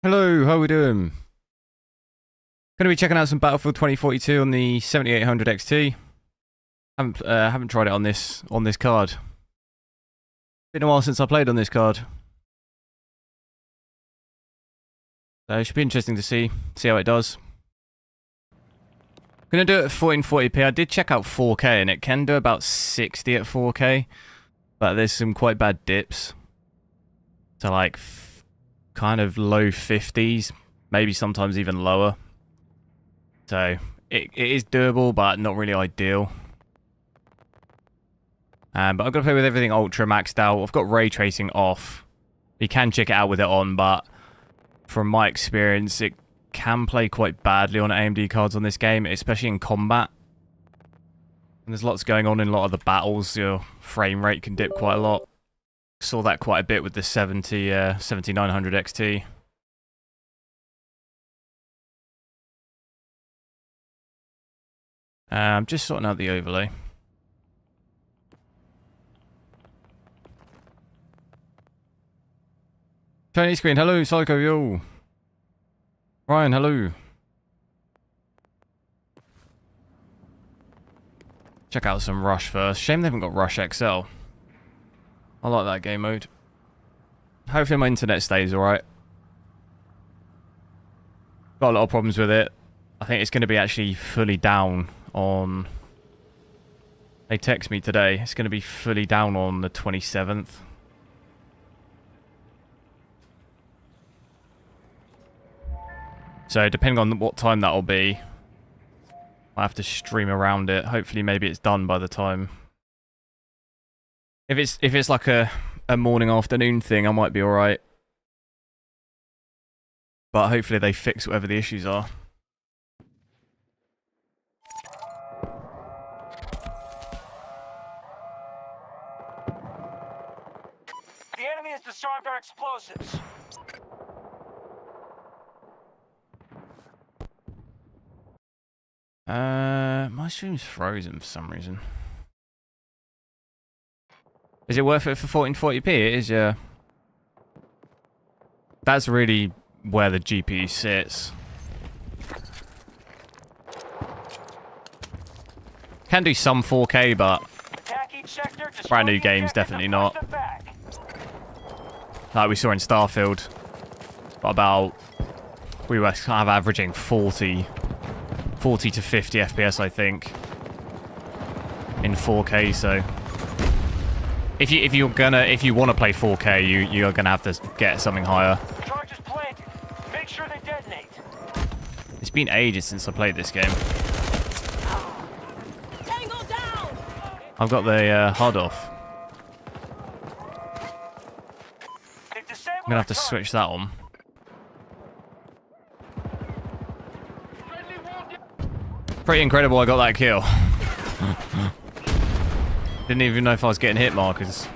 Hello, how we doing? Gonna be checking out some Battlefield 2042 on the 7800 XT. Haven't tried it on this card. Been a while since I played on this card. So it should be interesting to see how it does. Gonna do it at 1440p. I did check out 4K and it can do about 60 at 4K, but there's some quite bad dips. So like kind of low 50s, maybe sometimes even lower. So it is doable, but not really ideal. But I've got to play with everything ultra maxed out. I've got ray tracing off. You can check it out with it on, but from my experience, it can play quite badly on AMD cards on this game, especially in combat. And there's lots going on in a lot of the battles. Your frame rate can dip quite a lot. Saw that quite a bit with the 7900 XT. I'm just sorting out the overlay. Tiny screen, hello, Psycho, yo. Ryan, hello. Check out some Rush first. Shame they haven't got Rush XL. I like that game mode. Hopefully my internet stays alright. Got a lot of problems with it. I think it's going to be actually fully down on... They text me today. It's going to be fully down on the 27th. So depending on what time that'll be, I have to stream around it. Hopefully maybe it's done by the time. If it's like a morning afternoon thing, I might be alright. But hopefully they fix whatever the issues are. The enemy has disarmed our explosives. My stream's frozen for some reason. Is it worth it for 1440p? It is, yeah. That's really where the GPU sits. Can do some 4K, but brand new games, definitely not. Like we saw in Starfield. But about... We were kind of averaging 40 to 50 FPS, I think. In 4K, so... If you want to play 4K, you're gonna have to get something higher. Charges planted. Make sure they detonate. It's been ages since I played this game. Tango down. I've got the HUD off. I'm gonna have to switch that on. Pretty incredible I got that kill. Didn't even know if I was getting hit markers.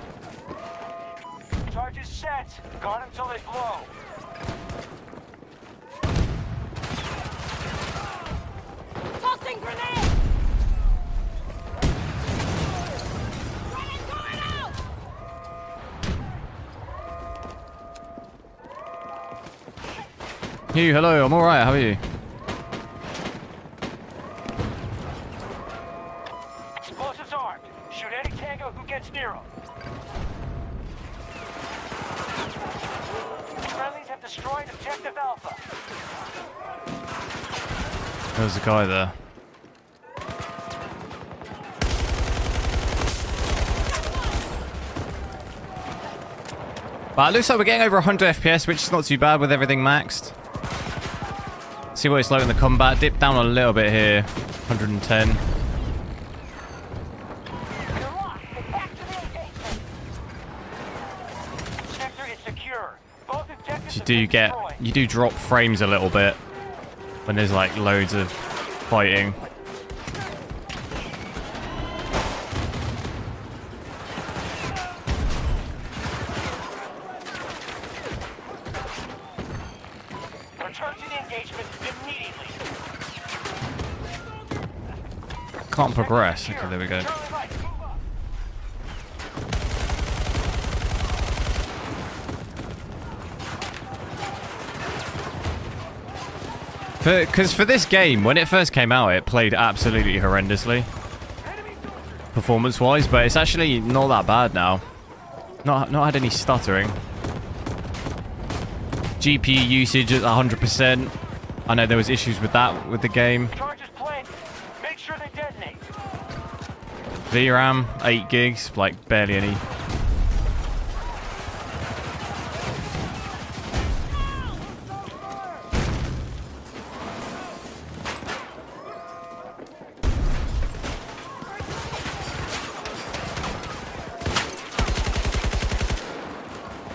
Charges set. Guard until they blow. Tossing grenade. Grenade going out. Hugh, hello, I'm alright, how are you? Explosives armed. Shoot any tango who gets near them. Friendlies have destroyed objective Alpha. There's a guy there. But it looks like we're getting over 100 FPS, which is not too bad with everything maxed. See what it's like in the combat. Dip down a little bit here. 110. You do drop frames a little bit when there's like loads of fighting. Return to the engagement immediately. Can't progress. Okay, there we go. Because for this game, when it first came out, it played absolutely horrendously, performance-wise, but it's actually not that bad now. Not had any stuttering. GPU usage at 100%. I know there was issues with that with the game. Charges planted. Make sure they detonate. VRAM, 8 gigs, like barely any.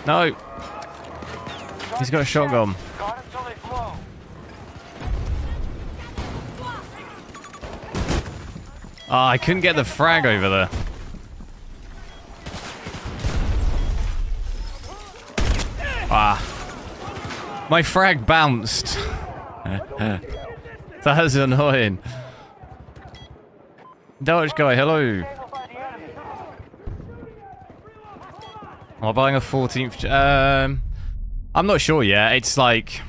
No! He's got a shotgun. Got until they flow. Ah, I couldn't get the frag over there. Ah. My frag bounced. That's annoying. Dutch guy, hello. Am I buying a 14th? I'm not sure yet. It's like,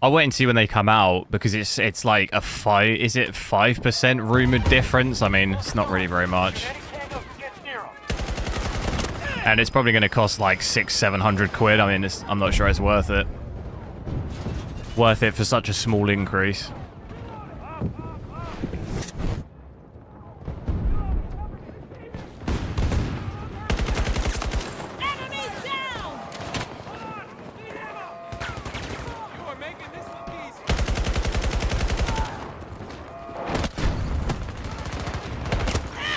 I'll wait and see when they come out because it's like a 5% rumored difference. I mean, it's not really very much, and it's probably going to cost like 600-700 quid. I mean, I'm not sure it's worth it. Worth it for such a small increase.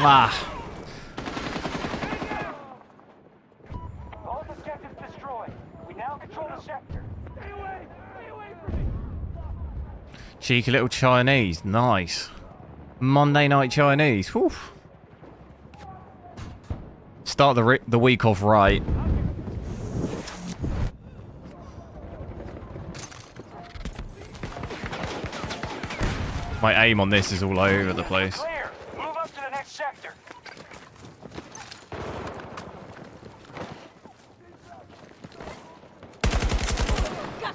Ah. All objectives destroyed. We now control the sector. Stay away! Stay away from me! Cheeky little Chinese. Nice. Monday night Chinese. Whew. Start the week off right. My aim on this is all over the place. Clear. Move up to the next sector.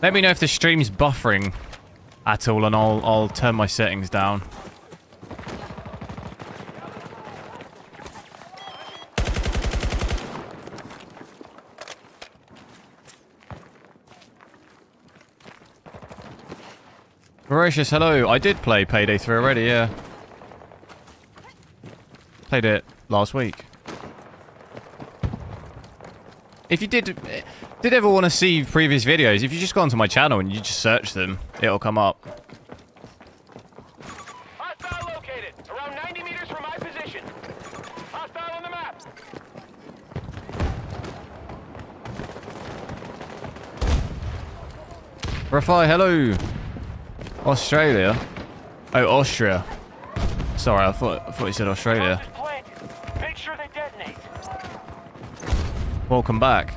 Let me know if the stream's buffering at all, and I'll turn my settings down. Voracious, hello. I did play Payday 3 already, yeah. Played it last week. If you did ever want to see previous videos, if you just go onto my channel and you just search them, it'll come up. Hostile located. Around 90 meters from my position. Hostile on the map. Rafi, hello. Australia. Oh, Austria. Sorry, I thought you said Australia. Charges planted. Make sure they detonate. Welcome back.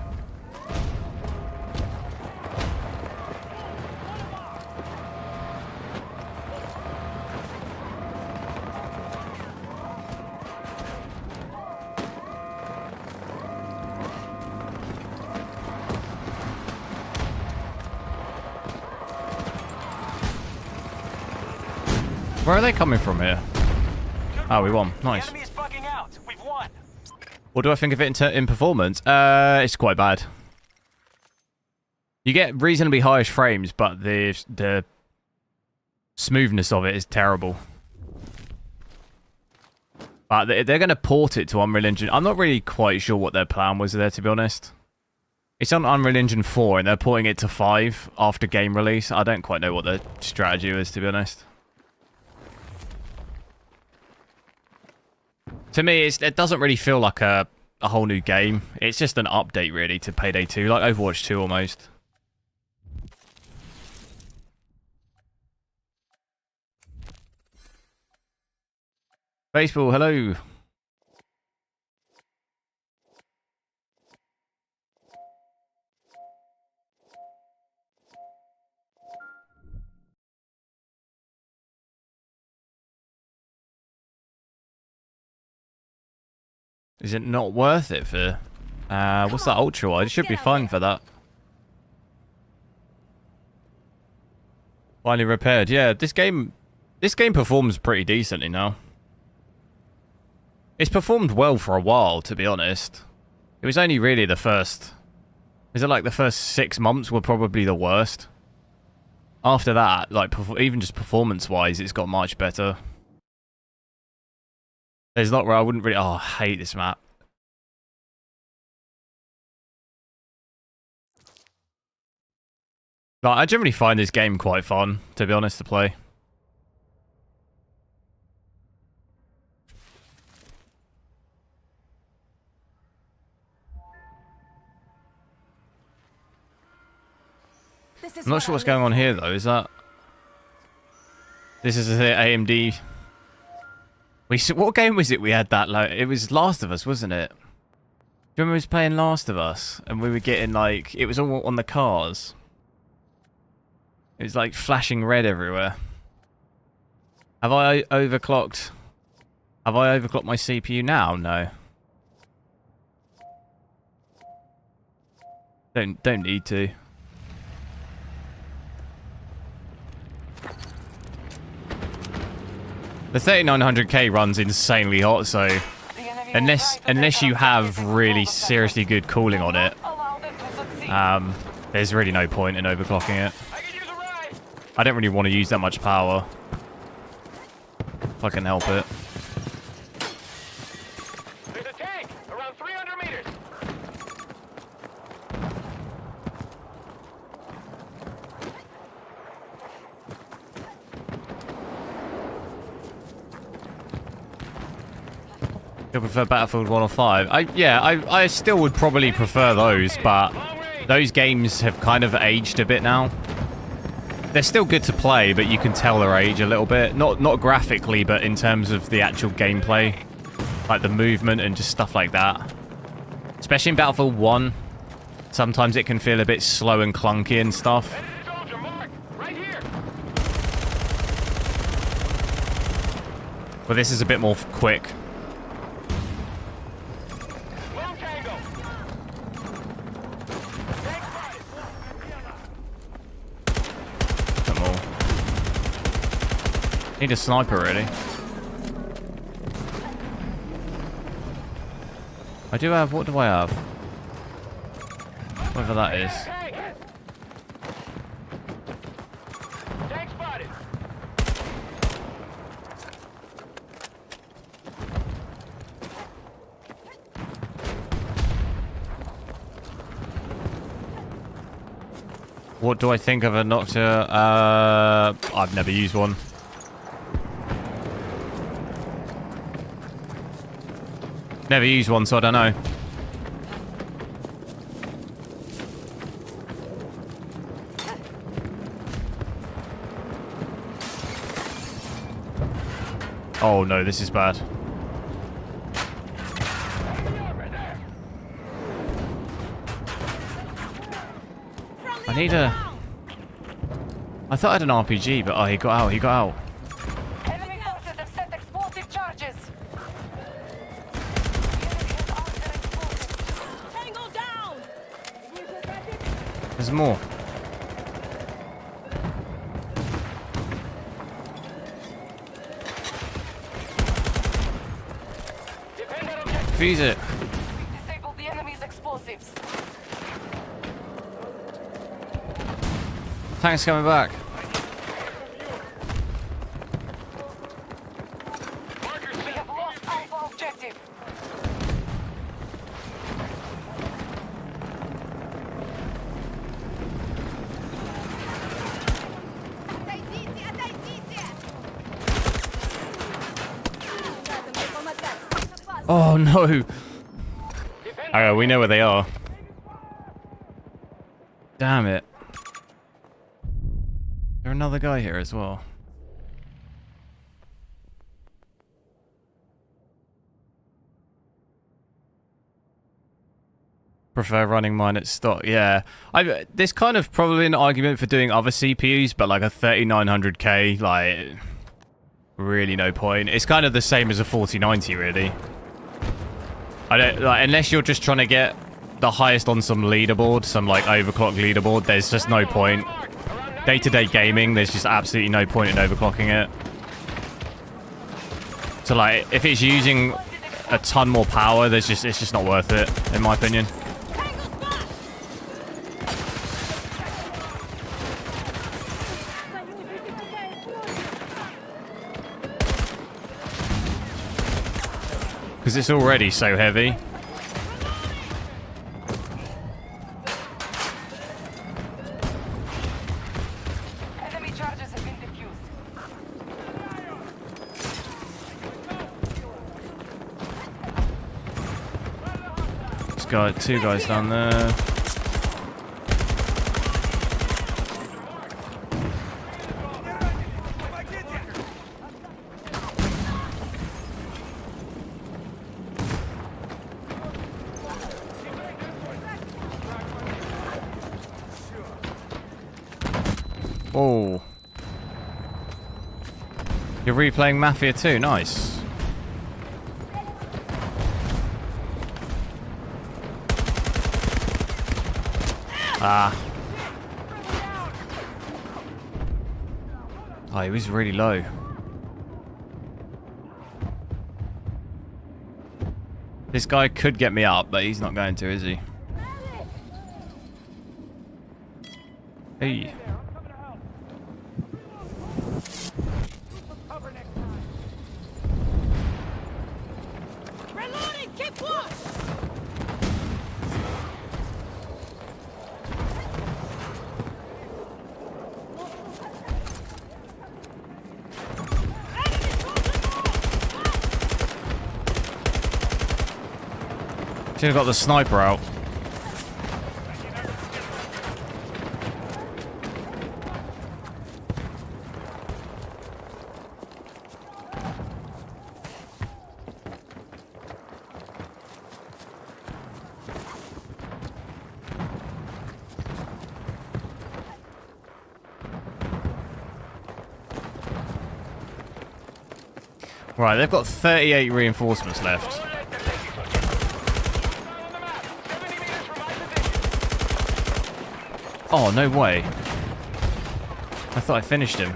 Where are they coming from here? Oh, we won. Nice. The enemy is bugging out. We've won. What do I think of it in performance? It's quite bad. You get reasonably highish frames, but the smoothness of it is terrible. But they're going to port it to Unreal Engine. I'm not really quite sure what their plan was there, to be honest. It's on Unreal Engine 4, and they're porting it to 5 after game release. I don't quite know what their strategy is, to be honest. To me, it doesn't really feel like a whole new game. It's just an update, really, to Payday 2, like Overwatch 2 almost. Baseball, hello. Is it not worth it for... what's that ultra-wide? It should be fine for that. Finally repaired. Yeah, this game performs pretty decently now. It's performed well for a while, to be honest. It was only really the first... Is it like the first 6 months were probably the worst? After that, like, even just performance-wise, it's got much better. There's not where I wouldn't really... Oh, I hate this map. Like, I generally find this game quite fun, to be honest, to play. I'm not sure what's going on here, though. Is that... This is the AMD... What game was it we had that, like... It was Last of Us, wasn't it? Do you remember we was playing Last of Us? And we were getting, like... It was all on the cars. It was, like, flashing red everywhere. Have I overclocked... Have I overclocked my CPU now? No. Don't need to. The 3900K runs insanely hot, so unless you have really seriously good cooling on it, there's really no point in overclocking it. I don't really want to use that much power if I can help it. There's a tank around 300 meters. You prefer Battlefield 1 or 5? I still would probably prefer those, but those games have kind of aged a bit now. They're still good to play, but you can tell their age a little bit. Not graphically, but in terms of the actual gameplay. Like the movement and just stuff like that. Especially in Battlefield 1. Sometimes it can feel a bit slow and clunky and stuff. But this is a bit more quick. Need a sniper, really. I do have... What do I have? Whatever that is. Tank spotted. What do I think of a Noctua? I've never used one. Never used one, so I don't know. Oh no, this is bad. I need a... I thought I had an RPG, but oh, he got out, he got out. Enemy forces have set explosive charges. Tango down. There's more. Freeze it. We've disabled the enemy's explosives. Tank's coming back. We have lost Alpha objective. Oh no. Okay, we know where they are. Damn it. There's another guy here as well. Prefer running mine at stock. Yeah, there's kind of probably an argument for doing other CPUs, but like a 3900K, like really no point. It's kind of the same as a 4090, really. I don't like, unless you're just trying to get the highest on some leaderboard, some like overclock leaderboard. There's just no point. day-to-day gaming, there's just absolutely no point in overclocking it. So like, if it's using a ton more power, it's just not worth it, in my opinion. Because it's already so heavy. Enemy charges have been defused. It's got 2 guys down there. Oh. You're replaying Mafia 2, nice. Ah. Oh, he was really low. This guy could get me up, but he's not going to, is he? Hey. Should have got the sniper out. Right, they've got 38 reinforcements left. Oh, no way. I thought I finished him.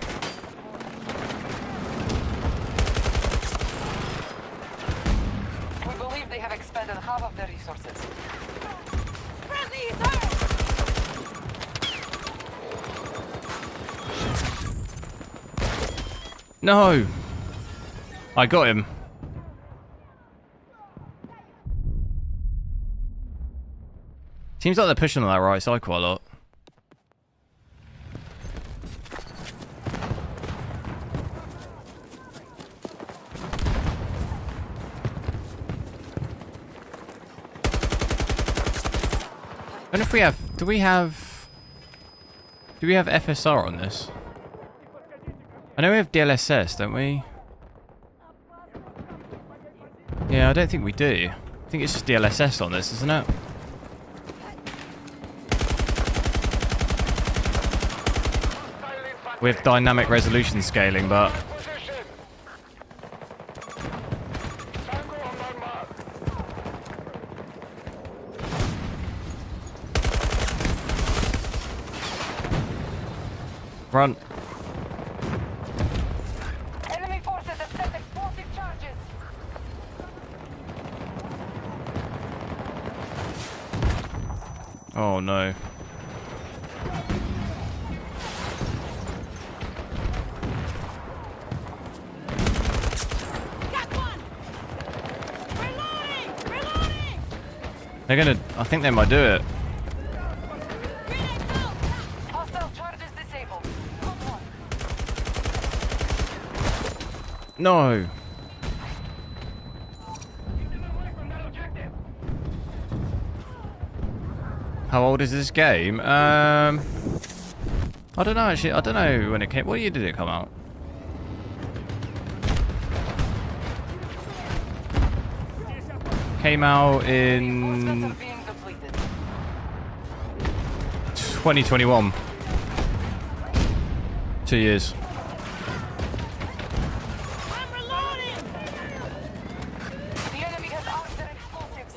We believe they have expended half of their resources. No! I got him. Seems like they're pushing on that right side quite a lot. I wonder if we have... Do we have FSR on this? I know we have DLSS, don't we? Yeah, I don't think we do. I think it's just DLSS on this, isn't it? With dynamic resolution scaling, but... Run. Enemy forces have set explosive charges. Oh no. Got one. Reloading! Reloading! They're gonna... I think they might do it. Hostile charges disabled. Good one. No. How old is this game? I don't know actually. I don't know when it came. What year did it come out? Came out in Are being depleted. 2021. 2 years. I'm reloading! The enemy has armed their explosives.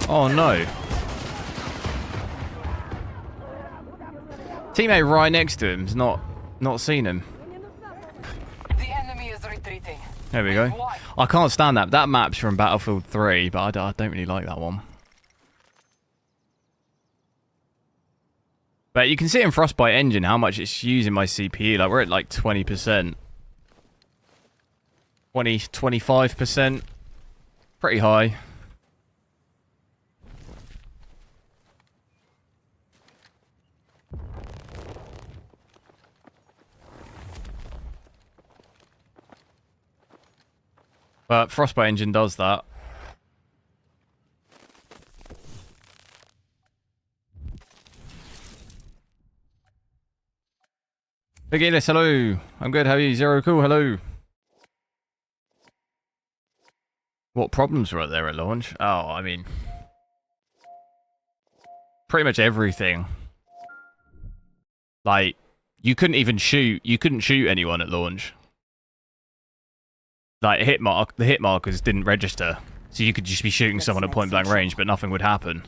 Oh no. Teammate right next to him's not seen him. The enemy is retreating. There we go. I can't stand that. That map's from Battlefield 3, but I don't really like that one. But you can see in Frostbite Engine how much it's using my CPU. Like, we're at like 20%. 25%. Pretty high. But Frostbite Engine does that. Big Elis, hello. I'm good, how are you? Zero Cool, hello. What problems were there at launch? Oh, I mean... pretty much everything. Like, you couldn't shoot anyone at launch. Like, the hit markers didn't register. So you could just be shooting someone at point blank range, but nothing would happen.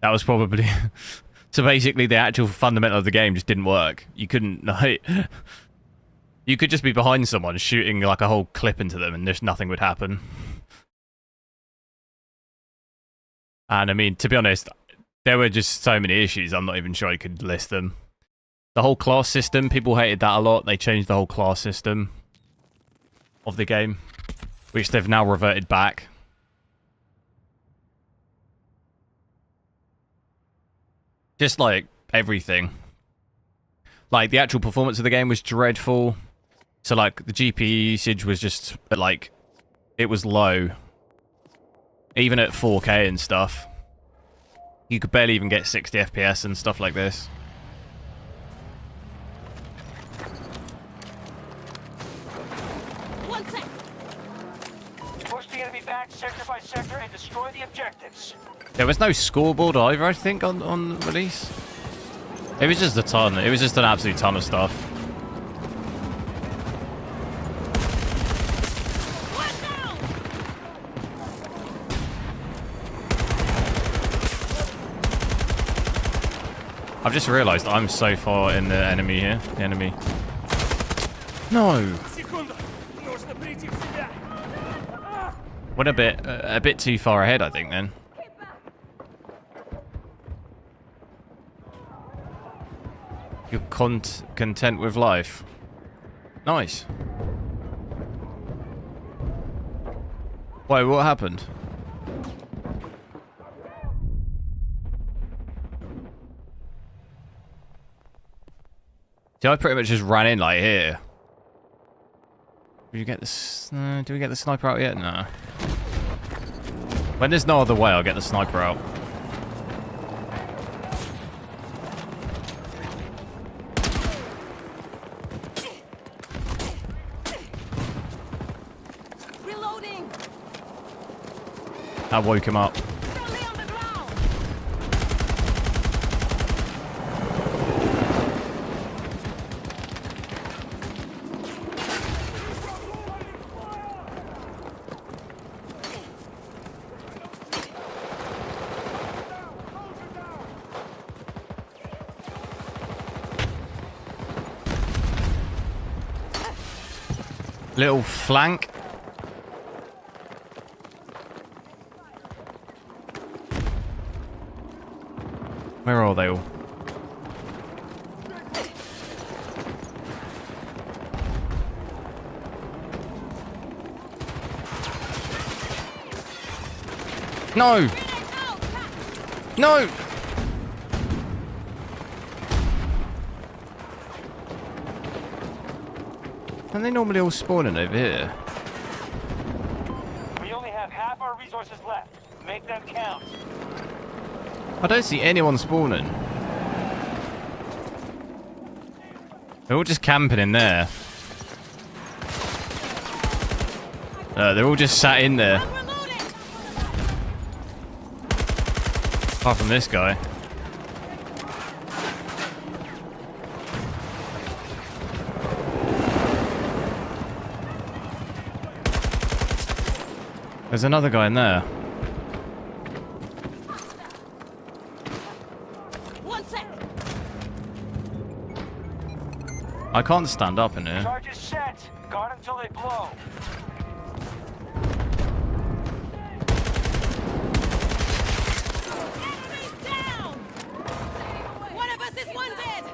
That was probably... so basically, the actual fundamental of the game just didn't work. You couldn't, like... you could just be behind someone shooting, like, a whole clip into them, and just nothing would happen. And, I mean, to be honest, there were just so many issues, I'm not even sure I could list them. The whole class system, people hated that a lot. They changed the whole class system of the game, which they've now reverted back. Just like everything. Like the actual performance of the game was dreadful. So like the GPU usage was just like, it was low. Even at 4K and stuff. You could barely even get 60 FPS and stuff like this. Push the enemy back sector by sector and destroy the objectives. There was no scoreboard either, I think, on release. It was just a ton. It was just an absolute ton of stuff. I've just realised I'm so far in the enemy here. The enemy. No. What a bit too far ahead, I think, then. You're content with life. Nice. Wait, what happened? See, I pretty much just ran in like here. Did you get this? Do we get the sniper out yet? No. When there's no other way, I'll get the sniper out. Reloading. I woke him up. Little flank. Where are they all? No! No! And they normally all spawning over here. We only have half our resources left. Make them count. I don't see anyone spawning. They're all just camping in there. They're all just sat in there. Apart from this guy. There's another guy in there. I can't stand up in here. Charges set. Guard until they blow. Enemies down! One of us is wounded!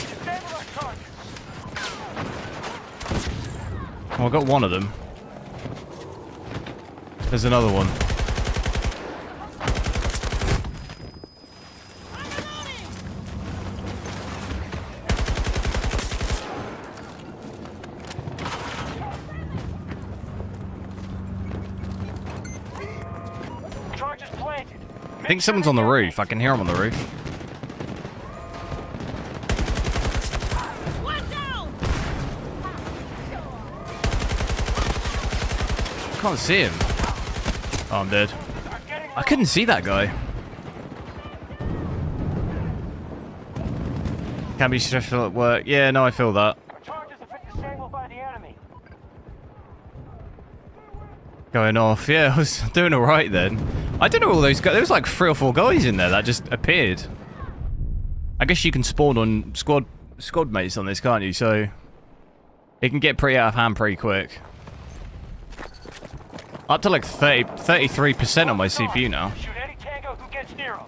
Disable our charges. Oh, I got one of them. There's another one. Charges planted. I think someone's on the roof. I can hear him on the roof. One down! Can't see him. Oh, I'm dead. I couldn't see that guy. Can be stressful at work. Yeah, no, I feel that. Our charges have been disabled by the enemy. Going off. Yeah, I was doing alright then. I don't know all those guys. There was like 3 or 4 guys in there that just appeared. I guess you can spawn on squad mates on this, can't you? So it can get pretty out of hand pretty quick. Up to like 33% on my CPU now. Shoot any tango who gets near them.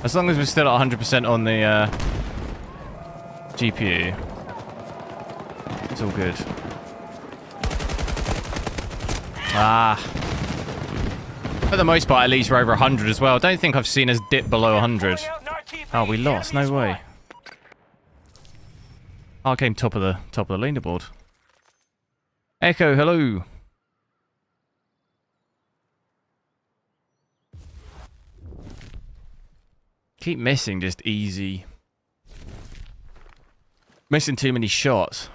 As long as we're still at 100% on the GPU. It's all good. Ah. For the most part, at least we're over 100 as well. I don't think I've seen us dip below 100. Oh, we lost. No way. I came top of the leaderboard. Echo, hello. Keep missing just easy. Missing too many shots.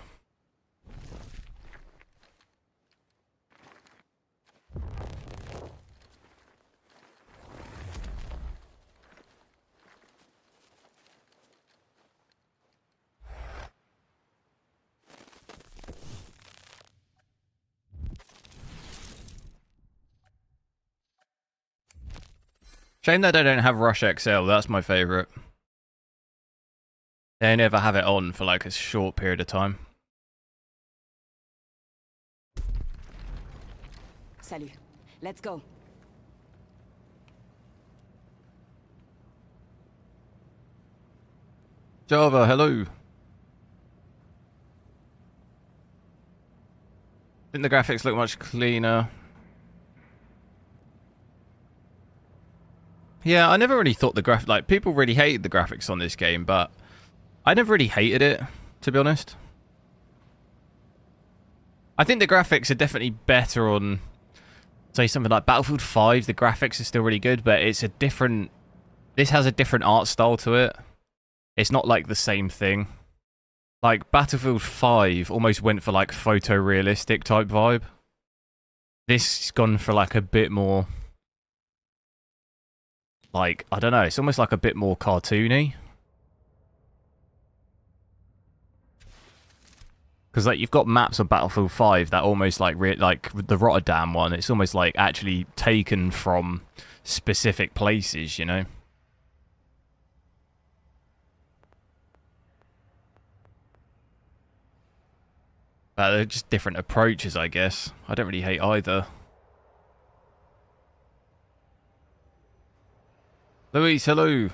Shame that I don't have Rush XL, that's my favourite. They never have it on for like a short period of time. Salut. Let's go. Java, hello. I think the graphics look much cleaner. Yeah, I never really thought the like people really hated the graphics on this game, but I never really hated it, to be honest. I think the graphics are definitely better on, say, something like Battlefield 5. The graphics are still really good, but it's a different... This has a different art style to it. It's not like the same thing. Like, Battlefield 5 almost went for, like, photorealistic type vibe. This has gone for, like, a bit more... Like, I don't know, it's almost like a bit more cartoony. Because, like, you've got maps of Battlefield 5 that almost, like, like the Rotterdam one, it's almost, like, actually taken from specific places, you know? They're just different approaches, I guess. I don't really hate either. Luis, hello.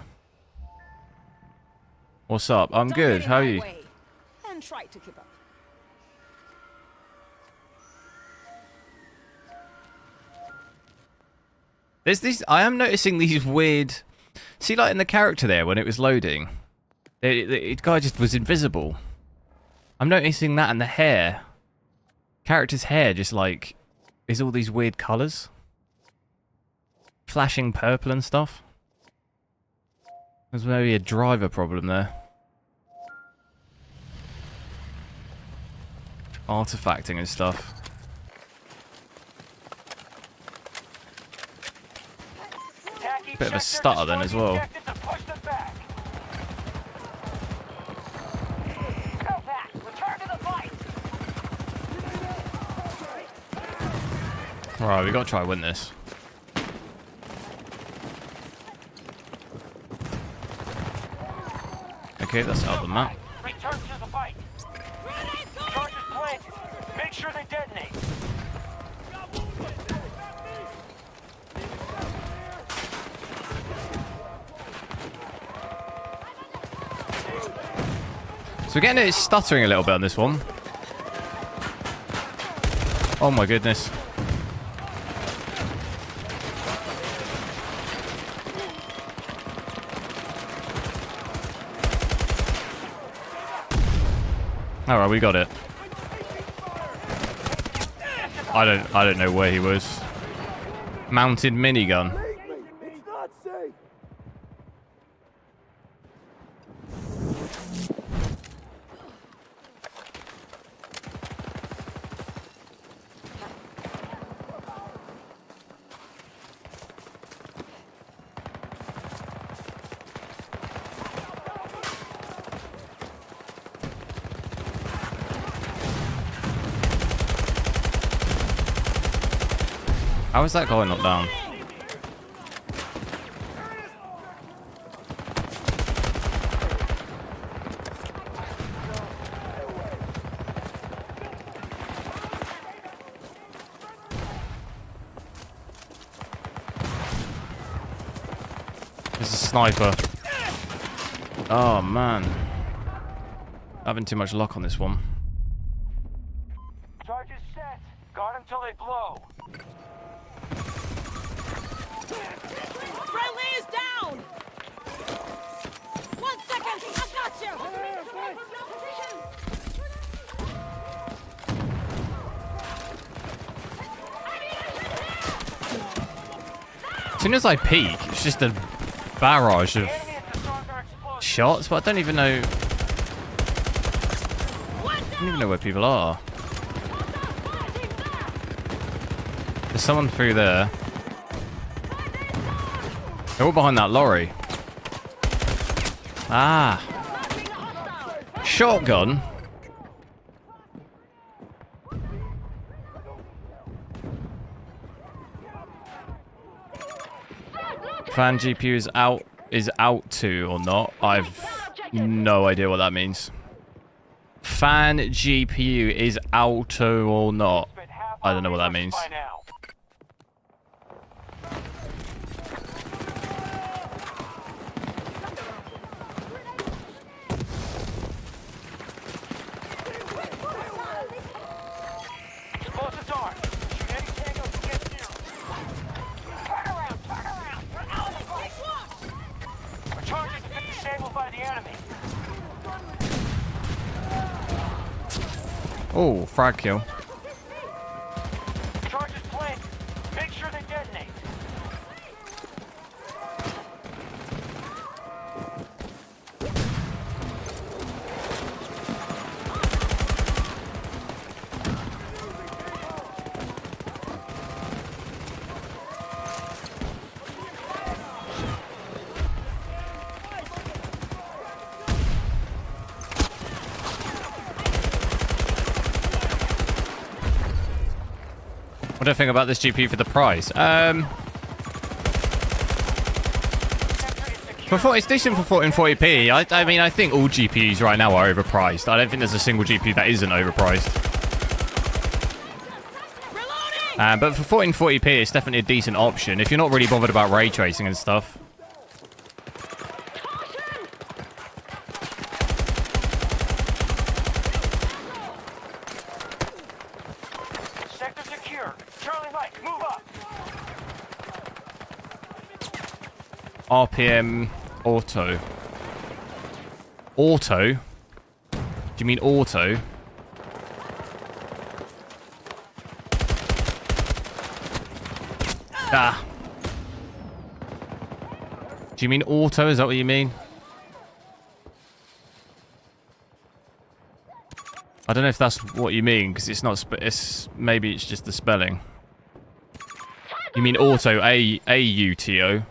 What's up? I'm good. How are you? And try to keep up. There's these. I am noticing these weird. See, like in the character there when it was loading, the guy just was invisible. I'm noticing that in the hair. Character's hair just like is all these weird colours, flashing purple and stuff. There's maybe a driver problem there. Artifacting and stuff. Bit of a stutter then as well. Alright, we gotta try and win this. Okay, that's out of the map. Return to the fight. Charges planted. Make sure they detonate. So we're getting it stuttering a little bit on this one. Oh my goodness. Alright, we got it. I don't know where he was. Mounted minigun. It's not safe. How is that guy not down? This is a sniper. Oh man. Having too much luck on this one. Charges set. Guard until they blow. Friendly is down! 1 second! I got you! As soon as I peek, it's just a barrage of shots, but I don't even know where people are. There's someone through there. They're all behind that lorry. Ah. Shotgun. Fan GPU is out to or not? I've no idea what that means. Fan GPU is auto or not? I don't know what that means. Oh, frag kill. Charges planted. Make sure they detonate. What do I think about this GPU for the price? It's decent for 1440p. I mean, I think all GPUs right now are overpriced. I don't think there's a single GPU that isn't overpriced. But for 1440p, it's definitely a decent option if you're not really bothered about ray tracing and stuff. Sector secure. Charlie Mike, move up. RPM auto. Auto? Do you mean auto? Ah. Do you mean auto? Is that what you mean? I don't know if that's what you mean, because it's not. Maybe it's just the spelling. You mean auto? A-U-T-O.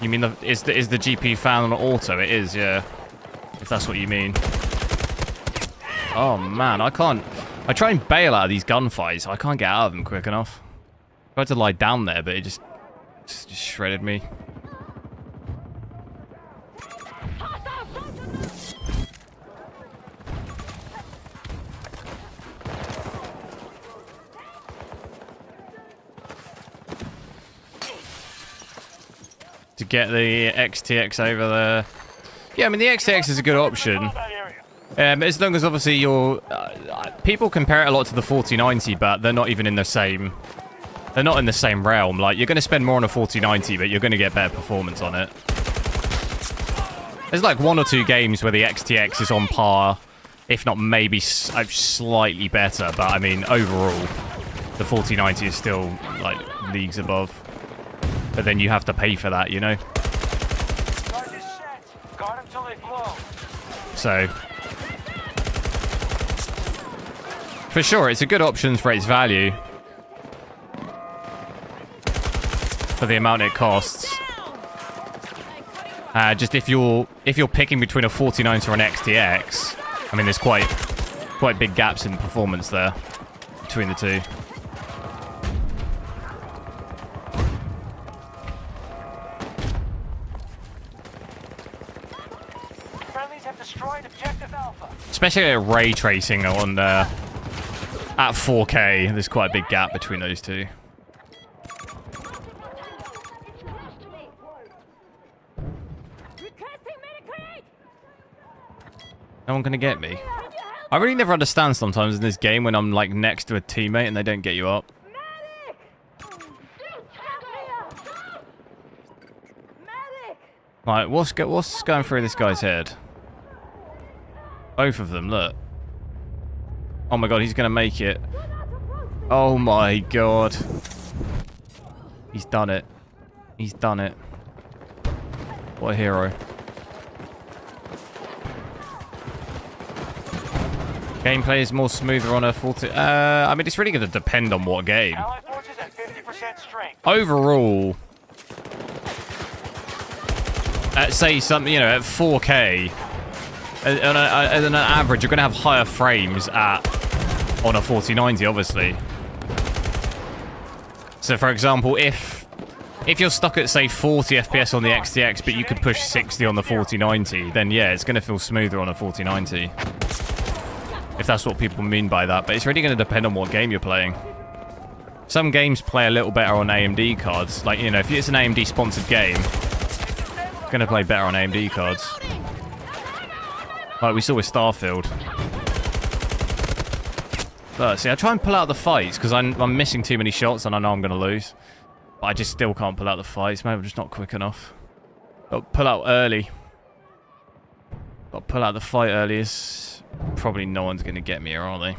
You mean is the GPU found on auto? It is, yeah. If that's what you mean. Oh man, I can't I try and bail out of these gunfights. I can't get out of them quick enough. I tried to lie down there, but it just shredded me. To get the XTX over there. Yeah, I mean, the XTX is a good option. As long as, obviously, you're... people compare it a lot to the 4090, but they're not even in the same... They're not in the same realm. Like, you're going to spend more on a 4090, but you're going to get better performance on it. There's, like, 1 or 2 games where the XTX is on par, if not maybe slightly better. But, I mean, overall, the 4090 is still, like, leagues above. But then you have to pay for that, you know? So... For sure, it's a good option for its value. For the amount it costs. Just if you're picking between a 4090 or an XTX, I mean, there's quite big gaps in performance there between the two. Especially ray tracing on at 4K, there's quite a big gap between those two. No one gonna get me. I really never understand sometimes in this game when I'm like next to a teammate and they don't get you up. Like, what's going through this guy's head? Both of them, look. Oh my god, he's gonna make it. Oh my god. He's done it. He's done it. What a hero. Gameplay is more smoother on a 40... I mean, it's really going to depend on what game. Overall... At, say, something, you know, at 4K... On an average, you're going to have higher frames on a 4090, obviously. So, for example, if you're stuck at, say, 40 FPS on the XTX, but you could push 60 on the 4090, then yeah, it's going to feel smoother on a 4090. If that's what people mean by that. But it's really going to depend on what game you're playing. Some games play a little better on AMD cards. Like, you know, if it's an AMD-sponsored game, it's going to play better on AMD cards. Like we saw with Starfield. But see, I try and pull out the fights because I'm missing too many shots and I know I'm going to lose. But I just still can't pull out the fights. Maybe I'm just not quick enough. Got to pull out early. Got to pull out the fight early. Probably no one's going to get me here, are they?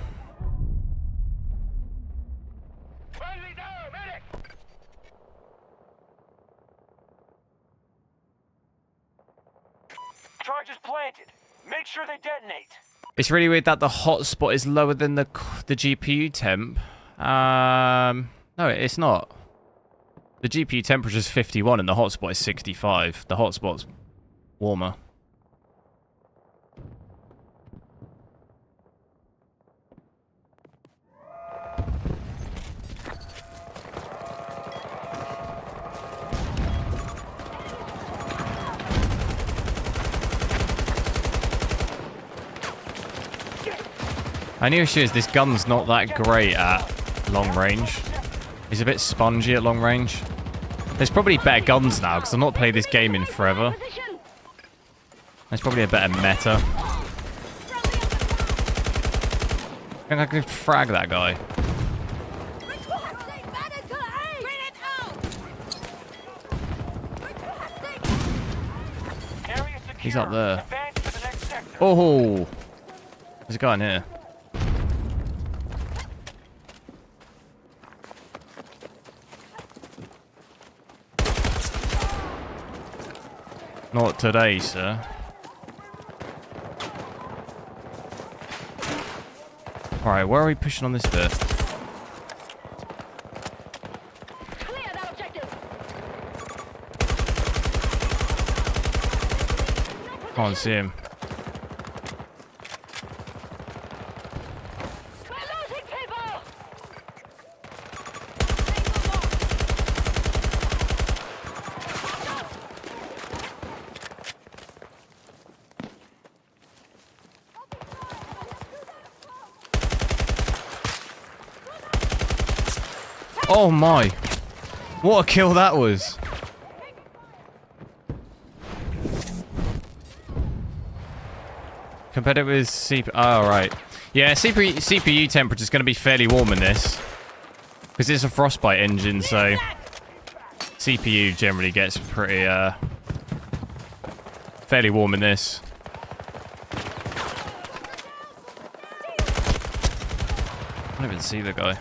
Charges planted. Make sure they detonate. It's really weird that the hotspot is lower than the GPU temp. No, it's not. The GPU temperature is 51 and the hotspot is 65. The hotspot's warmer. My new issue is this gun's not that great at long range. It's a bit spongy at long range. There's probably better guns now because I've not played this game in forever. There's probably a better meta. I think I could frag that guy. He's up there. Oh! There's a guy in here. Not today, sir. Alright, where are we pushing on this bit? Clear that objective. Can't see him. Oh my. What a kill that was. Compared it with CPU. Oh, right. Yeah, CPU temperature is going to be fairly warm in this. Because it's a frostbite engine, so CPU generally gets pretty, fairly warm in this. I don't even see the guy.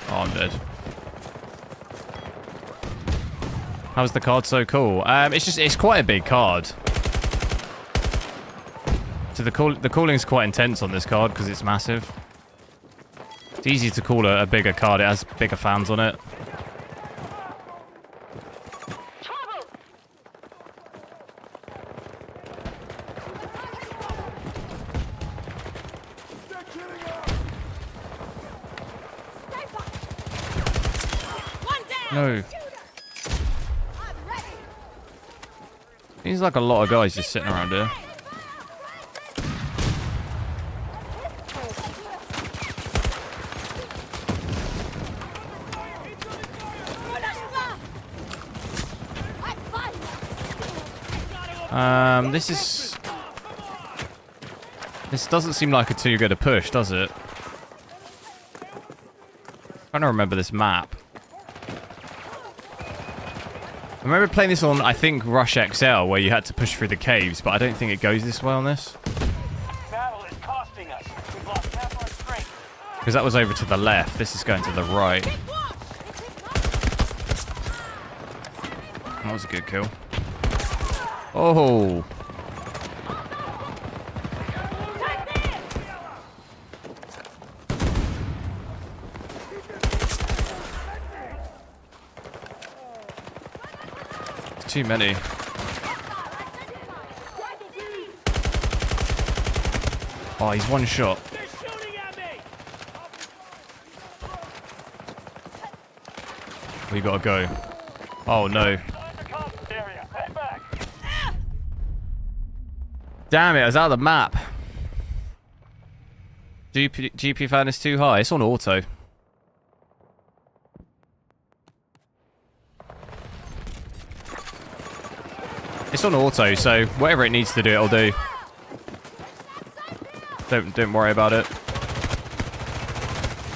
Oh, I'm dead. How's the card so cool? It's quite a big card. So the cooling's quite intense on this card because it's massive. It's easy to cool a bigger card. It has bigger fans on it. No. Seems like a lot of guys just sitting around here. This doesn't seem like a too good a push, does it? I'm trying to remember this map. I remember playing this on, I think, Rush XL, where you had to push through the caves, but I don't think it goes this way on this. Battle is costing us. We've lost half our strength. Because that was over to the left. This is going to the right. That was a good kill. Oh! Too many. Oh, he's one shot. We gotta go. Oh no. Damn it, I was out of the map. GP fan is too high. It's on auto. It's on auto, so whatever it needs to do, it'll do. Don't worry about it.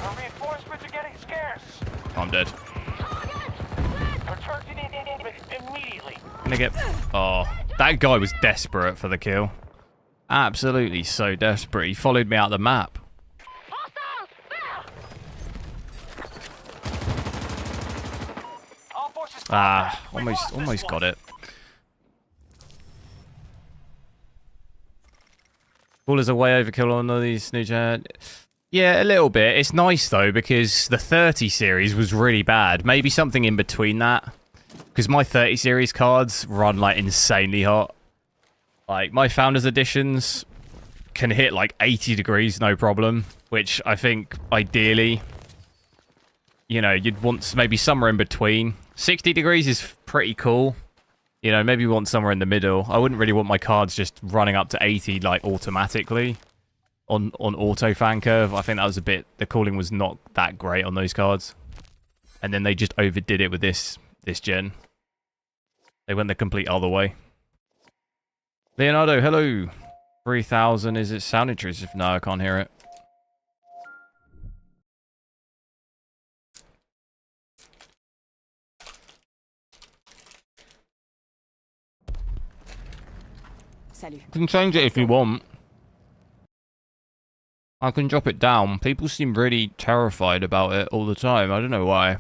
Our reinforcements are getting scarce. I'm dead. Immediately. Gonna get... Oh, that guy was desperate for the kill. Absolutely so desperate. He followed me out the map. Ah, almost got it. Ballers are way overkill on all these new gen. Yeah, a little bit. It's nice though because the 30 series was really bad. Maybe something in between that. Because my 30 series cards run like insanely hot. Like my Founders Editions can hit like 80 degrees no problem. Which I think ideally, you know, you'd want maybe somewhere in between. 60 degrees is pretty cool. You know, maybe you want somewhere in the middle. I wouldn't really want my cards just running up to 80, like, automatically on auto fan curve. I think that was a bit... The cooling was not that great on those cards. And then they just overdid it with this gen. They went the complete other way. Leonardo, hello. 3000, is it sound intrusive? No, I can't hear it. Salut. You can change it if you want. I can drop it down. People seem really terrified about it all the time. I don't know why.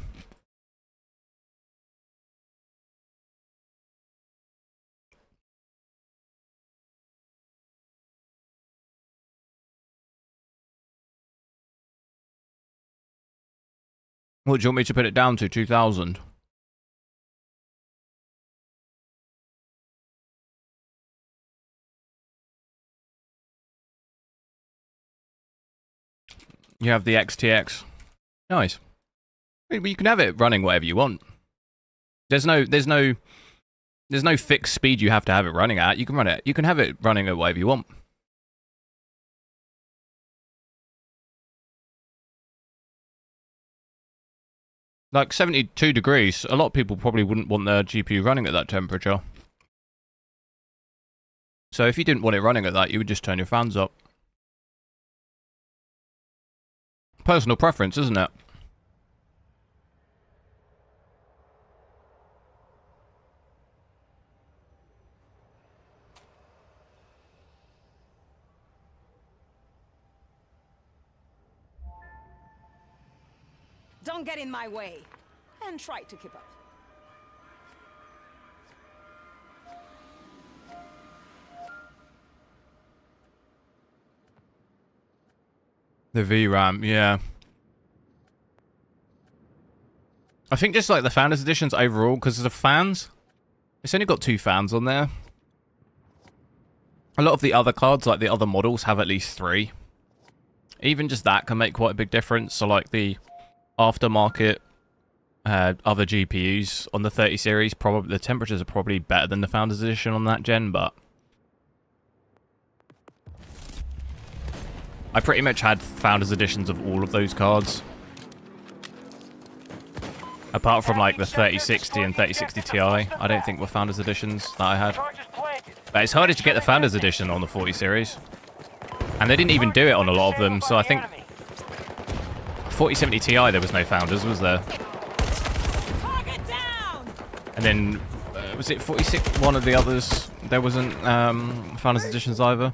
What do you want me to put it down to? 2000? You have the XTX. Nice. Well, you can have it running whatever you want. There's no There's no fixed speed you have to have it running at. You can run it. You can have it running at whatever you want. Like 72 degrees, a lot of people probably wouldn't want their GPU running at that temperature. So if you didn't want it running at that, you would just turn your fans up. Personal preference, isn't it? Don't get in my way. And try to keep up. The VRAM, yeah. I think just like the Founders Editions overall, because of the fans, it's only got 2 fans on there. A lot of the other cards, like the other models, have at least 3. Even just that can make quite a big difference. So like the aftermarket other GPUs on the 30 series, probably the temperatures are probably better than the Founders Edition on that gen, but I pretty much had Founders Editions of all of those cards. Apart from like the 3060 and 3060 Ti, I don't think were Founders Editions that I had. But it's harder to get the Founders Edition on the 40 series. And they didn't even do it on a lot of them, so I think 4070 Ti there was no Founders, was there? And then, was it 46, one of the others, there wasn't Founders Editions either?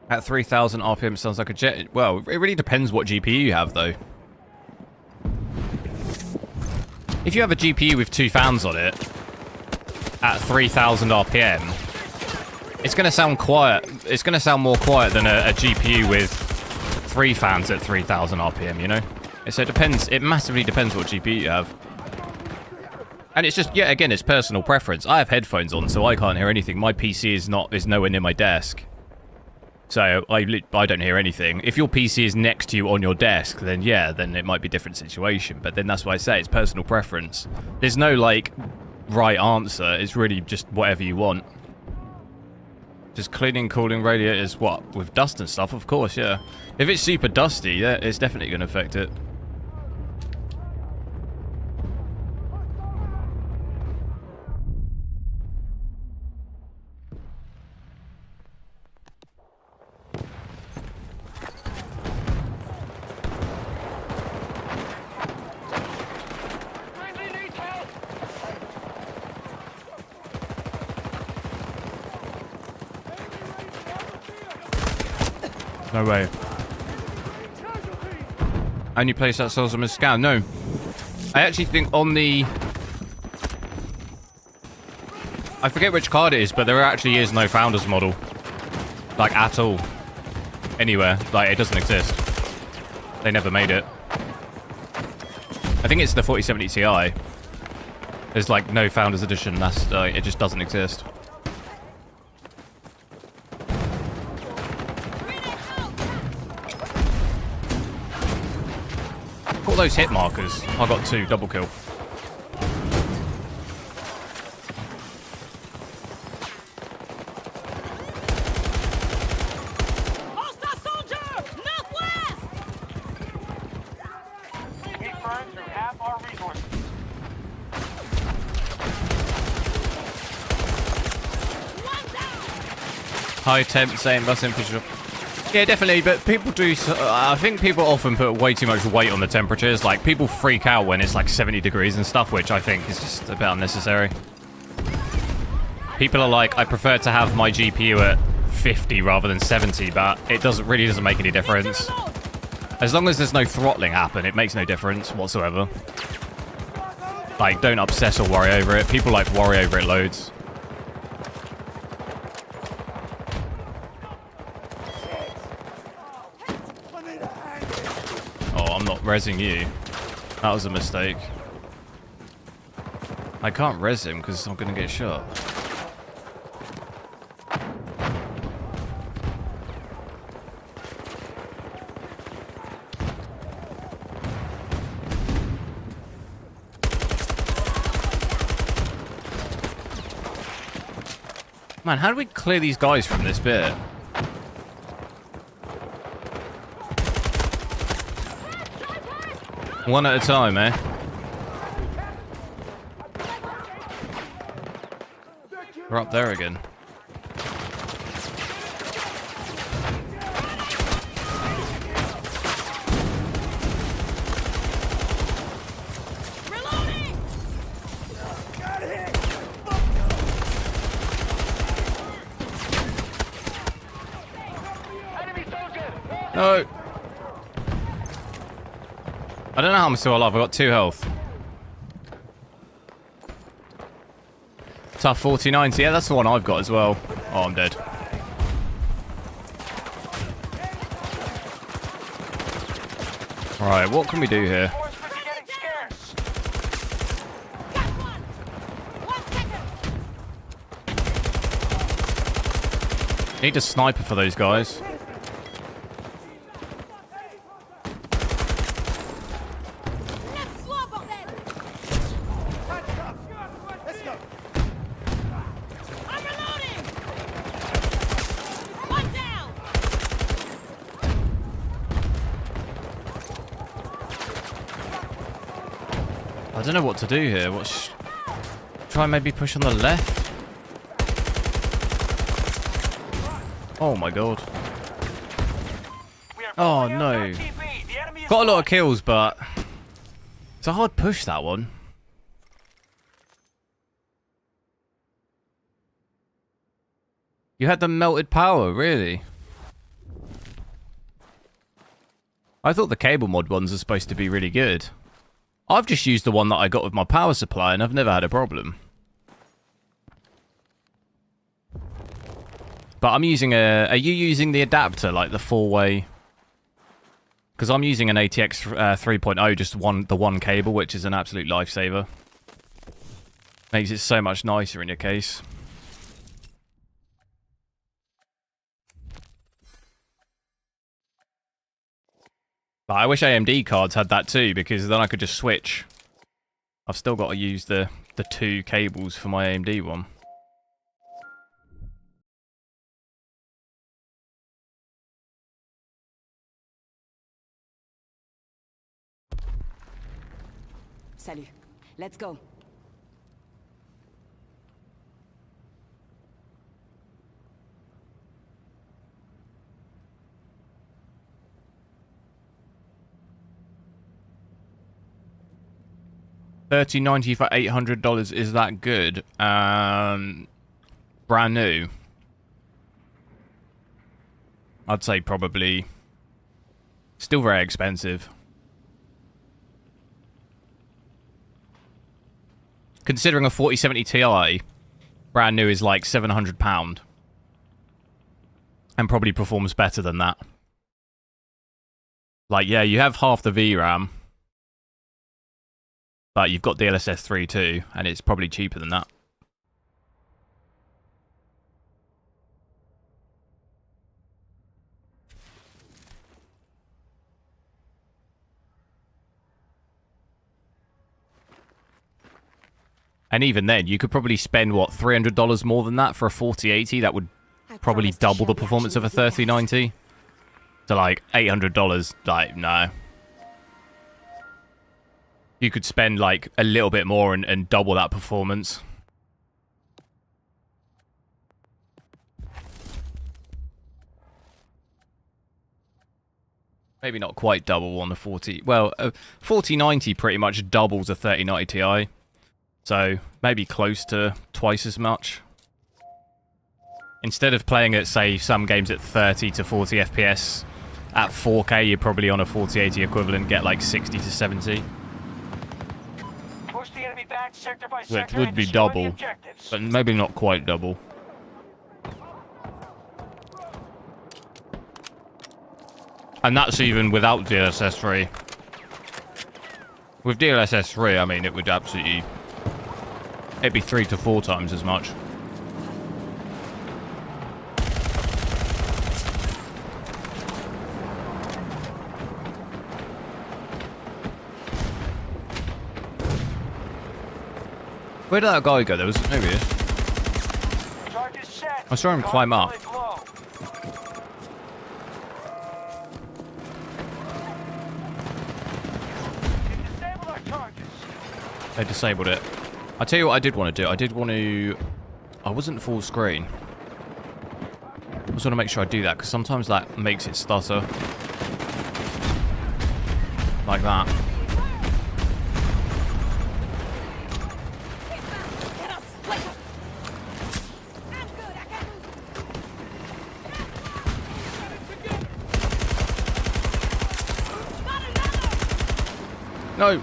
At 3000 RPM sounds like a jet. Well, it really depends what GPU you have, though. If you have a GPU with 2 fans on it, at 3000 RPM, it's going to sound quiet. It's going to sound more quiet than a GPU with 3 fans at 3000 RPM, you know? So it depends. It massively depends what GPU you have. And it's just, yeah, again, it's personal preference. I have headphones on, so I can't hear anything. My PC is nowhere near my desk. So I don't hear anything. If your PC is next to you on your desk, then yeah, then it might be a different situation. But then that's why I say it's personal preference. There's no, like, right answer. It's really just whatever you want. Just cleaning, cooling radiators, what? With dust and stuff, of course, yeah. If it's super dusty, yeah, it's definitely going to affect it. No way. Only place that sells them is Scan. No. I actually think on the... I forget which card it is, but there actually is no Founders model. Like, at all. Anywhere. Like, it doesn't exist. They never made it. I think it's the 4070 Ti. There's, like, no Founders Edition. That's, it just doesn't exist. All those hit markers. I got 2, double kill. Hostile soldier! Northwest! We burned through half our resources. One down! High temp, same, that's infantry. Yeah, definitely, but people do... I think people often put way too much weight on the temperatures. Like, people freak out when it's like 70 degrees and stuff, which I think is just a bit unnecessary. People are like, I prefer to have my GPU at 50 rather than 70, but it really doesn't make any difference. As long as there's no throttling happen, it makes no difference whatsoever. Like, don't obsess or worry over it. People, like, worry over it loads. I'm not rezzing you. That was a mistake. I can't res him because I'm going to get shot. Man, how do we clear these guys from this bit? One at a time, eh? We're up there again. No. I don't know how I'm still alive. I've got 2 health. Tough 40-90. Yeah, that's the one I've got as well. Oh, I'm dead. Alright, what can we do here? Need a sniper for those guys. I don't know what to do here. Try and maybe push on the left? Oh my god. Oh no. Got a lot of kills, but it's a hard push, that one. You had the melted power, really? I thought the cable mod ones are supposed to be really good. I've just used the one that I got with my power supply and I've never had a problem. But I'm using are you using the adapter, like the 4-way? Because I'm using an ATX 3.0, just the one cable, which is an absolute lifesaver. Makes it so much nicer in your case. But I wish AMD cards had that too, because then I could just switch. I've still got to use the 2 cables for my AMD one. Salut. Let's go. $30.90 for $800. Is that good? Brand new. I'd say probably. Still very expensive. Considering a 4070 Ti, brand new is like £700. And probably performs better than that. Like, yeah, you have half the VRAM. But you've got DLSS 3 too, and it's probably cheaper than that. And even then, you could probably spend, what, $300 more than that for a 4080? That would probably double the performance of a 3090. So, like, $800, like, no. You could spend, like, a little bit more and double that performance. Maybe not quite double on the 40... Well, 4090 pretty much doubles a 3090 Ti. So, maybe close to twice as much. Instead of playing at, say, some games at 30 to 40 FPS, at 4K, you're probably on a 4080 equivalent, get like 60 to 70. It would be double, but maybe not quite double. And that's even without DLSS 3. With DLSS 3, I mean, it would absolutely... It'd be 3 to 4 times as much. Where did that guy go? There was... Maybe it is. Charge is set. I saw him climb up. They disabled it. I tell you what I did want to do. I wasn't full screen. I just want to make sure I do that, because sometimes that makes it stutter. Like that. No!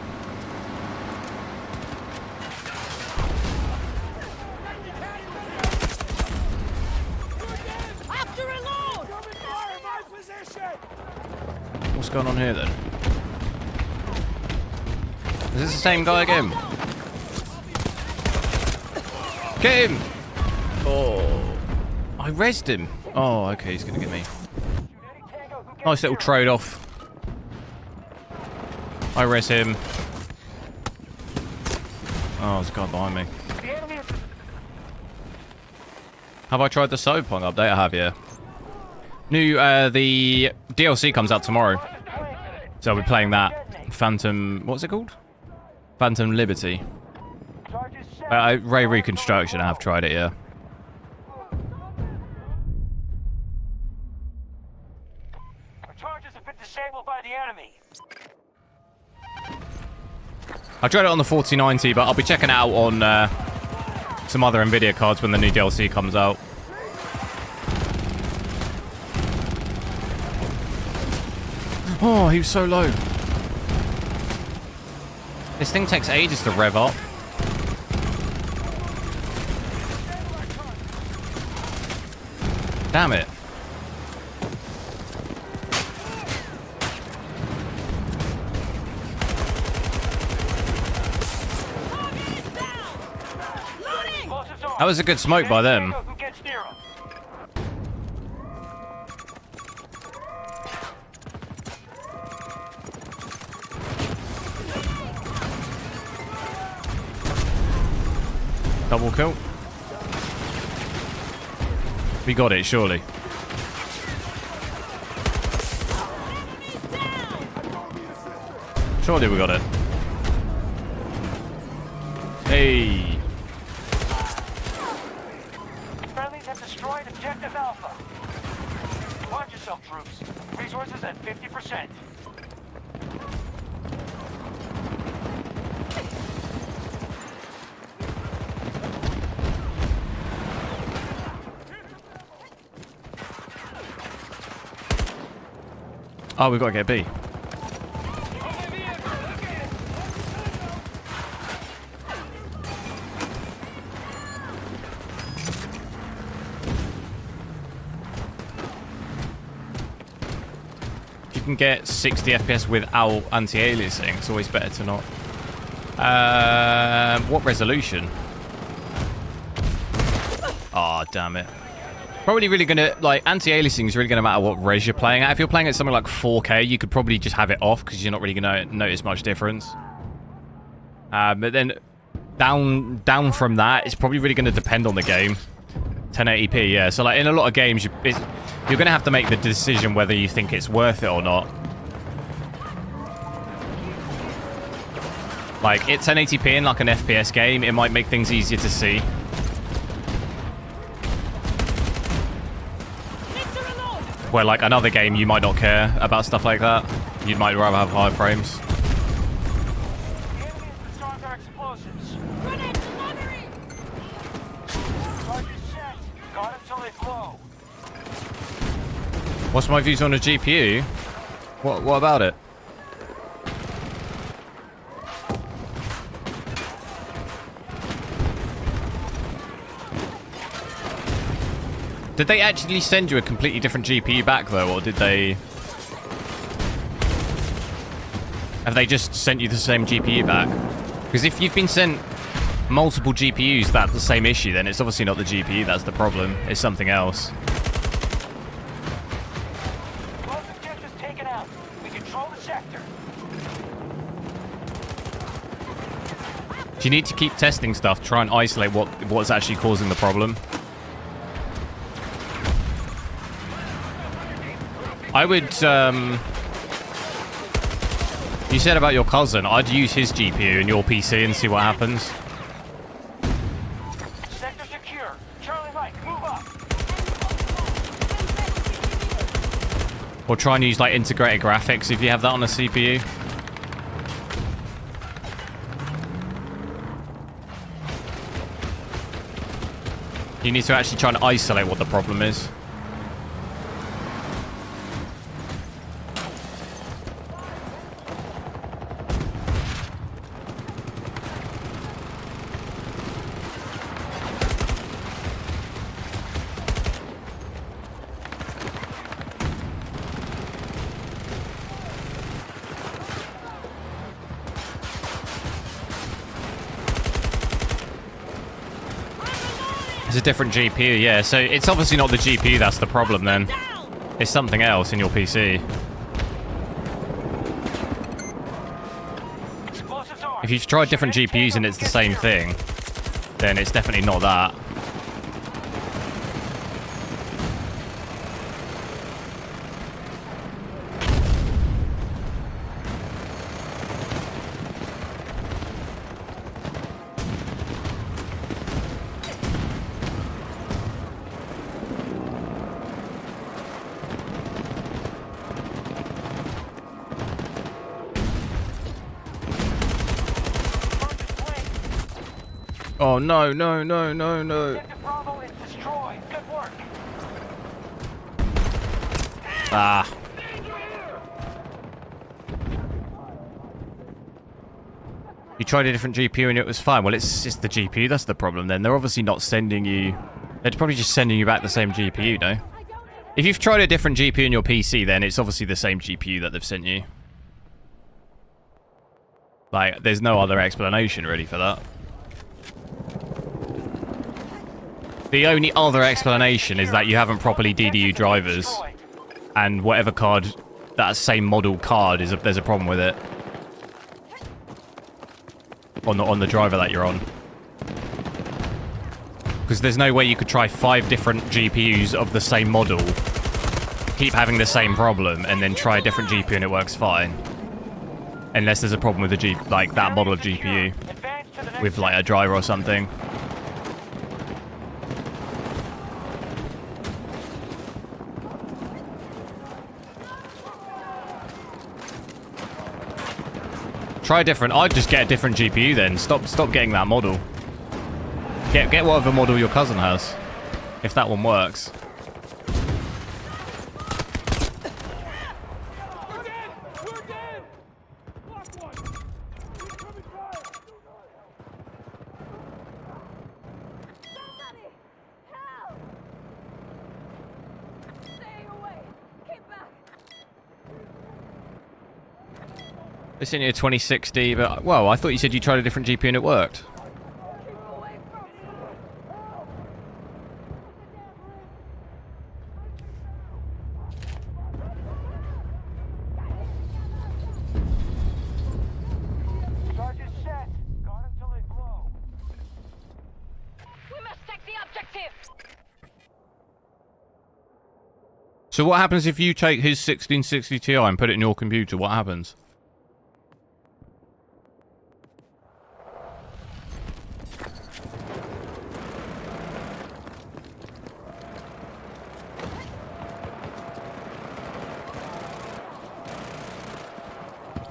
What's going on here then? Is this the same guy again? Get him! Oh, I rezzed him. Oh, okay, he's gonna get me. Nice little trade-off. I res him. Oh, there's a guy behind me. Have I tried the Cyberpunk update? I have, yeah. The DLC comes out tomorrow. So I'll be playing that. Phantom... What's it called? Phantom Liberty. Ray Reconstruction, I have tried it, yeah. Our charges have been disabled by the enemy. I tried it on the 4090, but I'll be checking it out on some other nvidia cards when the new DLC comes out. Oh, he was so low. This thing takes ages to rev up. Damn it. That was a good smoke by them. Double kill. We got it, surely. Surely we got it. Hey. Friendlies have destroyed objective Alpha. Watch yourself, troops. Resources at 50%. Oh, we've got to get B. You can get 60 FPS without anti-aliasing. It's always better to not. What resolution? Oh, damn it. Probably really gonna, like, anti-aliasing is really gonna matter what res you're playing at. If you're playing at something like 4K, you could probably just have it off because you're not really gonna notice much difference. But then down from that, it's probably really gonna depend on the game. 1080p, yeah. So like in a lot of games, you're gonna have to make the decision whether you think it's worth it or not. Like, it's 1080p in like an FPS game, it might make things easier to see. Where, like, another game, you might not care about stuff like that. You might rather have high frames. What's my views on the GPU? What about it? Did they actually send you a completely different GPU back, though, or did they... Have they just sent you the same GPU back? Because if you've been sent multiple GPUs that's the same issue, then it's obviously not the GPU that's the problem. It's something else. Do you need to keep testing stuff, try and isolate what's actually causing the problem? I would, you said about your cousin. I'd use his GPU in your PC and see what happens. Sector secure. Charlie Mike, move up. Or try and use like integrated graphics if you have that on a CPU. You need to actually try and isolate what the problem is. It's a different GPU, yeah. So it's obviously not the GPU that's the problem then. It's something else in your PC. Explosives are. If you've tried different GPUs and it's the same thing, then it's definitely not that. Oh no, no, no, no, no. Sector Bravo is destroyed. Good work. Ah. You tried a different GPU and it was fine. Well, it's just the GPU that's the problem then. They're obviously not sending you... They're probably just sending you back the same GPU, no? If you've tried a different GPU in your PC, then it's obviously the same GPU that they've sent you. Like, there's no other explanation really for that. The only other explanation is that you haven't properly DDU drivers, and whatever card, that same model card, there's a problem with it on the driver that you're on. Because there's no way you could try 5 different GPUs of the same model, keep having the same problem, and then try a different GPU and it works fine. Unless there's a problem with the like that model of GPU with like a driver or something. Try different. I'd just get a different GPU then. Stop getting that model. Get whatever model your cousin has. If that one works. We're dead! We're dead! Lock one! Incoming fire! Somebody! Help! Stay away! Keep back! They sent you a 2060, but well, I thought you said you tried a different GPU and it worked. Keep away from me! Charge is set. Guard until they blow. We must take the objective! So what happens if you take his 1660 Ti and put it in your computer? What happens?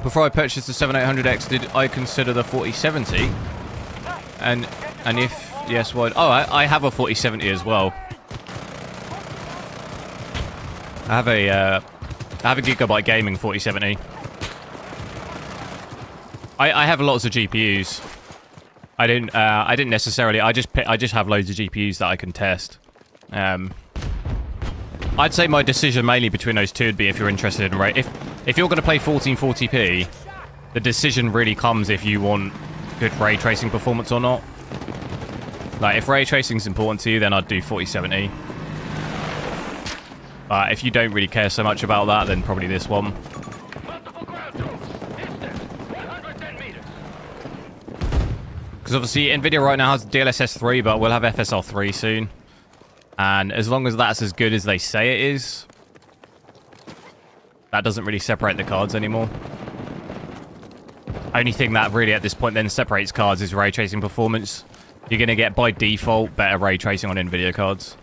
Before I purchased the 7800X, did I consider the 4070? And if yes, why? Oh, I have a 4070 as well. I have a Gigabyte Gaming 4070. I have lots of GPUs. I didn't necessarily. I just have loads of GPUs that I can test. I'd say my decision mainly between those two would be if you're interested in if you're going to play 1440p, the decision really comes if you want good ray tracing performance or not. Like if ray tracing is important to you, then I'd do 4070. But if you don't really care so much about that, then probably this one. Multiple ground troops. Distance 110 meters. Because obviously Nvidia right now has DLSS 3, but we'll have FSR 3 soon. And as long as that's as good as they say it is, That doesn't really separate the cards anymore. Only thing that really at this point then separates cards is ray tracing performance. You're going to get, by default, better ray tracing on nvidia cards.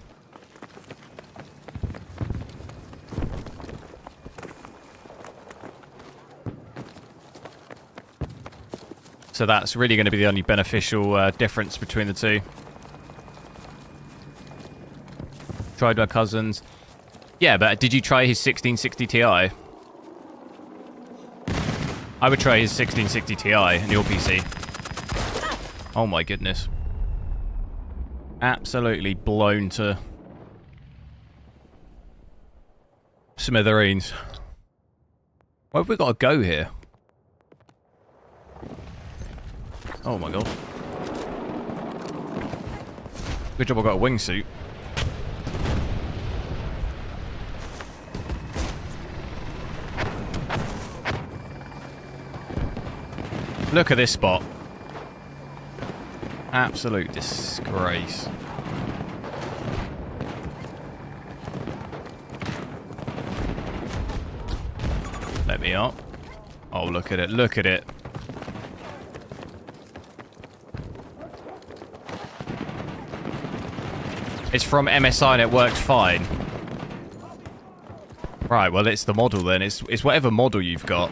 So that's really going to be the only beneficial difference between the two. Tried my cousin's. Yeah, but did you try his 1660 Ti? I would try his 1660 Ti in your PC. Oh my goodness. Absolutely blown to smithereens. Where have we got to go here? Oh my god. Good job I got a wingsuit. Look at this spot. Absolute disgrace. Let me up. Oh, look at it. Look at it. It's from MSI and it works fine. Right, well, it's the model then. It's whatever model you've got.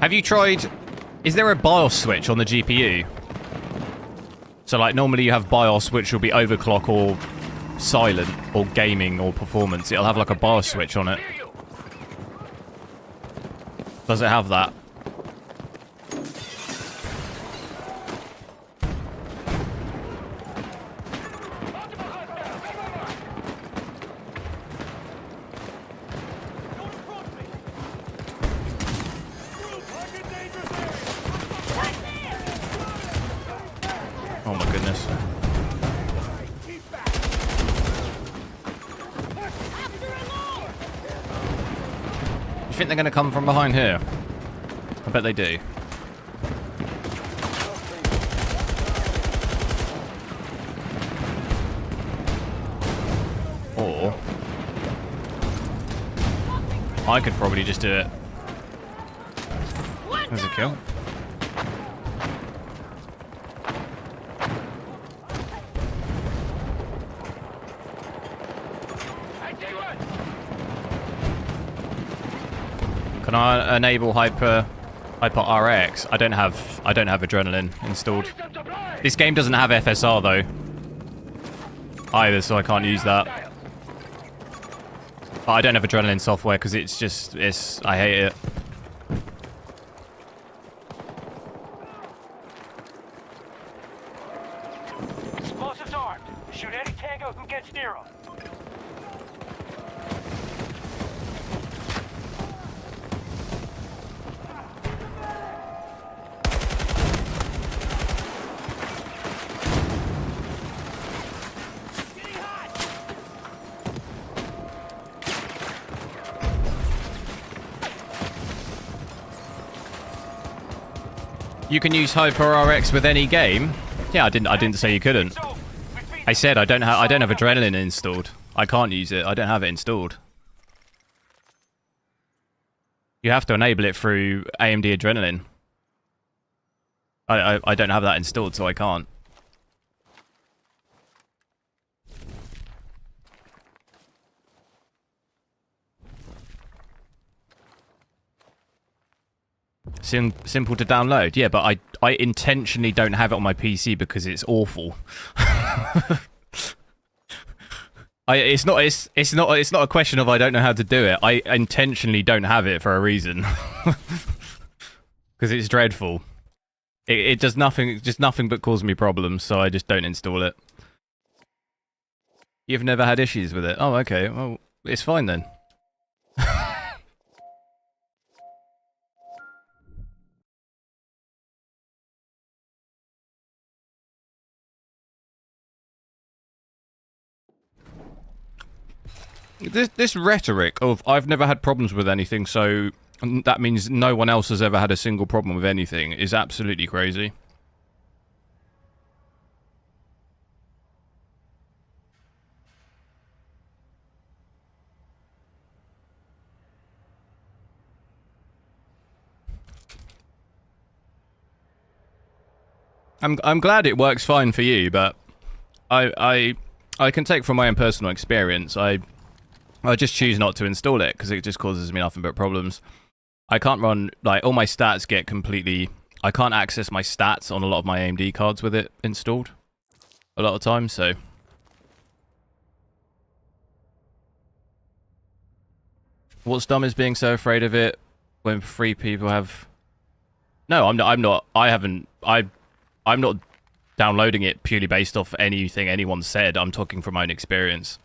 Have you tried... Is there a BIOS switch on the GPU? So, like, normally you have BIOS, which will be overclock or silent or gaming or performance. It'll have, like, a BIOS switch on it. Does it have that? Oh my goodness. You think they're going to come from behind here? I bet they do. Or I could probably just do it. There's a kill. Can I enable hyper RX? I don't have adrenaline installed. This game doesn't have FSR though. Either, so I can't use that. But I don't have adrenaline software because I hate it. Explosives armed. Shoot any tango who gets near them. You can use HyperRX with any game. Yeah, I didn't say you couldn't. I said I don't have adrenaline installed. I can't use it. I don't have it installed. You have to enable it through AMD adrenaline. I don't have that installed, so I can't. Simple to download, yeah, but I intentionally don't have it on my PC because it's awful. It's not a question of I don't know how to do it. I intentionally don't have it for a reason, because it's dreadful. It does nothing but cause me problems, so I just don't install it. You've never had issues with it? Oh, okay. Well, it's fine then. This rhetoric of I've never had problems with anything, so that means no one else has ever had a single problem with anything is absolutely crazy. I'm glad it works fine for you, but I can take from my own personal experience. I just choose not to install it because it just causes me nothing but problems. I can't run, like, all my stats get completely... I can't access my stats on a lot of my AMD cards with it installed a lot of times, so... What's dumb is being so afraid of it when free people have... No, I'm not. I'm not downloading it purely based off anything anyone said. I'm talking from my own experience.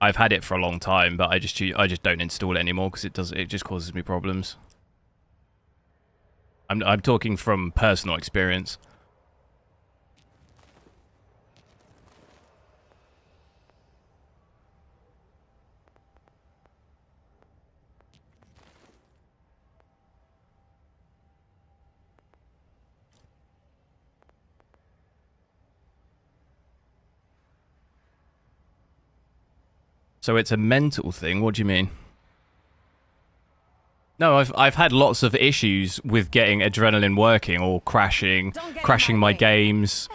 I've had it for a long time, but I just don't install it anymore because it just causes me problems. I'm talking from personal experience. So it's a mental thing. What do you mean? No, I've had lots of issues with getting adrenaline working or crashing my games.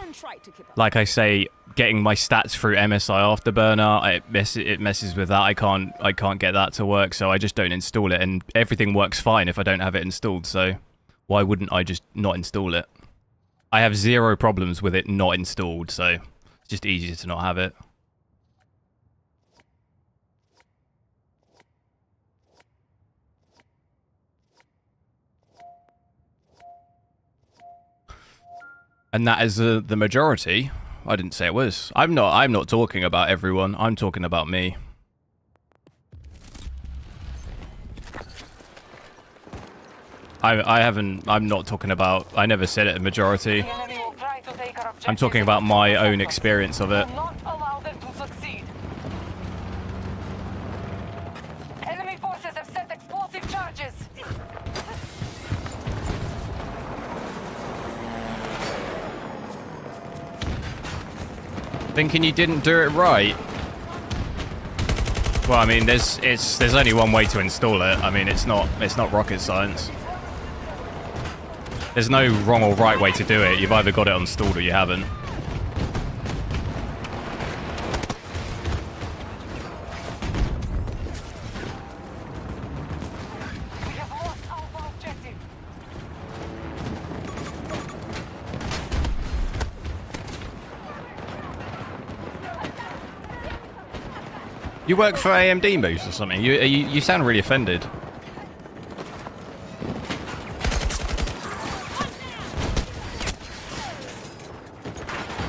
Like I say, getting my stats through MSI Afterburner, it messes with that. I can't get that to work, so I just don't install it, and everything works fine if I don't have it installed. So why wouldn't I just not install it? I have zero problems with it not installed, so it's just easier to not have it. And that is the majority. I didn't say it was. I'm not talking about everyone. I'm talking about me. I'm not talking about... I never said it a majority. I'm talking about my own experience of it. Enemy forces have set explosive charges. Thinking you didn't do it right? Well, I mean, there's only one way to install it. I mean, it's not rocket science. There's no wrong or right way to do it. You've either got it installed or you haven't. We have lost Alpha objective. You work for AMD moves or something? You sound really offended.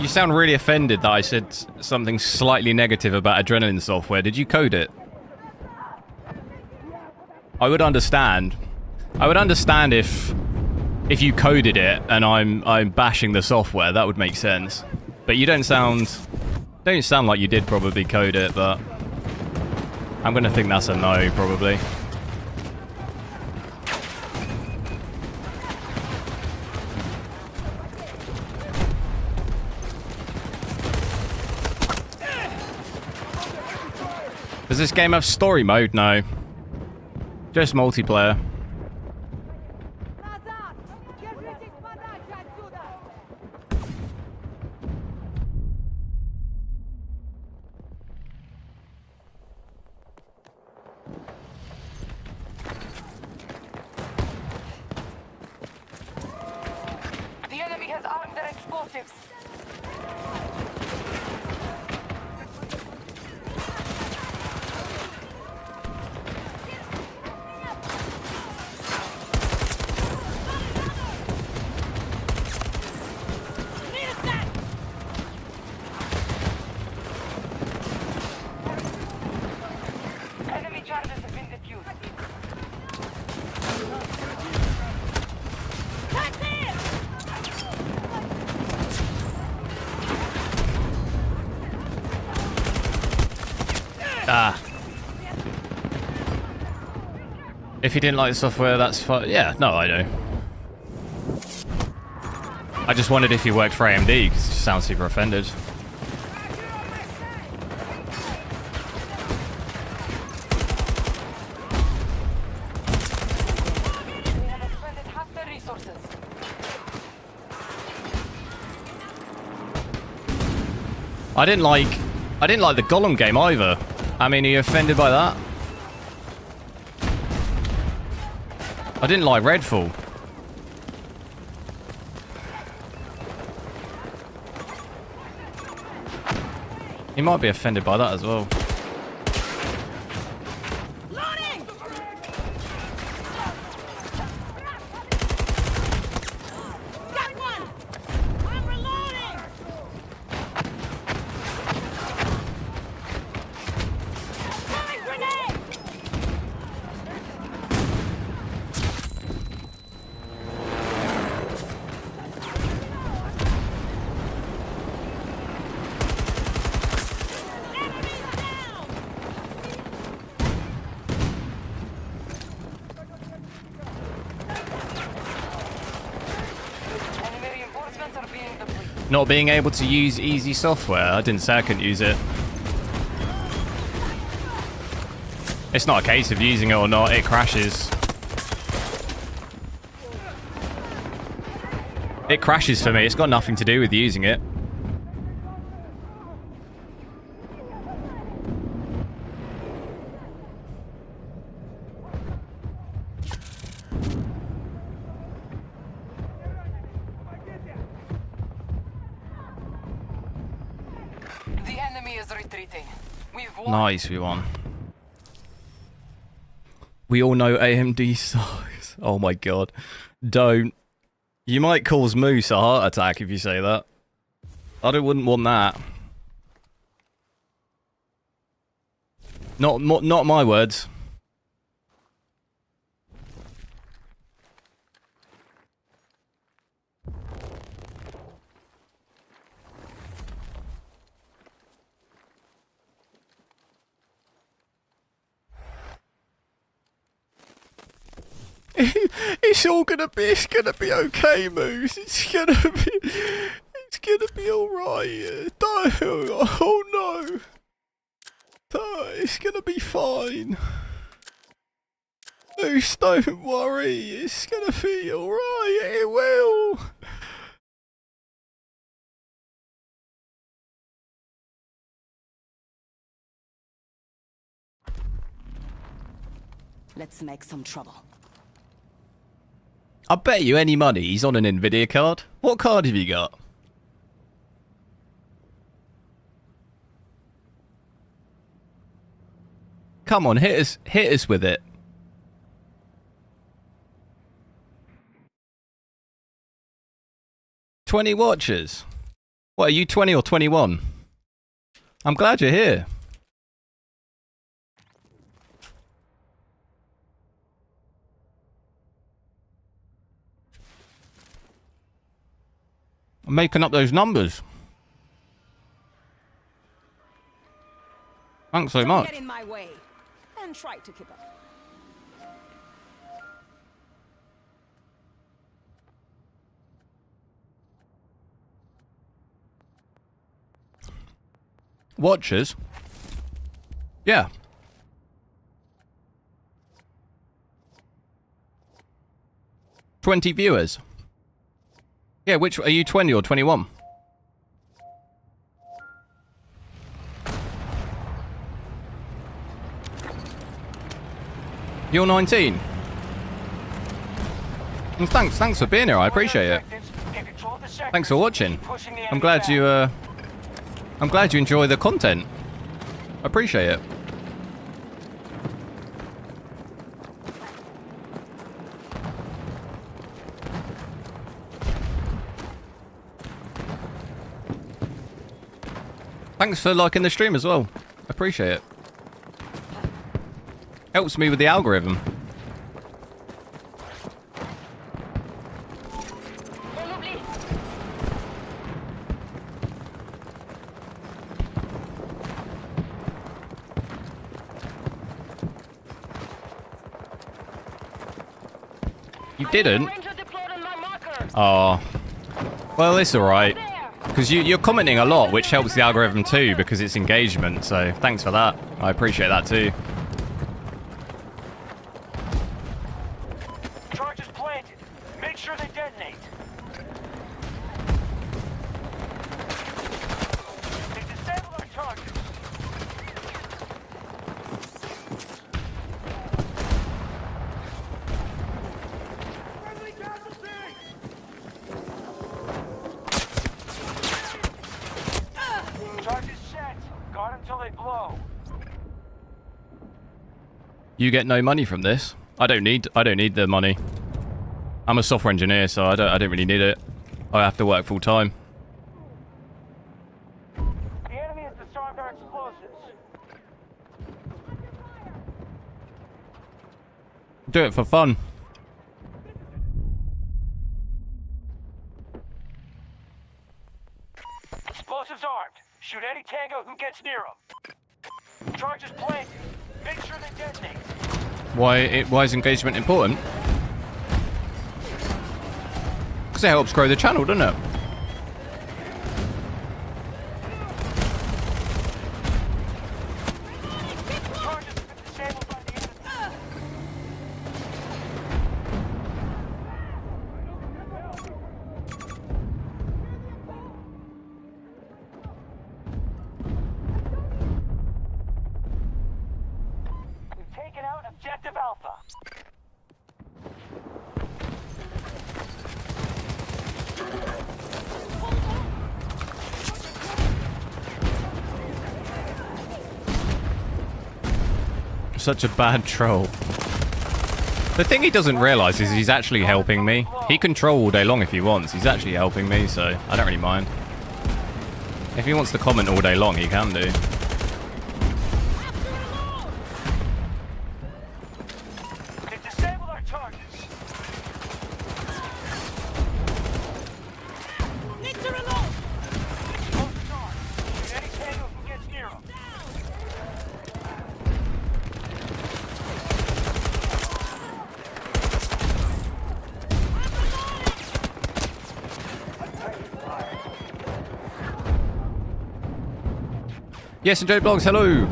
You sound really offended that I said something slightly negative about adrenaline software. Did you code it? I would understand. I would understand if you coded it and I'm bashing the software. That would make sense. But you don't sound like you did probably code it, but I'm gonna think that's a no, probably. Does this game have story mode? No. Just multiplayer. The enemy has armed their explosives. Enemy charges have been defused. Ah. If you didn't like the software, that's fine. Yeah, no, I know. I just wondered if you worked for AMD, because you sound super offended. We have expended half the resources. I didn't like the Golem game either. I mean, are you offended by that? I didn't like Redfall. You might be offended by that as well. Loading! Got one! I'm reloading! Throwing grenade! Enemy reinforcements are being depleted. Not being able to use easy software. I didn't say I couldn't use it. It's not a case of using it or not, it crashes. It crashes for me, it's got nothing to do with using it. The enemy is retreating. We've won. Nice, we won. We all know AMD sucks. Oh my god. Don't. You might cause Moose a heart attack if you say that. Wouldn't want that. Not my words. It's gonna be okay, Moose. It's gonna be alright. Oh no. It's gonna be fine. Moose, don't worry. It's gonna be alright. It will. Let's make some trouble. I bet you any money he's on an nvidia card. What card have you got? Come on, hit us with it. $20 watchers. What, are you 20 or 21? I'm glad you're here. I'm making up those numbers. Thanks so Don't much. get in my way and try to keep up. Watchers? Yeah. $20 viewers. Yeah, which are you 20 or 21? You're 19. And thanks for being here. I appreciate it. Thanks for watching. I'm glad you enjoy the content. I appreciate it. Thanks for liking the stream as well. I appreciate it. Helps me with the algorithm. You didn't? Oh. Well, it's alright. Because you're commenting a lot, which helps the algorithm too, because it's engagement, so thanks for that. I appreciate that too. Charges planted. Make sure they detonate. They descend You get no money from this. I don't need the money. I'm a software engineer, so I don't really need it. I have to work full time. The enemy has disarmed our explosives. Do it for fun. Explosives armed. Shoot any tango who gets near them. Charges planted. Make sure they detonate. Why is engagement important? Because it helps grow the channel, doesn't it? Charges have been disabled by the enemy. We've taken out Objective Alpha. Such a bad troll. The thing he doesn't realise is he's actually helping me. He can troll all day long if he wants. He's actually helping me, so I don't really mind. If he wants to comment all day long, he can do. They've disabled our charges. Need to reload! Explosives armed. Shoot any tango who gets near them. Yes, and Joe Blogs, hello.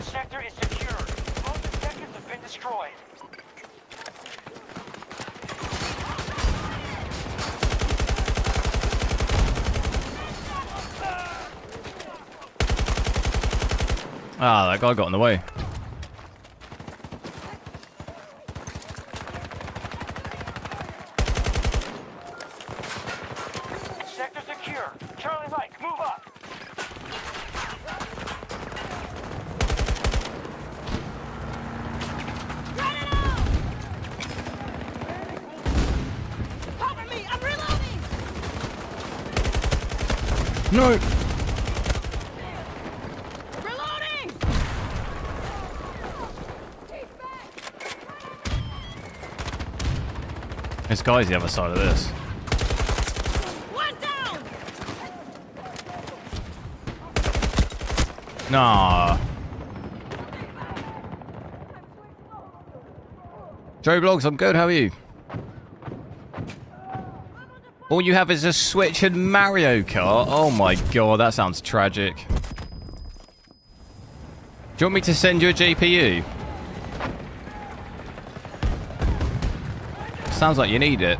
Sector is secure. Both objectives have been destroyed. Ah, that guy got in the way. Sector secure. Charlie Mike, move up. Cover me! I'm reloading! No. Reloading! This guy's the other side of this. One down! Nah. Joe Blogs, I'm good. How are you? All you have is a Switch and Mario Kart? Oh my god, that sounds tragic. Do you want me to send you a GPU? Sounds like you need it.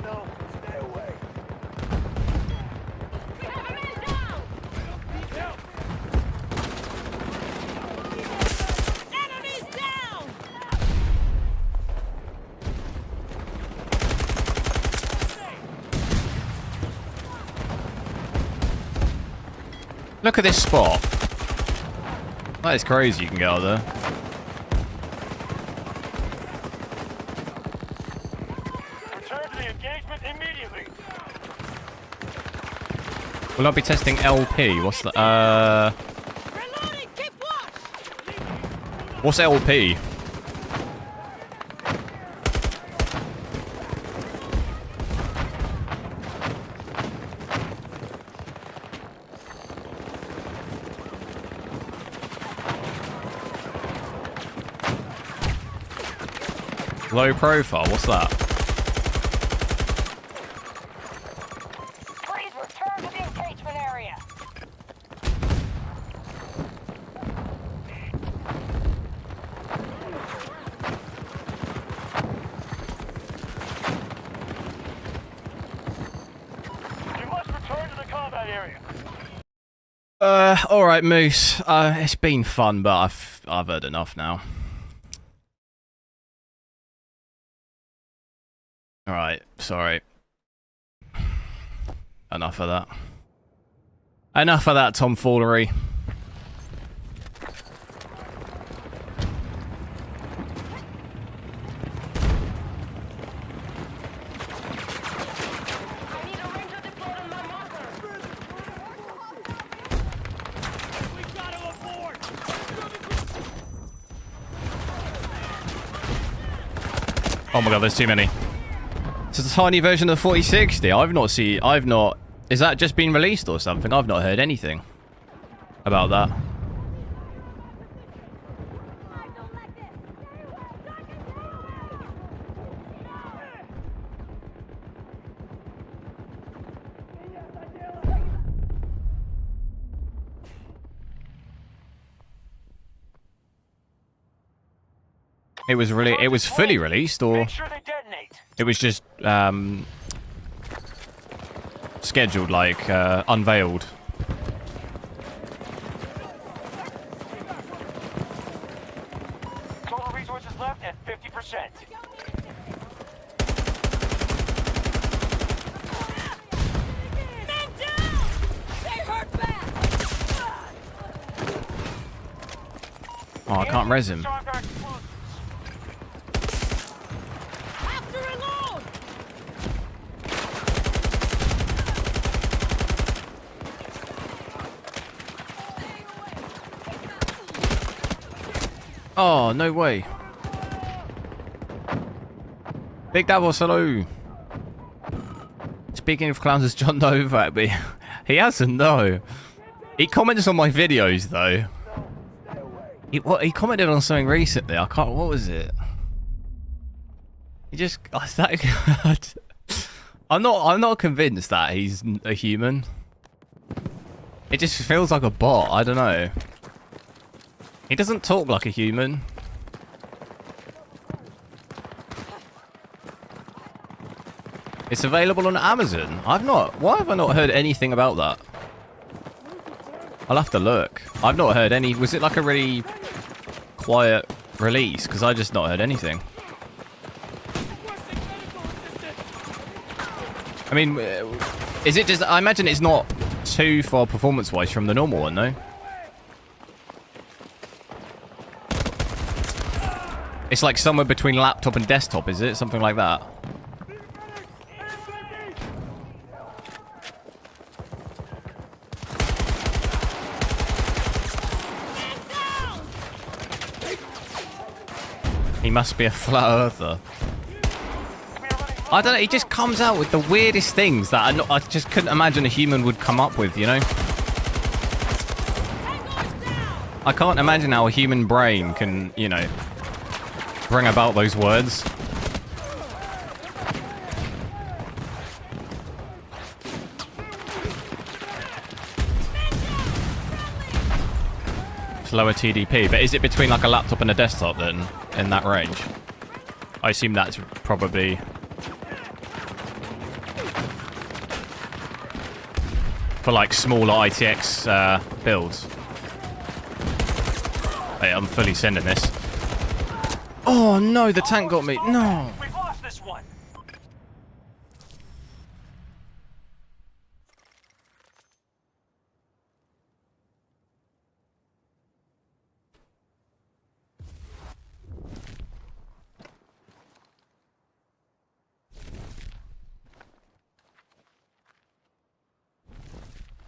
No, stay away. Enemies down! Look at this spot. That is crazy you can get out there. Return to the engagement immediately. Will I be testing LP? What's the Reloading! Keep watch! what's LP? Low profile, what's that? Please return to the engagement area! area. All right, Moose. It's been fun, but I've heard enough now. All right, sorry. Enough of that. Enough of that tomfoolery. Oh my god, there's too many. It's a tiny version of the 4060. Is that just been released or something? I've not heard anything about that. It was fully released, or Make sure they detonate. it was just scheduled, like unveiled. Total resources left at 50%. Men down! They hurt bad! Oh, I can't res him. Have to reload! Oh, no way. Big Davos, hello. Speaking of clowns, has John know that? But he hasn't, no. He comments on my videos, though. He commented on something recently. I can't. What was it? He just. I'm not convinced that he's a human. It just feels like a bot. I don't know. He doesn't talk like a human. It's available on Amazon. Why have I not heard anything about that? I'll have to look. I've not heard any. Was it like a really quiet release? Because I just not heard anything. I mean, is it just... I imagine it's not too far performance-wise from the normal one, no? It's like somewhere between laptop and desktop, is it? Something like that. He must be a flat earther. I don't know, he just comes out with the weirdest things that I just couldn't imagine a human would come up with, you know? I can't imagine how a human brain can, you know, bring about those words. Slower TDP, but is it between like a laptop and a desktop then, in that range? I assume that's probably... for like smaller ITX builds. Hey, I'm fully sending this. Oh no, the tank got me. No. We've lost this one.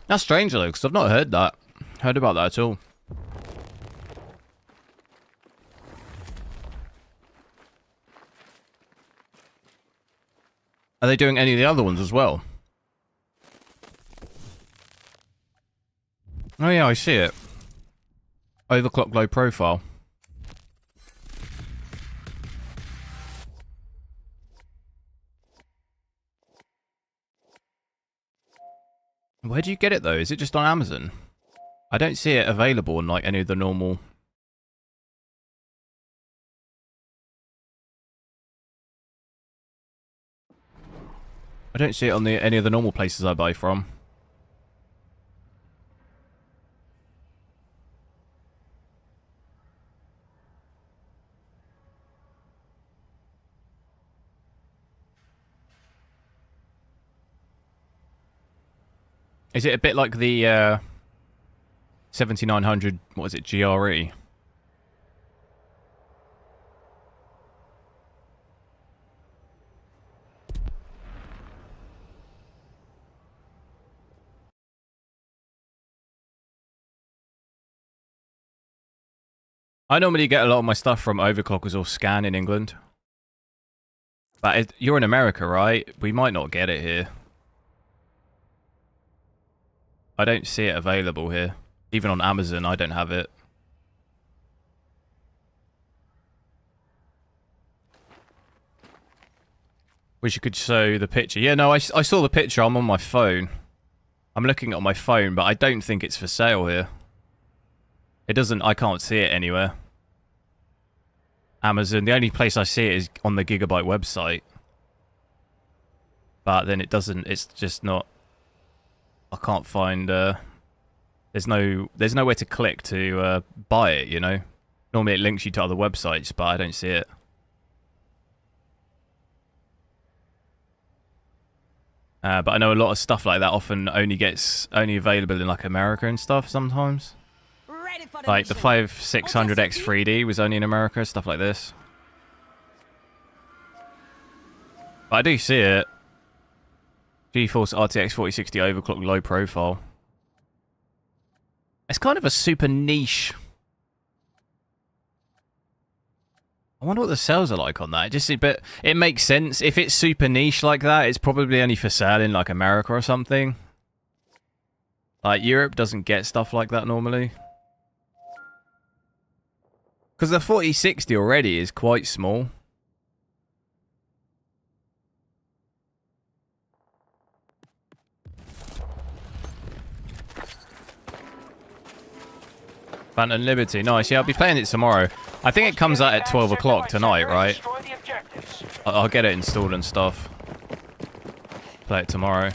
That's strange though, because I've not heard about that at all. Are they doing any of the other ones as well? Oh yeah, I see it. Overclock low profile. Where do you get it though? Is it just on Amazon? I don't see it available on like any of the normal... I don't see it on any of the normal places I buy from. Is it a bit like the 7900, what is it, GRE? I normally get a lot of my stuff from Overclockers or Scan in England. But you're in America, right? We might not get it here. I don't see it available here. Even on Amazon, I don't have it. Wish you could show the picture. Yeah, no, I saw the picture. I'm on my phone. I'm looking at my phone, but I don't think it's for sale here. It doesn't... I can't see it anywhere. Amazon. The only place I see it is on the Gigabyte website. But then it doesn't... It's just not... I can't find... There's nowhere to click to buy it, you know? Normally it links you to other websites, but I don't see it. But I know a lot of stuff like that often only available in like America and stuff sometimes. Like the 5600X 3D was only in America, stuff like this. But I do see it. GeForce RTX 4060 overclock low profile. It's kind of a super niche. I wonder what the sales are like on that. But it makes sense. If it's super niche like that, it's probably only for sale in like America or something. Like Europe doesn't get stuff like that normally. Because the 4060 already is quite small. Phantom Liberty, nice. Yeah, I'll be playing it tomorrow. I think it comes out at 12 o'clock tonight, right? I'll get it installed and stuff. Play it tomorrow.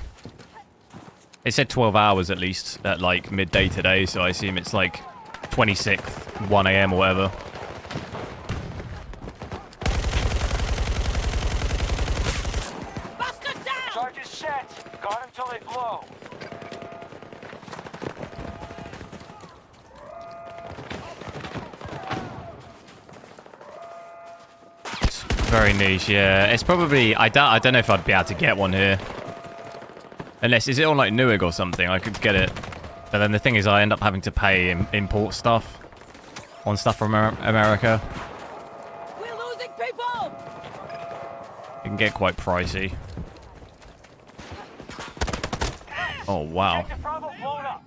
It said 12 hours at least at like midday today, so I assume it's like 26th, 1 AM or whatever. Charges set. Got him till they blow. Very niche, yeah. It's probably... I don't know if I'd be able to get one here. Unless... Is it on like Newegg or something? I could get it. But then the thing is I end up having to pay import stuff. On stuff from America. We're losing people! It can get quite pricey. Oh, wow. Objective Bravo blown up.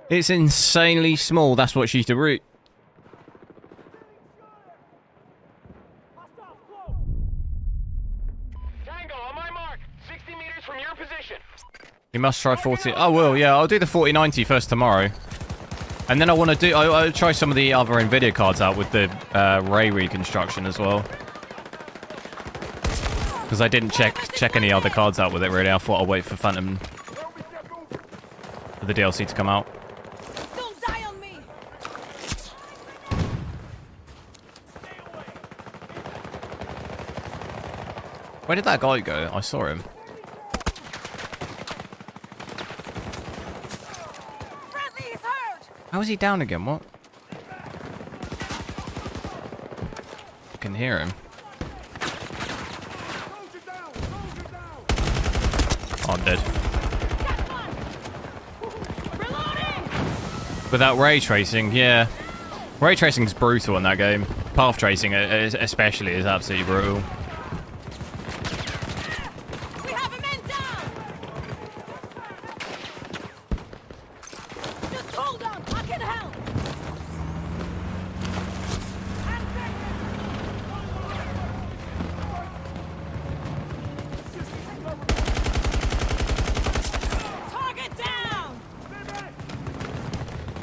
It's insanely small. That's what she's to root. You must try 40... Oh, well, yeah, I'll do the 4090 first tomorrow. And then I want to do... I'll try some of the other NVIDIA cards out with the Ray reconstruction as well. Because I didn't check any other cards out with it, really. I thought I'd wait for Phantom... for the DLC to come out. Don't die on me! Where did that guy go? I saw him. How is he down again? What? I can hear him. Oh, I'm dead. Without ray tracing, yeah. Ray tracing's brutal in that game. Path tracing especially is absolutely brutal.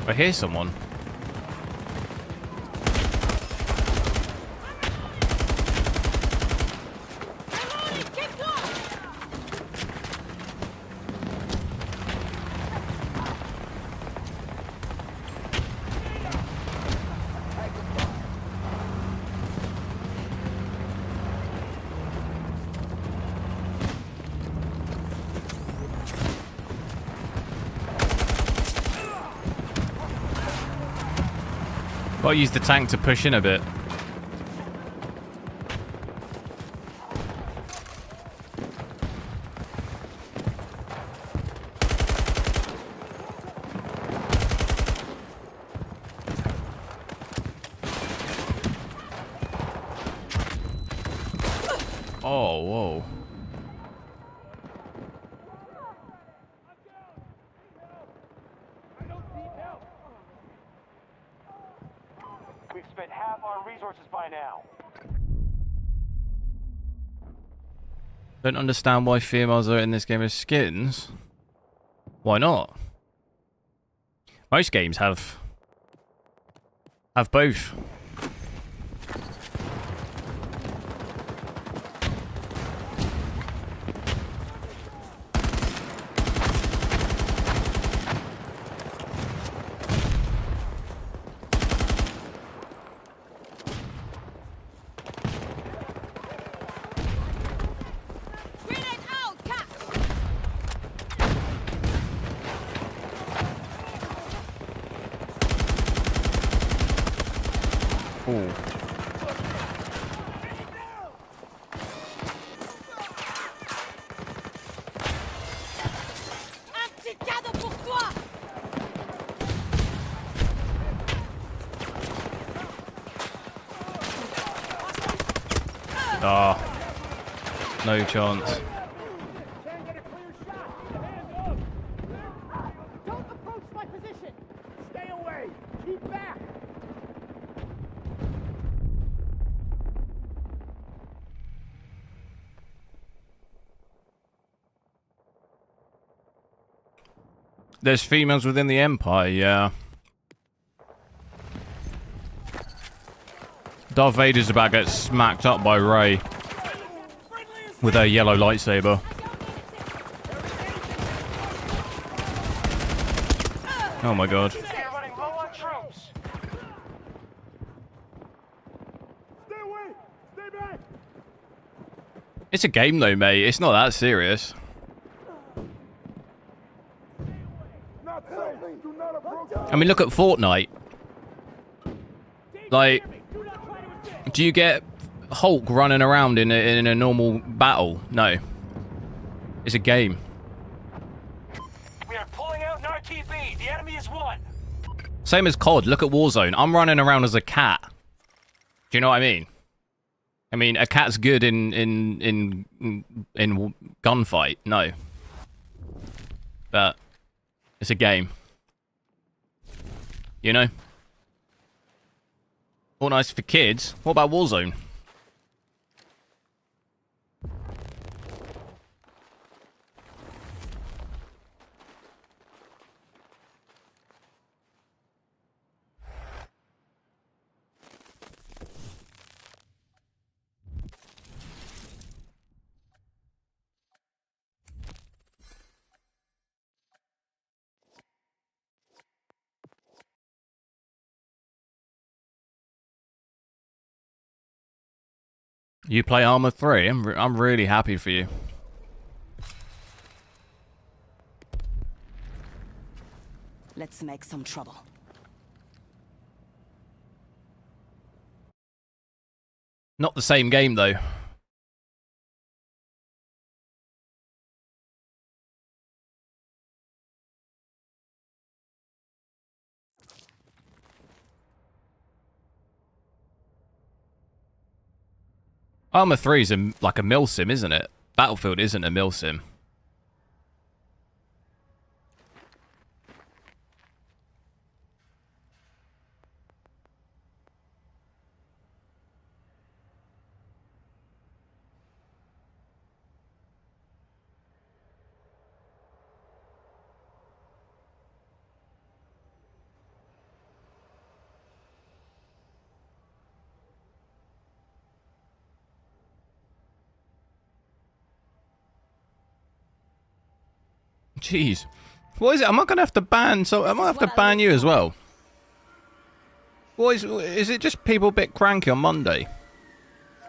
I hear someone. Gotta use the tank to push in a bit. Oh, whoa. I don't need help. We've spent half our resources by now. Don't understand why females are in this game as skins. Why not? Most games have both. Grenade out, catch! Ooh. Un petit cadeau pour toi! Ah. No chance. Can't get a clear shot. Hands up. Don't approach my position. Stay away. Keep back. There's females within the Empire, yeah. Darth Vader's about to get smacked up by Rey with her yellow lightsaber. Oh my god. We're running low on troops. Stay away. Stay back. It's a game though, mate. It's not that serious. Not safe. Do not approach. I mean, look at Fortnite. Like, Do not try to escape. do you get Hulk running around in a normal battle? No. It's a game. We are pulling out an RTB. The enemy is won. Same as COD. Look at Warzone. I'm running around as a cat. Do you know what I mean? I mean, a cat's good in gunfight. No. But it's a game. You know? All nice for kids. What about Warzone? You play Arma 3? I'm really happy for you. Let's make some trouble. Not the same game though. Arma 3 is like a mill sim, isn't it? Battlefield isn't a mill sim. Jeez. What is it? Am I gonna have to ban I might have to ban you as well. What is it just people a bit cranky on Monday?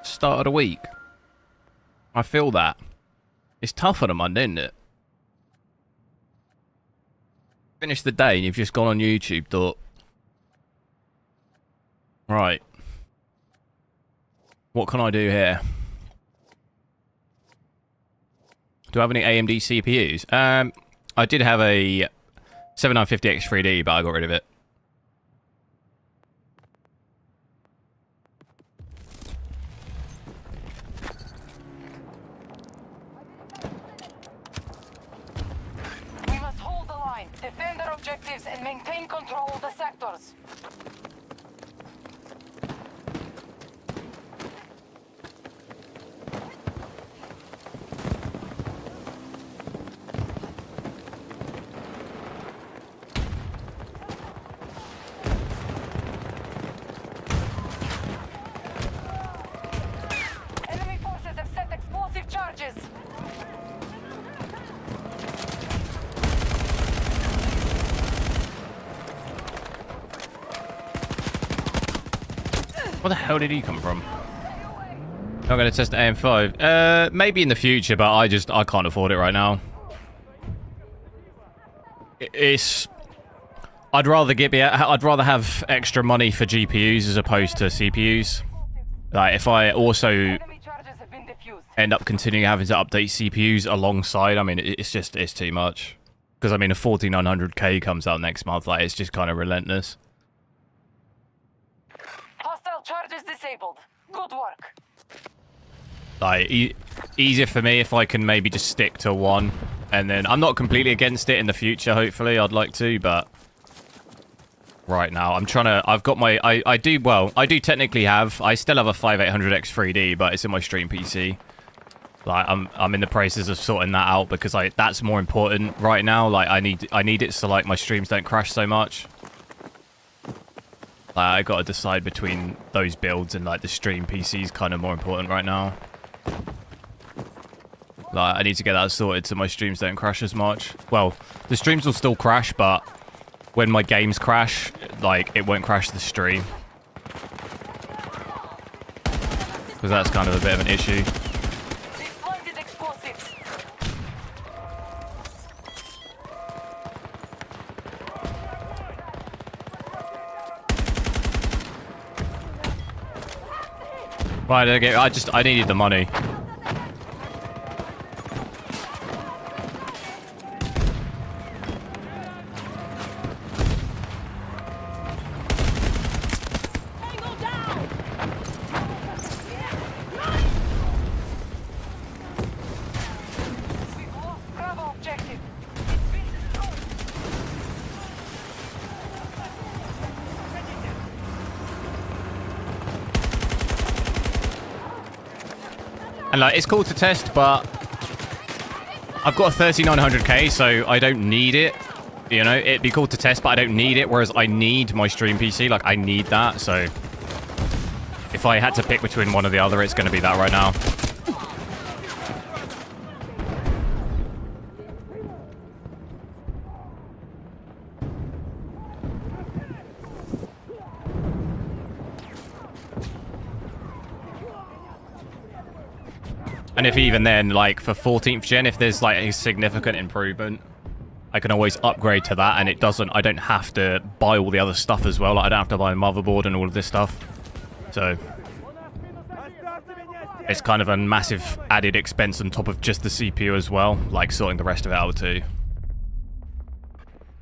Start of the week. I feel that. It's tough on a Monday, isn't it? Finish the day and you've just gone on YouTube, thought, Right. What can I do here? Do I have any AMD CPUs? I did have a 7950X3D, but I got rid of it. We must hold the line, defend our objectives, and maintain control of the sectors. Enemy forces have set explosive charges. Where the hell did he come from? I'm going to test AM5. Maybe in the future, but I can't afford it right now. I'd rather have extra money for GPUs as opposed to CPUs. Like, if I also Enemy charges have been defused. end up continuing having to update CPUs alongside, I mean, it's too much. Because, I mean, a 4900K comes out next month. Like, it's just kind of relentless. Hostile charges disabled. Good work. Like, easier for me if I can maybe just stick to one. And then, I'm not completely against it in the future, hopefully. I'd like to, but right now, I'm trying to... I've got my... I do technically have... I still have a 5800X3D, but it's in my stream PC. Like, I'm in the process of sorting that out because that's more important right now. Like, I need it so, like, my streams don't crash so much. Like, I got to decide between those builds and, like, the stream PC is kind of more important right now. Like, I need to get that sorted so my streams don't crash as much. Well, the streams will still crash, but when my games crash, like, it won't crash the stream. Because that's kind of a bit of an issue. They've planted explosives. Right, okay, I needed the money. Tango down! We've lost Bravo objective. It's been destroyed. And, like, it's cool to test, but I've got a 3900K, so I don't need it. You know, it'd be cool to test, but I don't need it, whereas I need my stream PC. Like, I need that, so if I had to pick between one or the other, it's going to be that right now. And if even then, like, for 14th gen, if there's, like, a significant improvement, I can always upgrade to that, and I don't have to buy all the other stuff as well. Like, I don't have to buy a motherboard and all of this stuff. So it's kind of a massive added expense on top of just the CPU as well, like sorting the rest of it out too.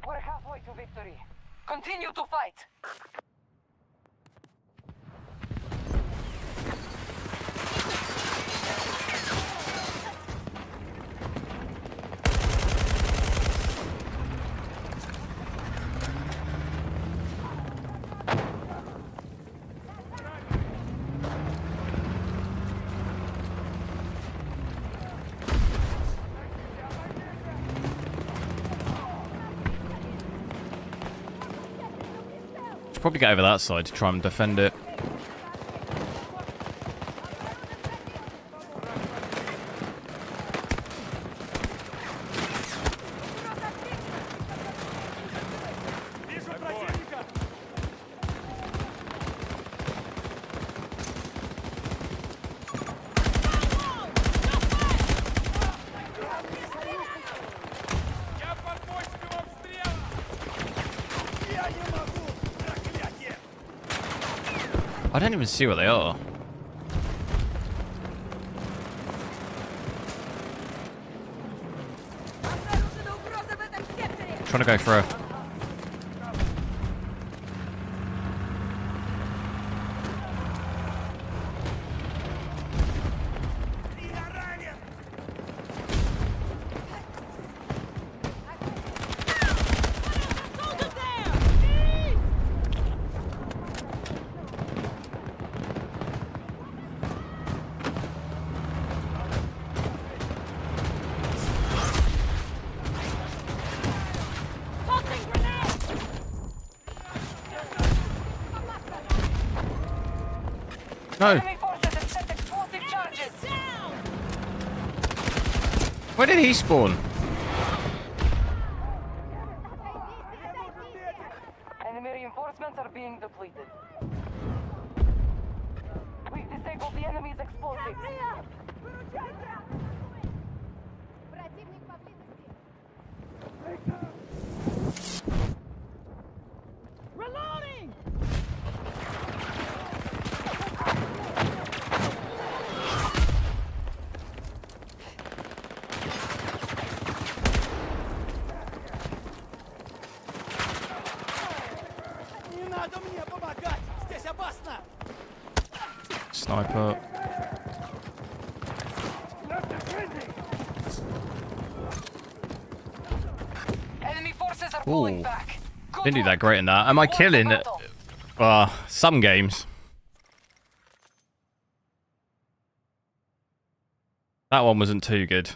We're halfway to victory. Continue to fight. Should probably get over that side to try and defend it. I don't even see what they are. Trying to go through. No. Enemy forces have set explosive charges. Where did he spawn? Enemy reinforcements are being depleted. We've disabled the enemy's explosives. Противник поблизости. Reloading! Не надо мне помогать! Здесь опасно! Sniper. Enemy forces are pulling Ooh. back. Good Didn't do that work. great in that. Am I Won the killing it? battle. Some games. That one wasn't too good.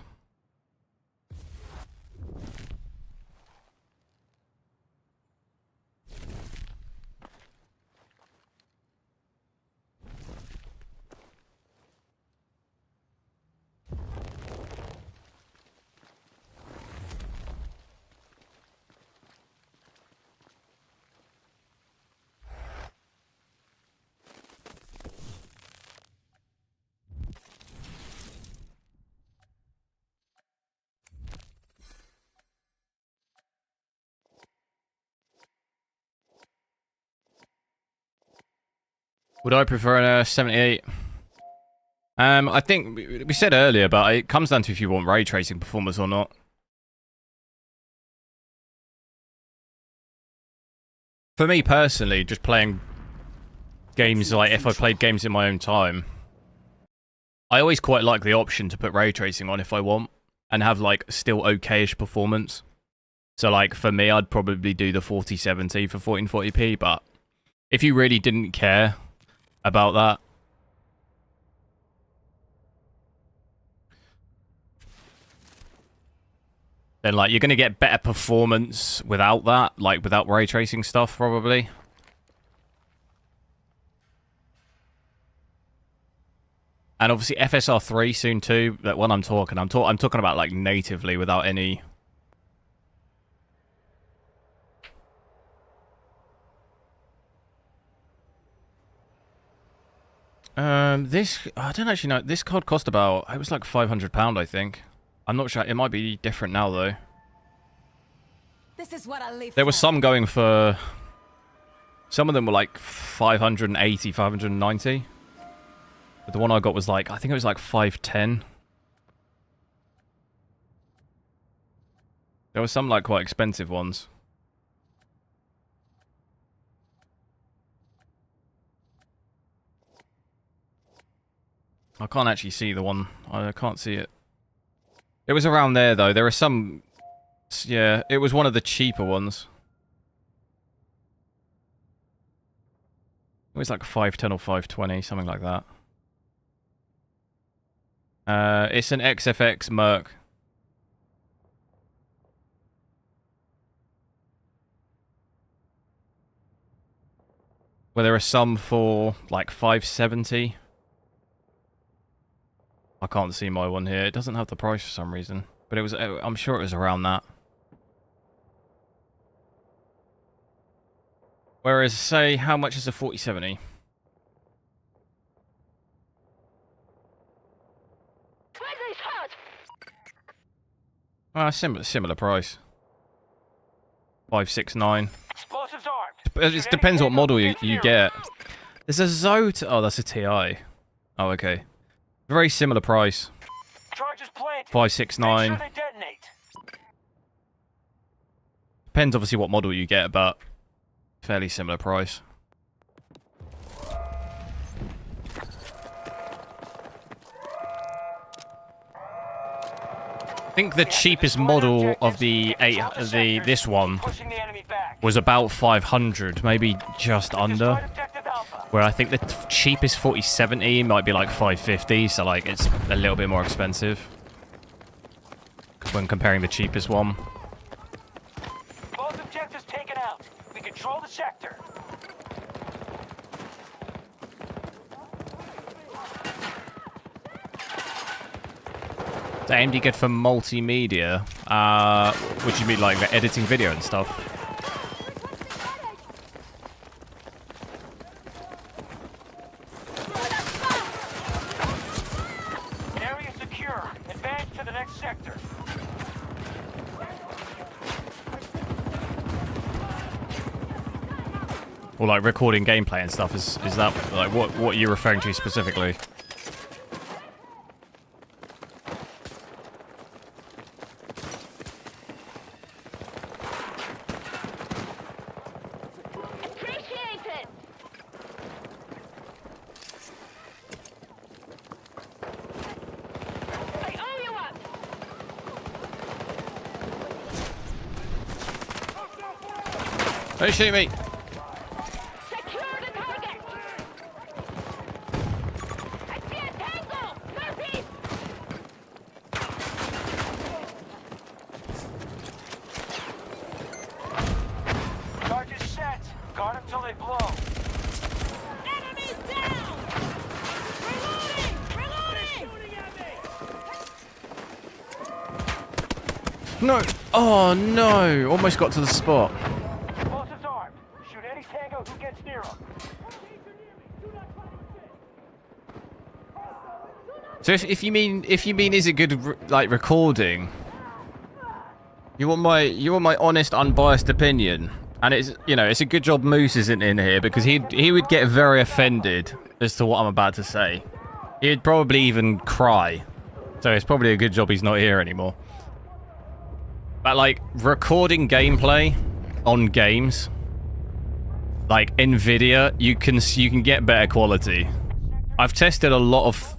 Would I prefer a 78? I think we said earlier, but it comes down to if you want ray tracing performance or not. For me personally, just playing games, like if I played games in my own time, I always quite like the option to put ray tracing on if I want and have like still okayish performance. So like for me, I'd probably do the 4070 for 1440p, but if you really didn't care about that, then like you're going to get better performance without that, like without ray tracing stuff probably. And obviously FSR3 soon too. That one I'm talking about like natively without any. This I don't actually know. This card cost about, it was like £500, I think. I'm not sure. It might be different now though. This is what I live There were for. some going for. Some of them were like 580, 590. But the one I got was like, I think it was like 510. There were some like quite expensive ones. I can't actually see the one. I can't see it. It was around there though. There are some. Yeah, it was one of the cheaper ones. It was like 510 or 520, something like that. It's an XFX Merc. Where there are some for like 570. I can't see my one here. It doesn't have the price for some reason. But it was, I'm sure it was around that. Whereas, say, how much is a 4070? Similar price. 569. Explosives armed. It depends what model you get. There's a Zote. Oh, that's a TI. Oh, okay. Very similar price. Charges planted. 569. Make sure they detonate. Depends obviously what model you get, but fairly similar price. I think the cheapest model of this one Pushing the enemy back. was about 500, maybe just under. Destroyed objective Alpha. Where I think the cheapest 4070 might be like 550, so like it's a little bit more expensive when comparing the cheapest one. Both objectives taken out. We control the sector. Is AMD good for multimedia? What do you mean, like the editing video and stuff? Area secure. Advance to the next sector. Or like recording gameplay and stuff? Is that like what you're referring to specifically? Appreciate it. I owe you one. Don't shoot me! Secure the target. I see a tango. Northeast. Charges set. Guard until they blow. Enemies down. Reloading. No! Oh no! Almost got to the spot. Explosives armed. Shoot any tango who gets near them. So if you mean is it good like recording? You want my honest, unbiased opinion, and it's it's a good job Moose isn't in here because he would get very offended as to what I'm about to say. He'd probably even cry. So it's probably a good job he's not here anymore. But like recording gameplay on games, like nvidia, you can get better quality. I've tested a lot of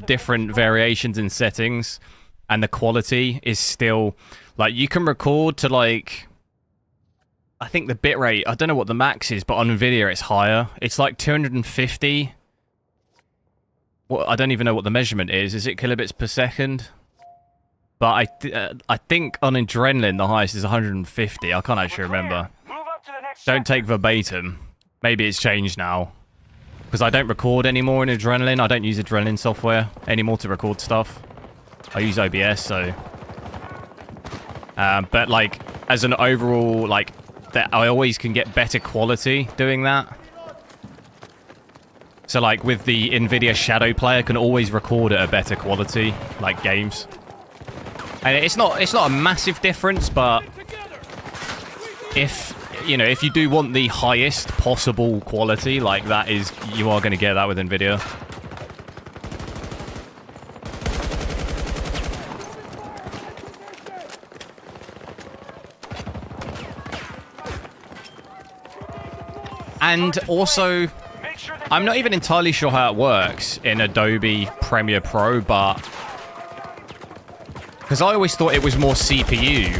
different variations in settings, and the quality is still like you can record to like I think the bitrate, I don't know what the max is, but on nvidia it's higher. It's like 250. Well, I don't even know what the measurement is. Is it kilobits per second? But I think on Adrenaline the highest is 150. I can't actually remember. Move up to the next Don't sector. take verbatim. Maybe it's changed now. Because I don't record anymore in Adrenaline. I don't use Adrenaline software anymore to record stuff. I use OBS, so... but, like, as an overall, like, that I always can get better quality doing that. So, like, with the nvidia shadowplay, I can always record at a better quality, like, games. And it's not a massive difference, but... if you do want the highest possible quality, like that is, you are going to get that with nvidia. And also, I'm not even entirely sure how it works in Adobe Premiere Pro, but because I always thought it was more CPU.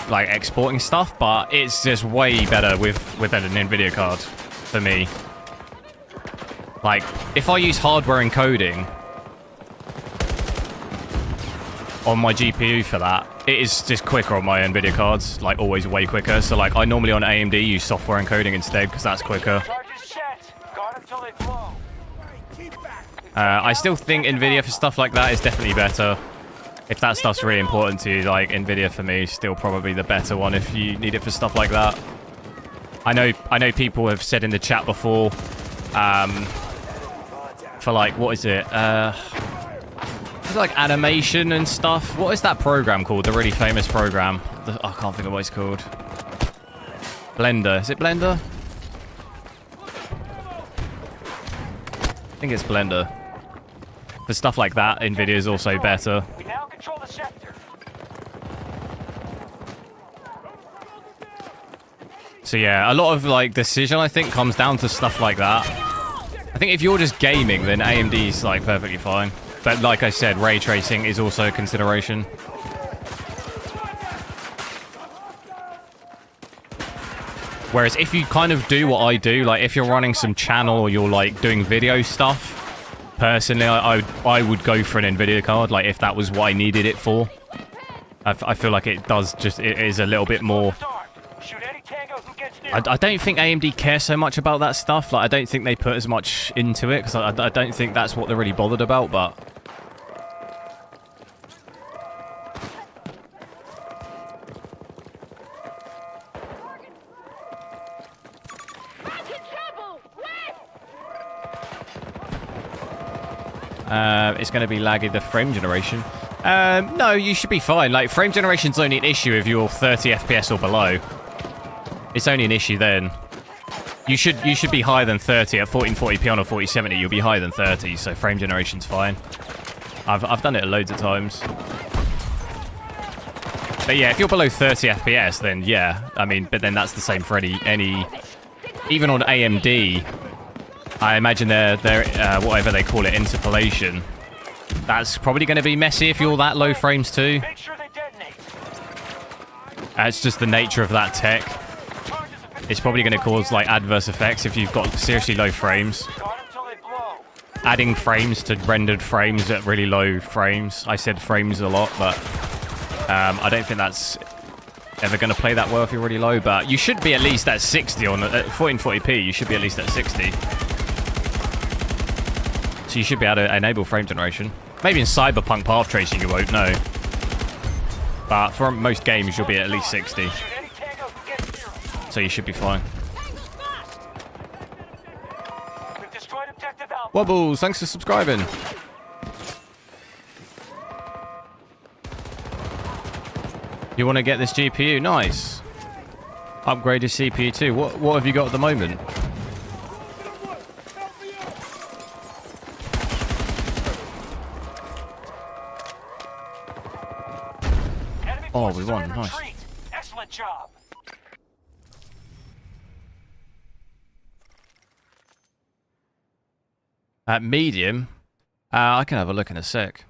Like exporting stuff, but it's just way better with an NVIDIA card for me. Like, if I use hardware encoding on my GPU for that, it is just quicker on my NVIDIA cards, like always way quicker. So like, I normally on AMD use software encoding instead because that's quicker. Charges set. Guard until they blow. I still think NVIDIA for stuff like that is definitely better. If that stuff's really important to you, like nvidia for me is still probably the better one if you need it for stuff like that. I know people have said in the chat before, for like, what is it? It's like animation and stuff. What is that program called? The really famous program. I can't think of what it's called. Blender. Is it Blender? think it's Blender. For stuff like that, nvidia is also better. We now control the sector. So yeah, a lot of like decision I think comes down to stuff like that. I think if you're just gaming, then AMD's like perfectly fine. But like I said, ray tracing is also a consideration. Whereas if you kind of do what I do, like if you're running some channel or you're like doing video stuff, personally I would go for an NVIDIA card, like if that was what I needed it for. I feel like it is a little bit more... Shoot any tango who gets near. I don't think AMD cares so much about that stuff. Like I don't think they put as much into it, because I don't think that's what they're really bothered about, but... It's going to be laggy the frame generation. No, you should be fine. Like, frame generation's only an issue if you're 30 FPS or below. It's only an issue then. You should be higher than 30 at 1440p on a 4070. You'll be higher than 30, so frame generation's fine. I've done it loads of times. But yeah, if you're below 30 FPS, then yeah. I mean, but then that's the same for any even on AMD. I imagine their whatever they call it, interpolation. That's probably going to be messy if you're that low frames too. Make sure they detonate. It's just the nature of that tech. It's probably going to cause like adverse effects if you've got seriously low frames. Guard 'em till they blow. Adding frames to rendered frames at really low frames. I said frames a lot, but I don't think that's ever going to play that well if you're really low. But you should be at least at 60 on at 1440p. You should be at least at 60. So you should be able to enable frame generation. Maybe in Cyberpunk path tracing you won't know. But for most games you'll be at least 60. Shoot any tango who gets near 'em. So you should be fine. We've destroyed objective Alpha. Wobbles, thanks for subscribing. You want to get this GPU? Nice. Upgrade your CPU too. What have you got at the moment? Oh, we won. Nice. Excellent job. At medium? I can have a look in a sec.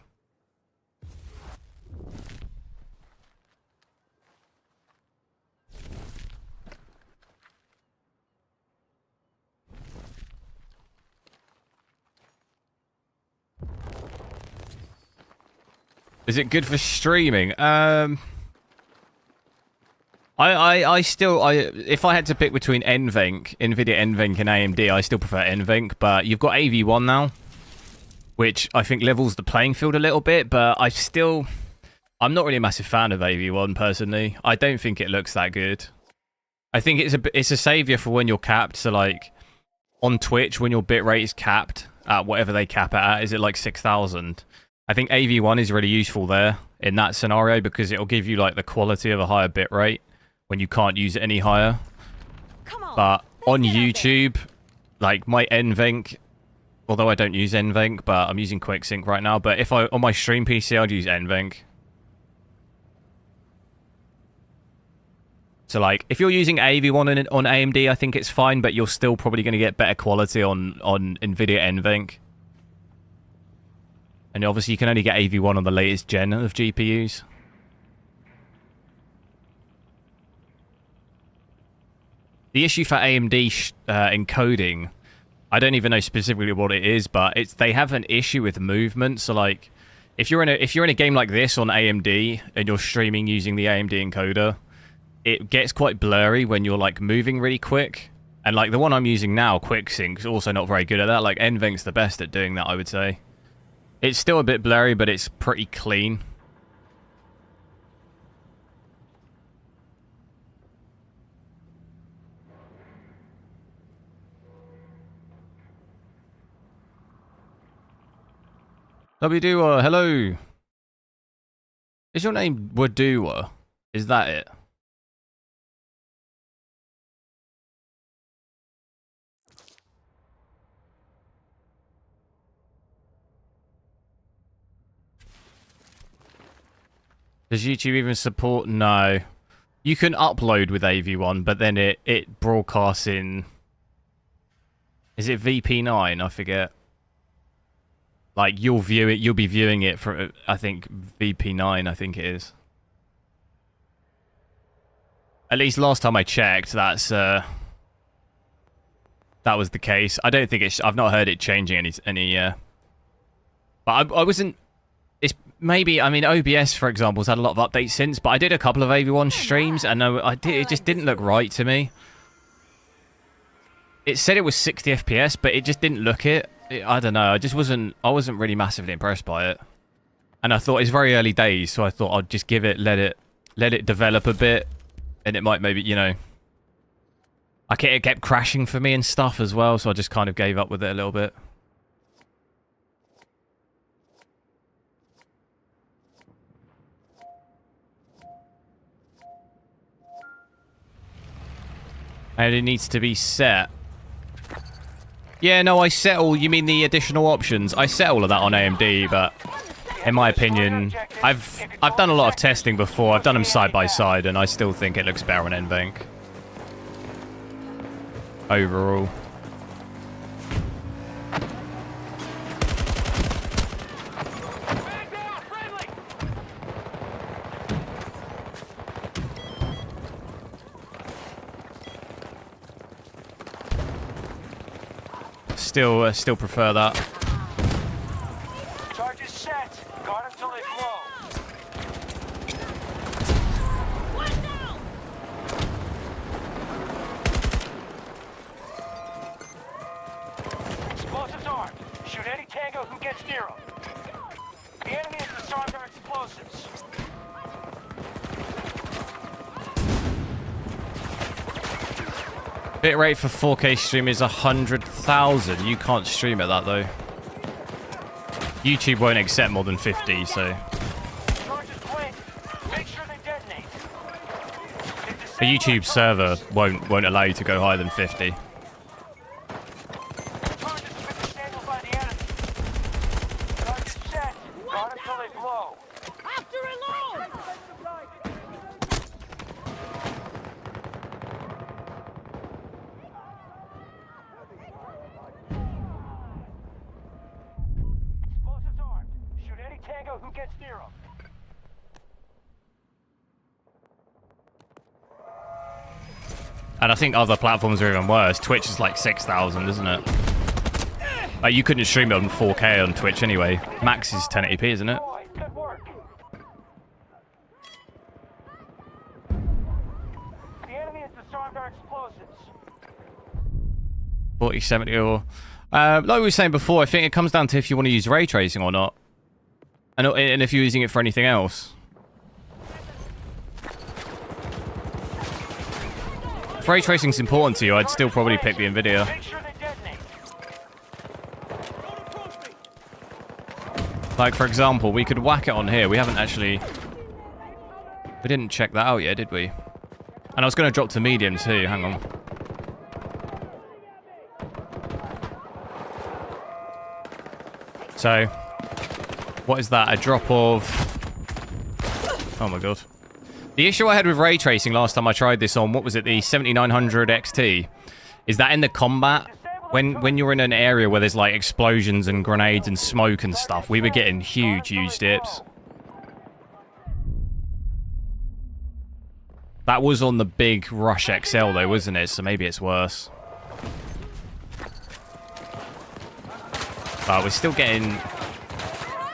Is it good for streaming? I still if I had to pick between nvidia NVENC and AMD, I still prefer NVENC, but you've got AV1 now, which I think levels the playing field a little bit, but I'm not really a massive fan of AV1 personally. I don't think it looks that good. I think it's a savior for when you're capped, so like on Twitch when your bitrate is capped at whatever they cap it at, is it like 6,000? I think AV1 is really useful there in that scenario because it'll give you like the quality of a higher bitrate when you can't use it any higher. But on YouTube, like my NVENC, although I don't use NVENC, but I'm using QuickSync right now, but if on my stream PC, I'd use NVENC. So like, if you're using AV1 on AMD, I think it's fine, but you're still probably going to get better quality on nvidia NVENC. And obviously you can only get AV1 on the latest gen of GPUs. The issue for AMD encoding, I don't even know specifically what it is, but they have an issue with movement. So like, if you're in a game like this on AMD and you're streaming using the AMD encoder, it gets quite blurry when you're like moving really quick. And like the one I'm using now, QuickSync, is also not very good at that. Like NVENC's the best at doing that, I would say. It's still a bit blurry, but it's pretty clean. Wdua, hello. Is your name Wadua? Is that it? Does YouTube even support? No. You can upload with AV1, but then it broadcasts in... Is it VP9? I forget. Like, you'll be viewing it from, I think, VP9, I think it is. At least last time I checked, that was the case. I don't think I've not heard it changing any but I wasn't... It's maybe... I mean, OBS, for example, has had a lot of updates since, but I did a couple of AV1 streams, and it just didn't look right to me. It said it was 60 FPS, but it just didn't look it. I don't know. I wasn't really massively impressed by it. And I thought it's very early days, so I thought I'd just give it, let it develop a bit, and it might maybe, you know... It kept crashing for me and stuff as well, so I just kind of gave up with it a little bit. And it needs to be set. Yeah, no, I set all... You mean the additional options? I set all of that on AMD, but in my opinion, I've done a lot of testing before. I've done them side by side, and I still think it looks better on NVENC. Overall. Still prefer that. Charge is set. Guard until they blow. Explosives armed. Shoot any tango who gets near them. The enemy has disarmed their explosives. Bitrate for 4K stream is 100,000. You can't stream at that though. YouTube won't accept more than 50, so. A YouTube server won't allow you to go higher than 50. And I think other platforms are even worse. Twitch is like 6,000, isn't it? Like, you couldn't stream it on 4K on Twitch anyway. Max is 1080p, isn't it? 4070 or... like we were saying before, I think it comes down to if you want to use ray tracing or not. And if you're using it for anything else. If ray tracing is important to you, I'd still probably pick the nvidia. Like, for example, we could whack it on here. We haven't actually... We didn't check that out yet, did we? And I was going to drop to medium too. Hang on. So, what is that? A drop of... Oh my god. The issue I had with ray tracing last time I tried this on, what was it, the 7900 XT, is that in the combat, when you're in an area where there's like explosions and grenades and smoke and stuff, we were getting huge dips. That was on the big Rush XL though, wasn't it? So maybe it's worse. But we're still getting...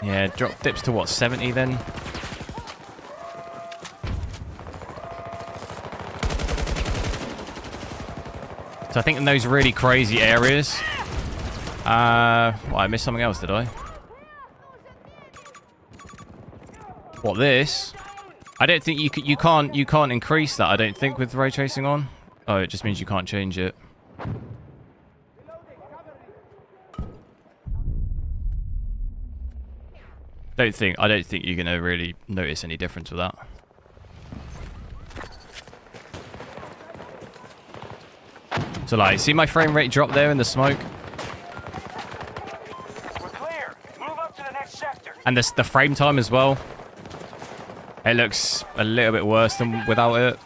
Yeah, drop dips to what, 70 then? So I think in those really crazy areas... well, I missed something else, did I? What, this? I don't think you can't increase that, I don't think, with ray tracing on. Oh, it just means you can't change it. I don't think you're gonna really notice any difference with that. So like, see my frame rate drop there in the smoke? We're clear. Move up to the next sector. And the frame time as well. It looks a little bit worse than without it.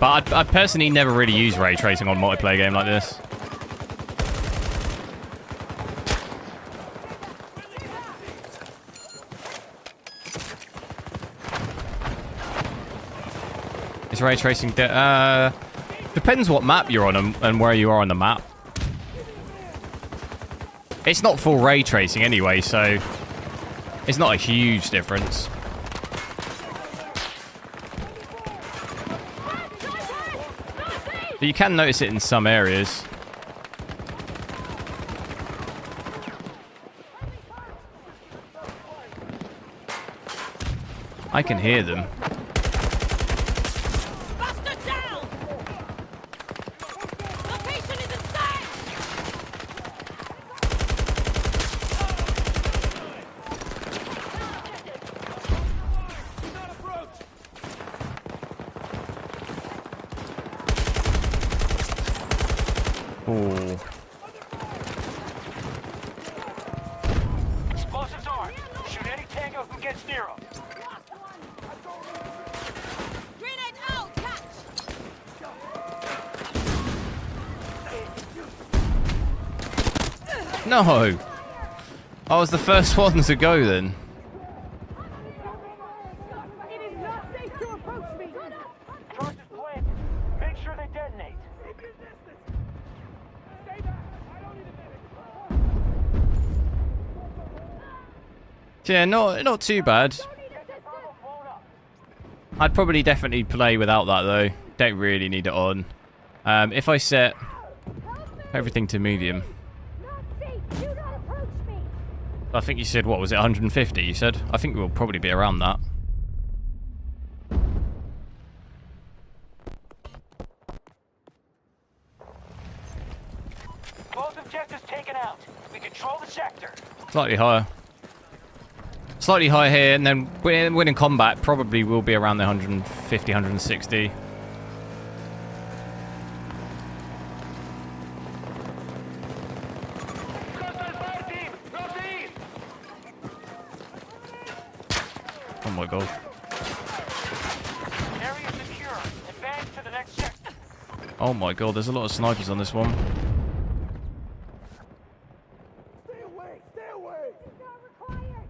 But I'd personally never really use ray tracing on a multiplayer game like this. Is ray tracing... depends what map you're on and where you are on the map. It's not full ray tracing anyway, so it's not a huge difference. But you can notice it in some areas. I can hear them. Ooh. Explosives armed. Shoot any tango who gets near them. Grenade out, catch! No! I was the first one to go then. It is not safe to approach me. Charges planted. Make sure they detonate. Stay back. I don't need a medic. Yeah, not too bad. I'd probably definitely play without that though. Don't really need it on. If I set everything to medium. Not safe, do not approach me! I think you said, what was it, 150 you said? I think we'll probably be around that. Both objectives taken out. We control the sector. Slightly higher. Slightly higher here, and then when in combat, probably will be around the 150, 160. Oh my god. Area secure. Advance to the next sector. Oh my god, there's a lot of snipers on this one. Stay away. Stay away. Not required!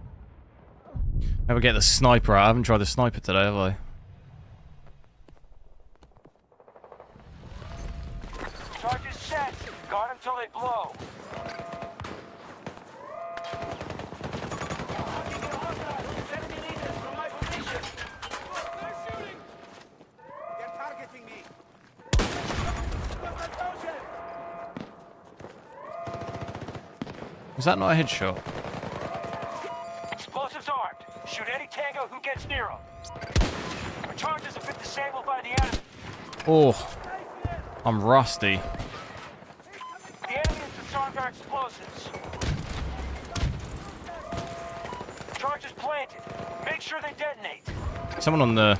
Never get the sniper out. I haven't tried the sniper today, have I? Charges set. Guard until they blow. They're targeting me. Was that not a headshot? Explosives armed. Shoot any tango who gets near them. Our charges have been disabled by the enemy. Oh, I'm rusty. The enemy has disarmed our explosives. Charges planted. Make sure they detonate. Someone on the...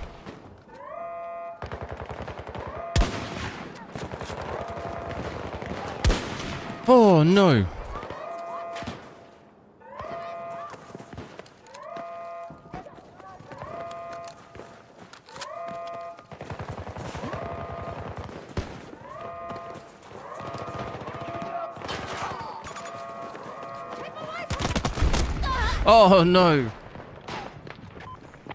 Oh no. Oh no.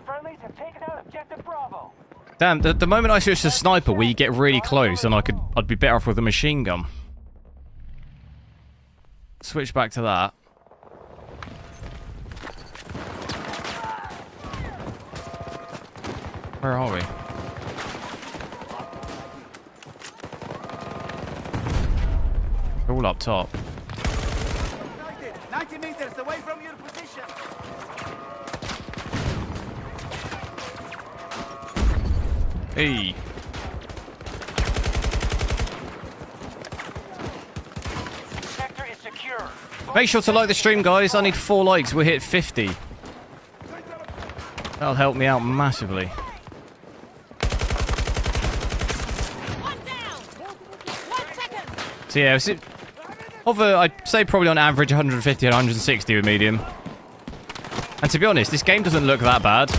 Friendlies have taken out objective Bravo. Damn, the moment I switch to sniper where you get really close and I'd be better off with a machine gun. Switch back to that. Where are we? They're all up top. 90 meters away from your position. Hey. Sector is secure. Make sure to like the stream, guys. I need 4 likes. We'll hit 50. That'll help me out massively. One down! 1 second! So yeah, I'd say probably on average 150 and 160 with medium. And to be honest, this game doesn't look that bad.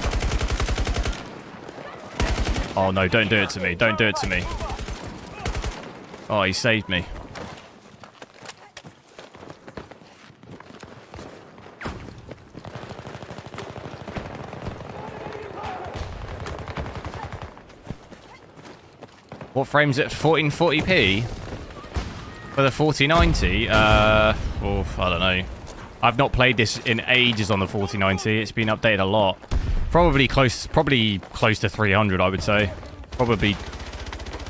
Oh no, don't do it to me. Don't do it to me. Oh, he saved me. What frame's it? 1440p? For the 4090? I don't know. I've not played this in ages on the 4090. It's been updated a lot. Probably close to 300, I would say. Probably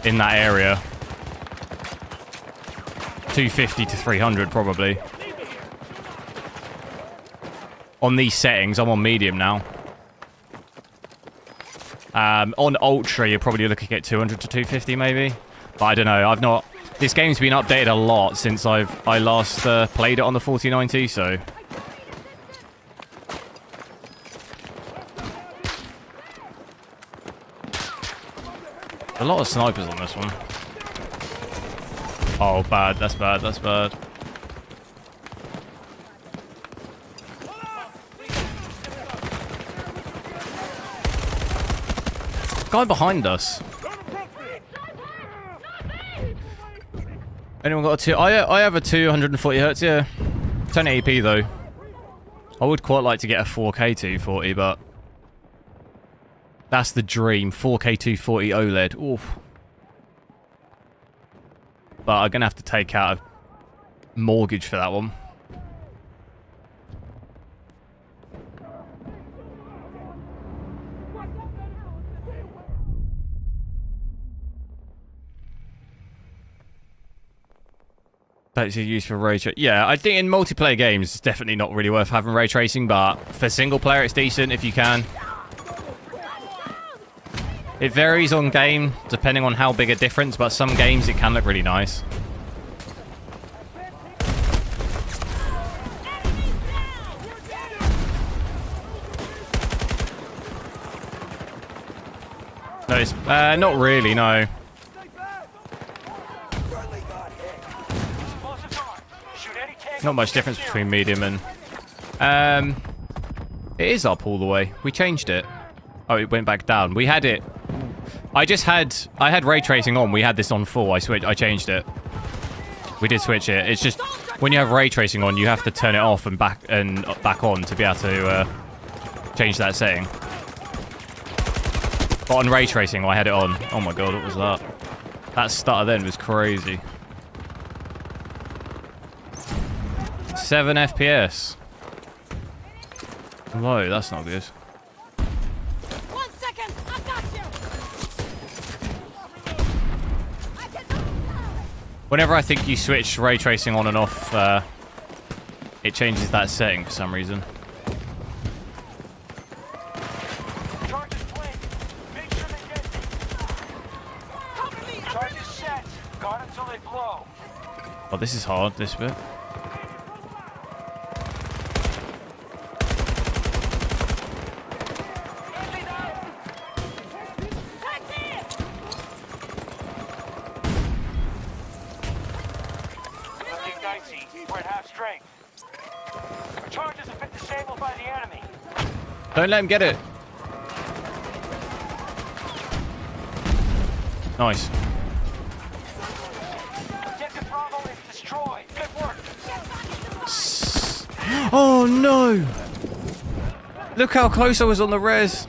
in that area. 250 to 300, probably. On these settings, I'm on medium now. On Ultra, you're probably looking at 200 to 250, maybe. But I don't know. I've not... This game's been updated a lot since I last played it on the 4090, so... A lot of snipers on this one. Oh, bad. That's bad. That's bad. Guy behind us. Anyone got a two? I have a 240 hertz. Yeah, 1080p though. I would quite like to get a 4K 240, but that's the dream. 4K 240 OLED. Oof. But I'm gonna have to take out a mortgage for that one. That's used for ray tracing. Yeah, I think in multiplayer games, it's definitely not really worth having ray tracing, but for single player, it's decent if you can. It varies on game, depending on how big a difference, but some games it can look really nice. No, it's not really, no. Not much difference between medium and... it is up all the way. We changed it. Oh, it went back down. We had it... I had ray tracing on. We had this on full. I changed it. We did switch it. It's just... When you have ray tracing on, you have to turn it off and back on to be able to change that setting. But on ray tracing, I had it on. Oh my god, what was that? That stutter then was crazy. 7 FPS. Whoa, that's not good. 1 second, I got you. Whenever I think you switch ray tracing on and off, it changes that setting for some reason. Charges played. Make sure they get me. Charges set. Guard until they blow. Oh, this is hard, this bit. We're at half strength. Our charges have been disabled by the enemy. Don't let him get it. Nice. Objective Bravo is destroyed. Good work. Oh no! Look how close I was on the res.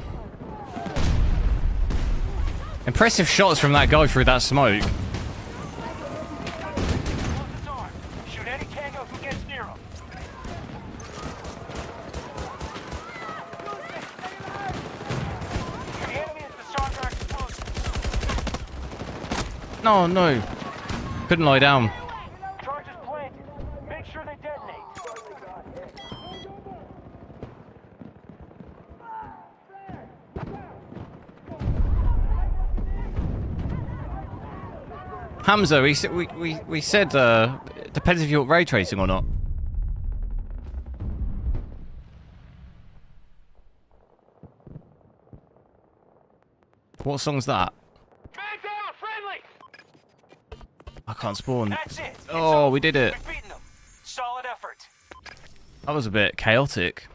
Impressive shots from that guy through that smoke. Shoot any tango who gets near him. The enemy is disarmed our explosives. No, no. Couldn't lie down. Charges planted. Make sure they detonate. Hamza, we said it depends if you're ray tracing or not. What song's that? Man down, friendly. I can't spawn. That's it. It's Oh, over. we did it. We've beaten them. Solid effort. That was a bit chaotic.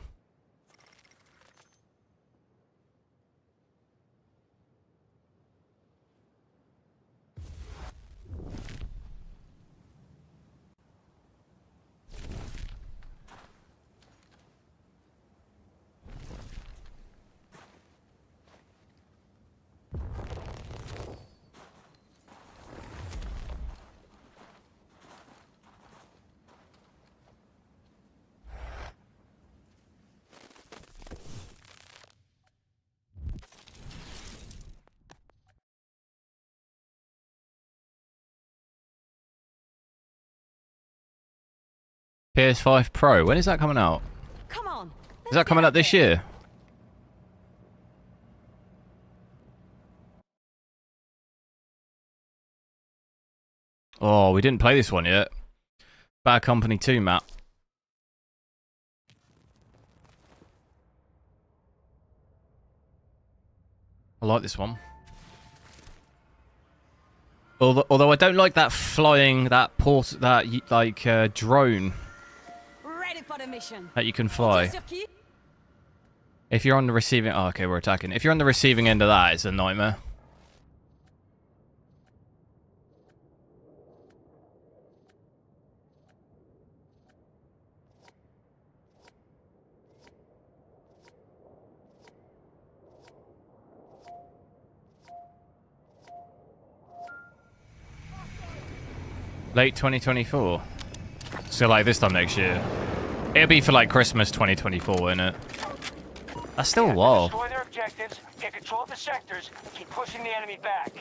PS5 Pro. When is that coming out? Come on. Is that coming out this year? Oh, we didn't play this one yet. Bad Company 2 map. I like this one. Although I don't like that flying, that drone Ready for the mission. that you can fly. If you're on the receiving... Oh, okay, we're attacking. If you're on the receiving end of that, it's a nightmare. Late 2024. So like this time next year. It'll be for like Christmas 2024, won't it? That's still a while. Destroy their objectives, get control of the sectors, and keep pushing the enemy back.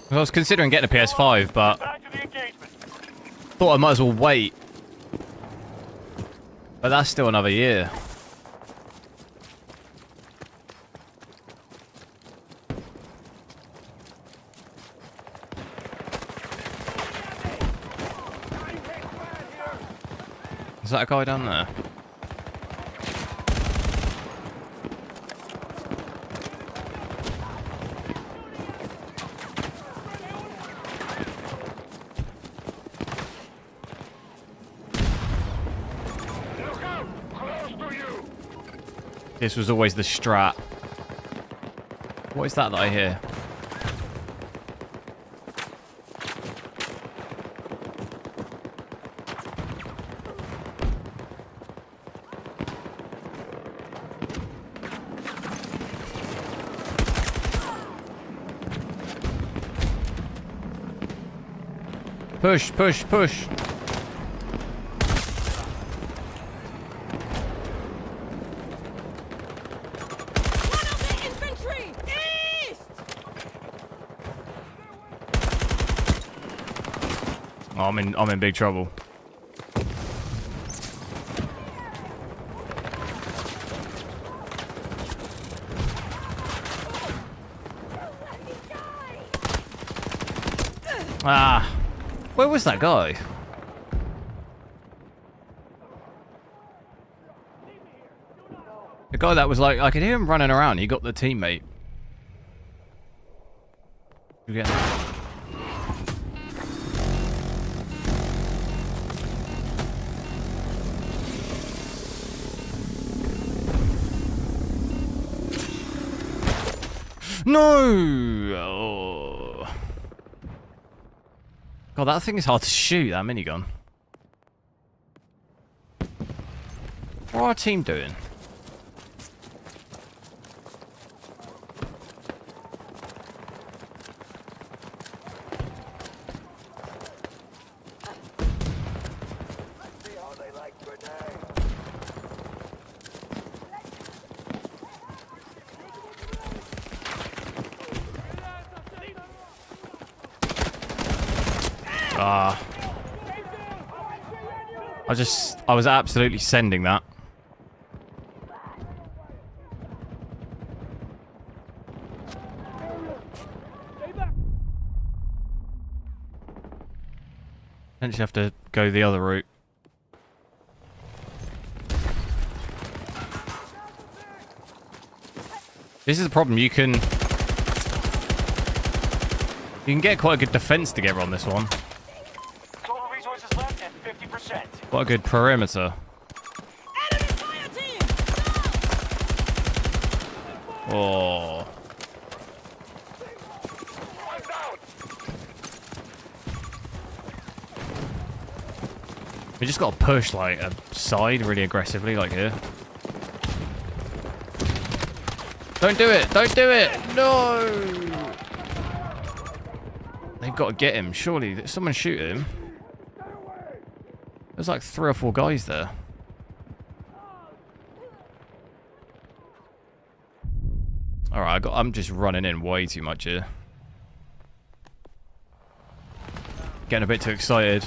I was considering getting a PS5, but Back to the engagement. thought I might as well wait. But that's still another year. Is that a guy down there? Look out! Close to you! This was always the strat. What is that I hear? Push, push, push. One of the infantry! East! Oh, I'm in big trouble. Ah. Where was that guy? The guy that was like, I could hear him running around. He got the teammate. You get that? No! Oh. God, that thing is hard to shoot, that minigun. What are our team doing? I was absolutely sending that. Potentially have to go the other route. This is the problem, you can get quite a good defense together on this one. Total resources left at 50%. Quite a good perimeter. Enemy fire team! Oh. One's out! We just got to push like a side really aggressively, like here. Don't do it! Don't do it! No! They've got to get him. Surely, someone shoot him. There's like 3 or 4 guys there. Alright, I'm just running in way too much here. Getting a bit too excited.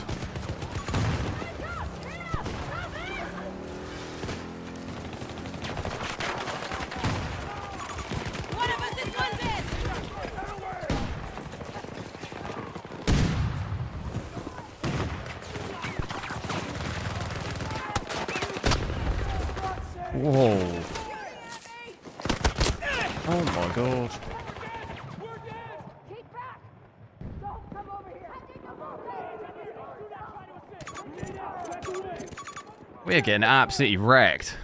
Whoa. Oh my god. Keep back! Don't come over here! We're getting absolutely wrecked.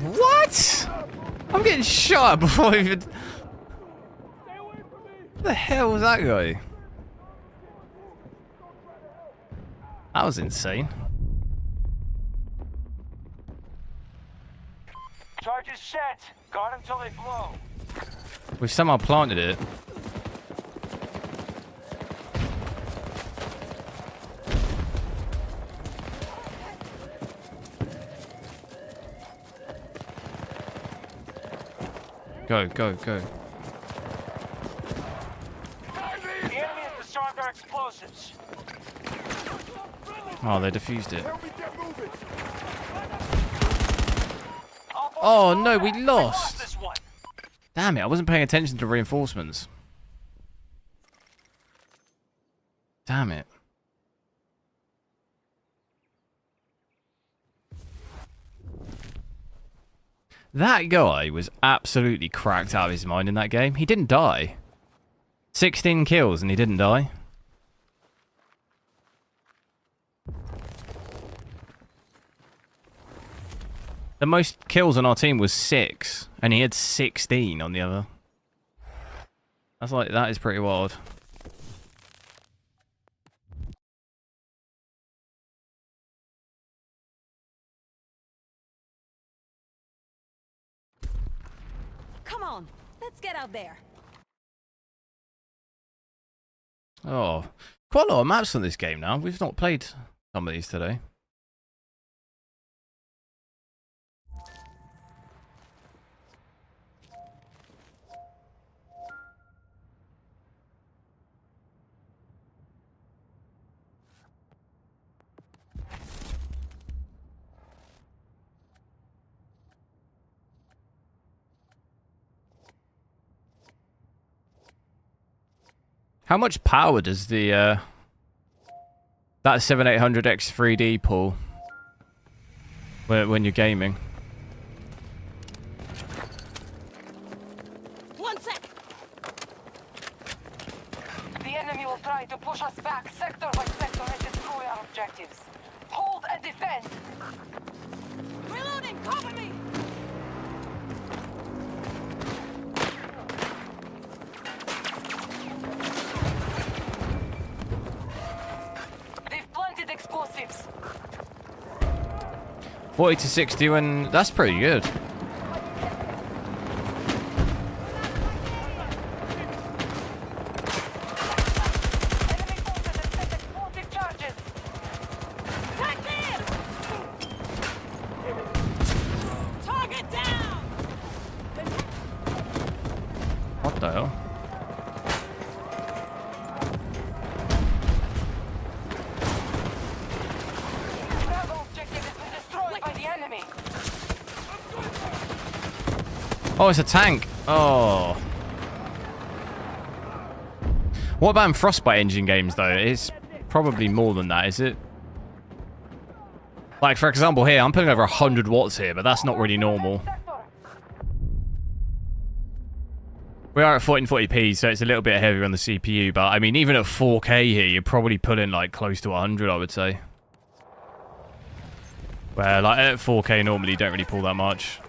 What? I'm getting shot before I even... What the hell was that guy? That was insane. Charge is set. Guard until they blow. We've somehow planted it. Go, go, go. The enemy has disarmed our explosives. Oh, they defused it. Help me get moving. Oh no, we We lost. this one. Damn it, I wasn't paying attention to reinforcements. Damn it. That guy was absolutely cracked out of his mind in that game. He didn't die. 16 kills and he didn't die. The most kills on our team was 6, and he had 16 on the other. That is pretty wild. Come on, let's get out there. Oh, quite a lot of maps on this game now. We've not played some of these today. How much power does the that 7800X 3D pull when you're gaming? One sec. The enemy will try to push us back sector by sector and destroy our objectives. Hold and defend! Reloading, cover me. They've planted explosives. 40 to 60 when... That's pretty good. Enemy forces have set explosive charges. Take this. Target down. What the hell? Bravo objective has been destroyed by the enemy. Oh, it's a tank. Oh. What about in Frostbite engine games, though? It's probably more than that, is it? Like, for example, here, I'm putting over 100 watts here, but that's not really normal. Sector. We are at 1440p, so it's a little bit heavier on the CPU, but, I mean, even at 4K here, you're probably pulling, like, close to 100, I would say. Where, like, at 4K, normally you don't really pull that much.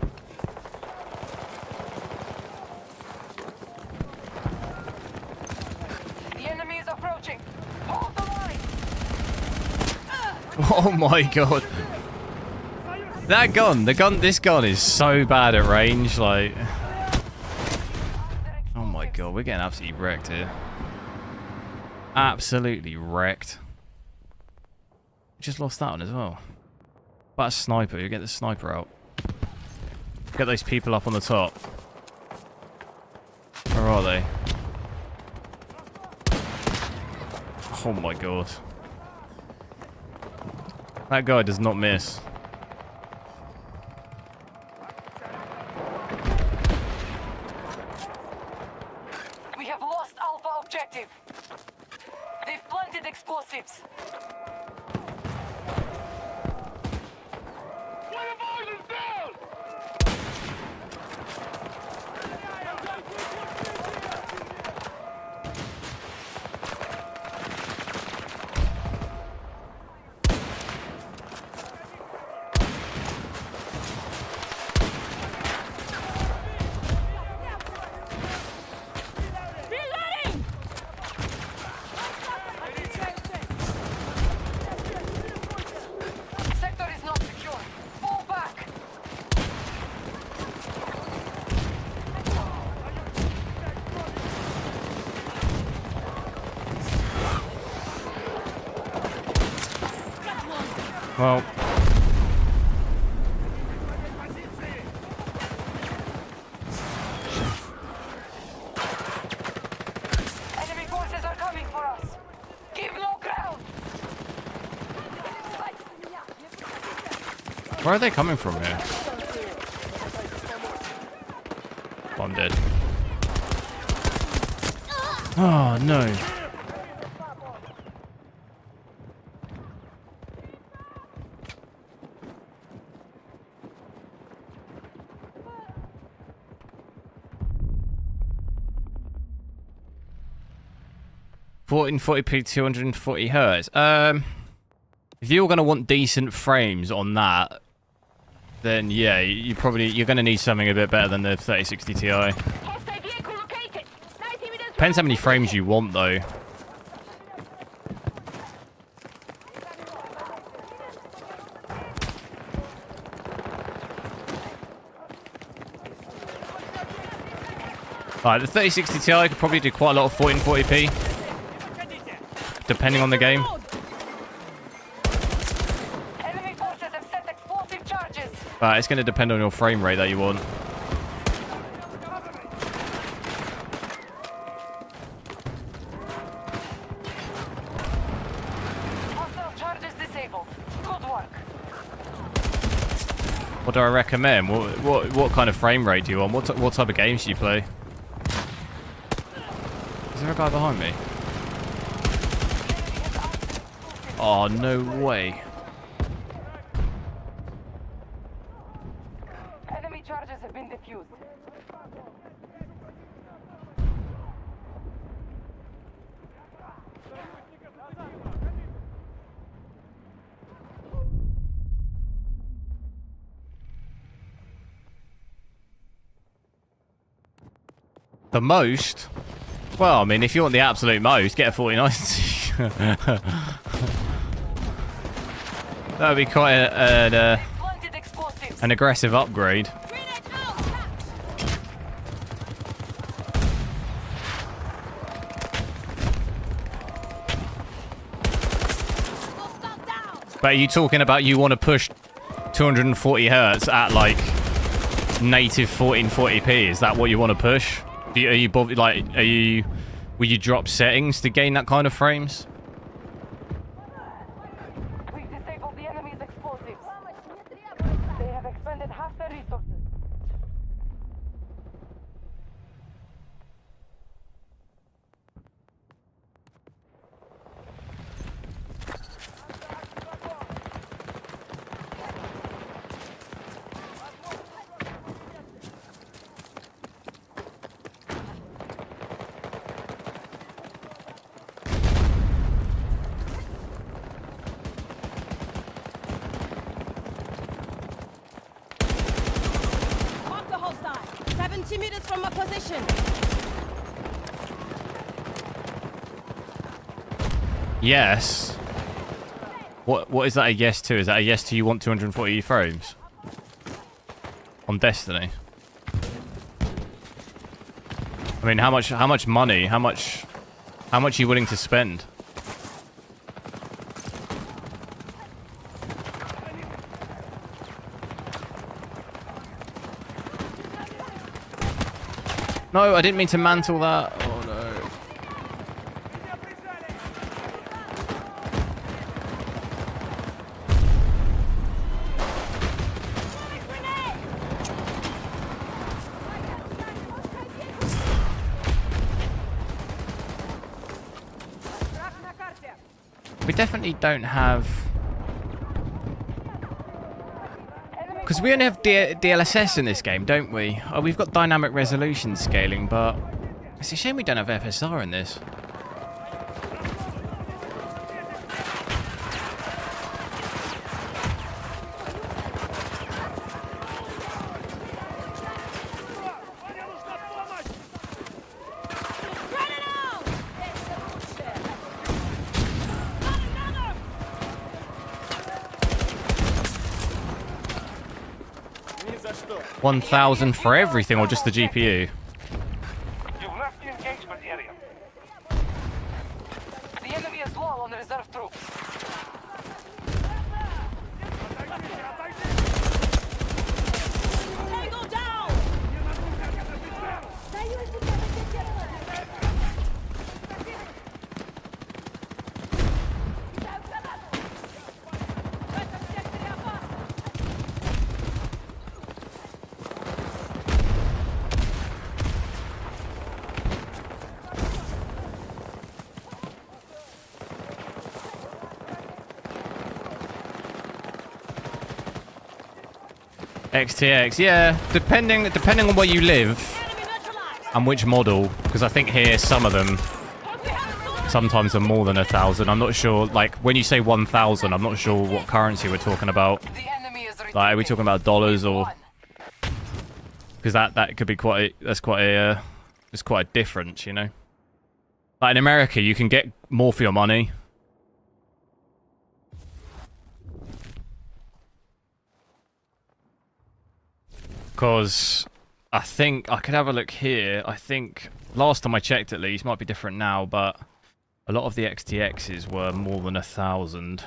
The enemy is approaching. Hold the line. Oh my god. That gun, this gun is so bad at range, like... Oh my god, we're getting absolutely wrecked here. Absolutely wrecked. Just lost that one as well. But a sniper, you get the sniper out. Get those people up on the top. Where are they? Oh my god. That guy does not miss. We have lost Alpha objective. They've planted explosives. Reloading! Sector is not secure. Fall back. Well, Enemy forces are coming for us. Give no ground. where are they coming from here? Oh, I'm dead. Oh, no. Fourteen 40p, 240 hertz. If you're gonna want decent frames on that, then yeah, you're gonna need something a bit better than the 3060 Ti. Hostile vehicle located. 90 meters. Depends how many frames you want, though. Alright, the 3060 Ti could probably do quite a lot of 1440p, depending on the game. Enemy forces have set explosive charges. But it's going to depend on your frame rate that you want. Hostile charges disabled. Good work. What do I recommend? What kind of frame rate do you want? What type of games do you play? Is there a guy behind me? Oh, no way. Enemy charges have been defused. The most? Well, I mean, if you want the absolute most, get a 4090. That would be quite Planted explosives. an aggressive upgrade. Grenade out. Hostile down. But are you talking about you want to push 240 hertz at like native 1440p? Is that what you want to push? Will you drop settings to gain that kind of frames? We've disabled the enemy's explosives. They have expended half their resources. Mark the hostile. 70 meters from my position. Yes. What is that a yes to? Is that a yes to you want 240 frames? On Destiny? I mean, how much money, how much are you willing to spend? No, I didn't mean to mantle that. Oh no. We definitely don't have... Because we only have DLSS in this game, don't we? Oh, we've got dynamic resolution scaling, but it's a shame we don't have FSR in this. $1,000 for everything, or just the GPU? You've left the engagement area. The enemy is low on reserve troops. Tango down! XTX, yeah. Depending on where you live Enemy neutralized! and which model, because I think here some of them sometimes are more than 1,000. I'm not sure. Like when you say 1,000, I'm not sure what currency we're talking about. The enemy is Like, are we talking about dollars or? Because that could be quite. That's quite a. It's quite a difference, you know. Like in America, you can get more for your money. Because I think I could have a look here. I think last time I checked, at least, might be different now, but a lot of the XTXs were more than £1,000.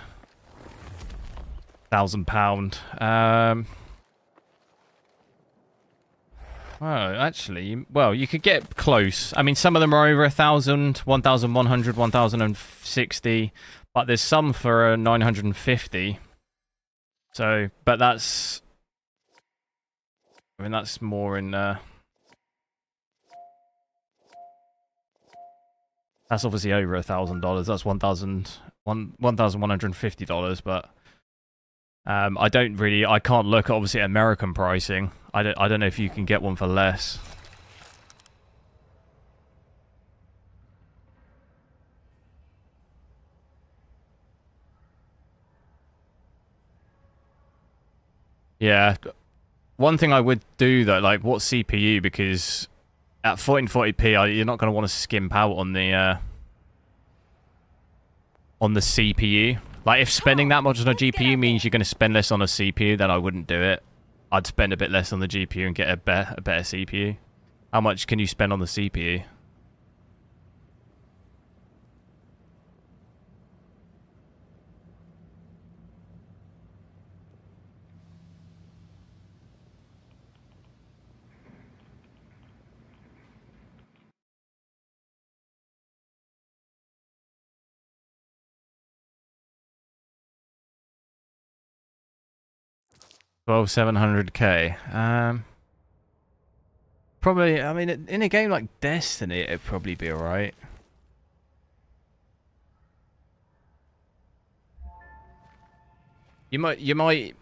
Oh, actually, well, you could get close. I mean, some of them are over 1,000, 1,100, 1,060, but there's some for 950. So, but that's. I mean, that's more in, that's obviously over $1,000. That's $1,150, but I can't look at, obviously, American pricing. I don't know if you can get one for less. Yeah. One thing I would do though, like what CPU, because at 1440p, you're not going to want to skimp out on the CPU. Like if spending that much on a GPU means you're going to spend less on a CPU, then I wouldn't do it. I'd spend a bit less on the GPU and get a better CPU. How much can you spend on the CPU? $1,700K. Probably. I mean, in a game like Destiny, it'd probably be alright. You might.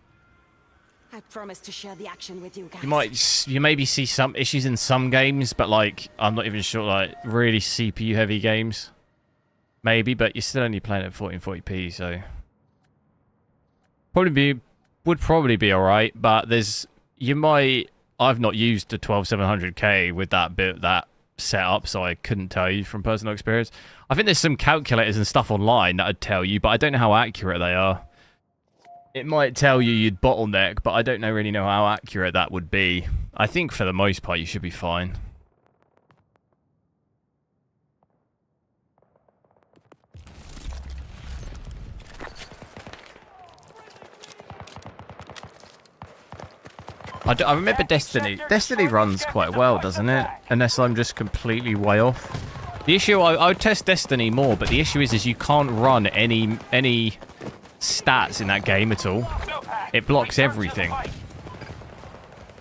I promise to share the action with you guys. You maybe see some issues in some games, but like I'm not even sure. Like really CPU heavy games, maybe. But you're still only playing at 1440p, so would probably be alright, but I've not used the 12700K with that setup, so I couldn't tell you from personal experience. I think there's some calculators and stuff online that would tell you, but I don't know how accurate they are. It might tell you you'd bottleneck, but I don't really know how accurate that would be. I think for the most part you should be fine. I remember Destiny. Destiny runs quite well, doesn't it? Unless I'm just completely way off. The issue, I would test Destiny more, but the issue is you can't run any stats in that game at all. It blocks everything.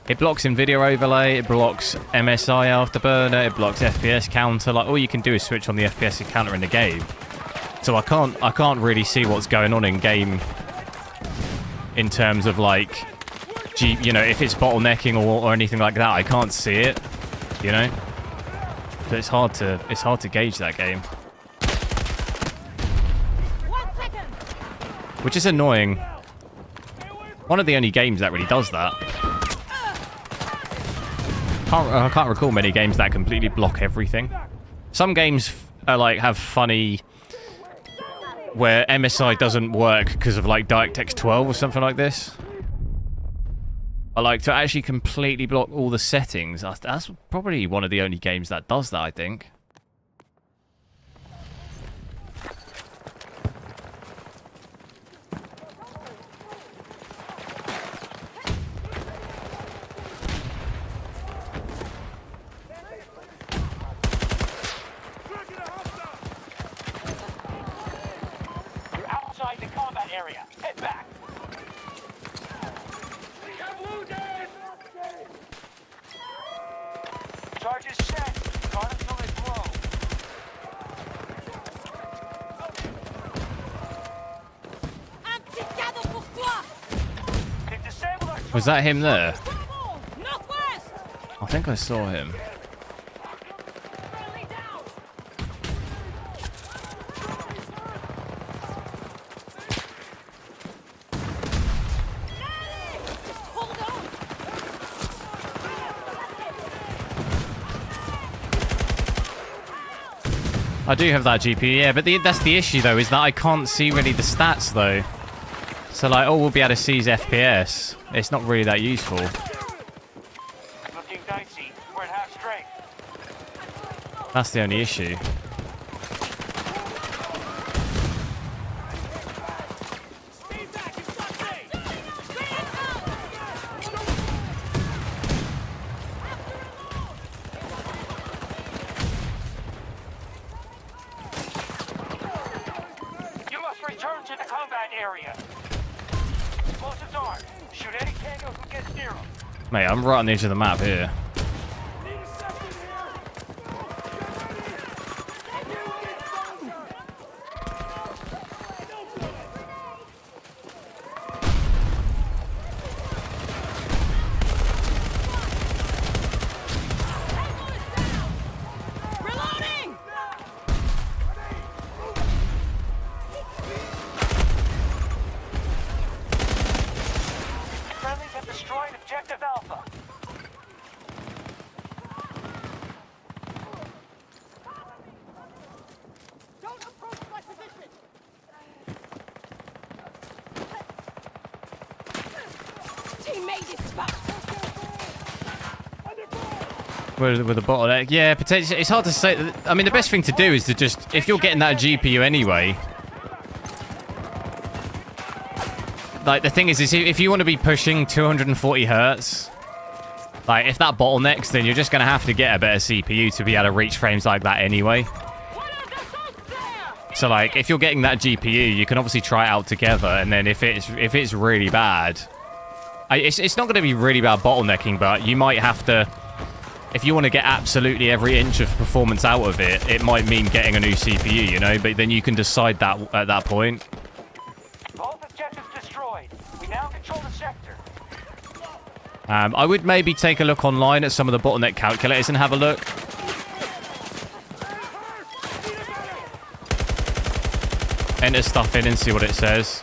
It blocks nvidia overlay, it blocks MSI Afterburner, it blocks FPS counter. Like all you can do is switch on the FPS counter in the game. So I can't really see what's going on in game in terms of like, you know, if it's bottlenecking or anything like that. I can't see it, you know. But it's hard to gauge that game. 1 second. Which is annoying. One of the only games that really does that. I can't recall many games that completely block everything. Some games like have funny where MSI doesn't work because of like DirectX 12 or something like this. But like to actually completely block all the settings, that's probably one of the only games that does that, I think. You're outside the combat area. Head back. Charges set. Guard until they blow. Un petit cadeau pour toi. They've disabled our Was that him there? Bravo. Northwest. I think I saw him. Friendly down. Hold on. I do have that GPU, yeah, but that's the issue though, is that I can't see really the stats though. So like, all we'll be able to see is FPS. It's not really that useful. Looking dicey. We're at half strength. That's the only issue. You must return to the combat area. Explosives armed. Shoot any tango who gets near them. Mate, I'm right on the edge of the map here. Reloading. Friendlies have destroyed objective Alpha. Don't approach my position! Teammate is spot. With a bottleneck, yeah, potentially. It's hard to say. I mean, the best thing to do is to just, if you're getting that GPU anyway. Like the thing is if you want to be pushing 240 hertz, like if that bottlenecks, then you're just gonna have to get a better CPU to be able to reach frames like that anyway. So like, if you're getting that GPU, you can obviously try it out together, and then if it's really bad, it's not going to be really bad bottlenecking, but you might have to, if you want to get absolutely every inch of performance out of it, it might mean getting a new CPU, you know. But then you can decide that at that point. Both objectives destroyed. We now control the sector. I would maybe take a look online at some of the bottleneck calculators and have a look. Enter stuff in and see what it says.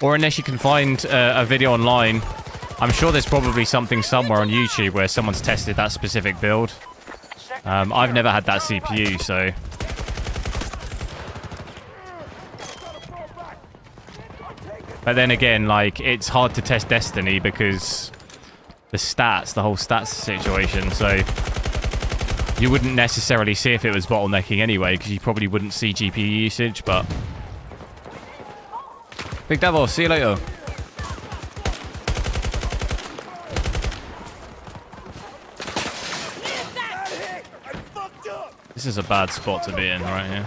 Or unless you can find a video online. I'm sure there's probably something somewhere on YouTube where someone's tested that specific build. I've never had that CPU, so... But then again, like, it's hard to test Destiny because the stats, the whole stats situation, so... You wouldn't necessarily see if it was bottlenecking anyway, because you probably wouldn't see GPU usage, but... Big Devil, see you later. This is a bad spot to be in right here.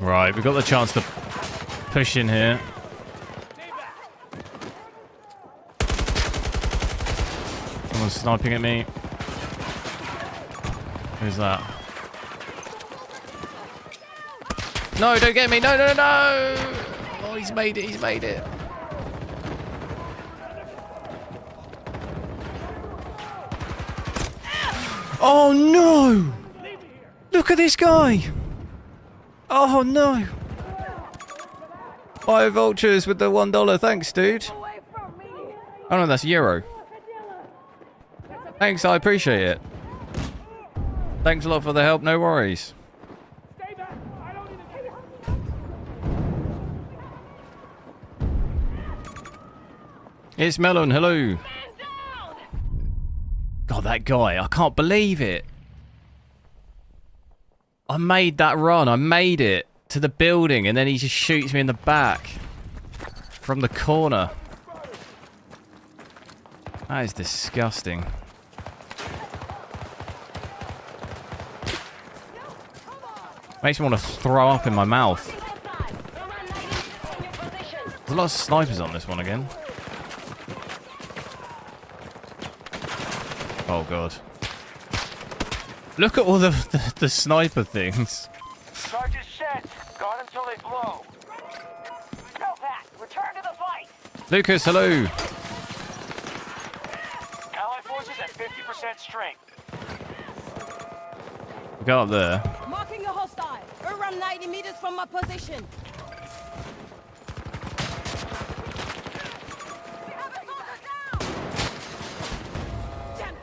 Right, we've got the chance to push in here. Someone's sniping at me. Who's that? No, don't get me. No, no, no. Oh, he's made it. He's made it. Oh, no. Look at this guy. Oh, no. 5 vultures with the $1. Thanks, dude. Oh, no, that's euro. Thanks, I appreciate it. Thanks a lot for the help. No worries. It's Melon, hello. God, that guy, I can't believe it. I made that run, I made it to the building, and then he just shoots me in the back from the corner. That is disgusting. Makes me want to throw up in my mouth. There's a lot of snipers on this one again. Oh god. Look at all the sniper things. Charge is set. Guard until they blow. Go back. Return to the fight. Lucas, hello. Allied forces at 50% strength. Go up there. Marking a hostile. Around 90 meters from my position. We have a soldier down. Damn it.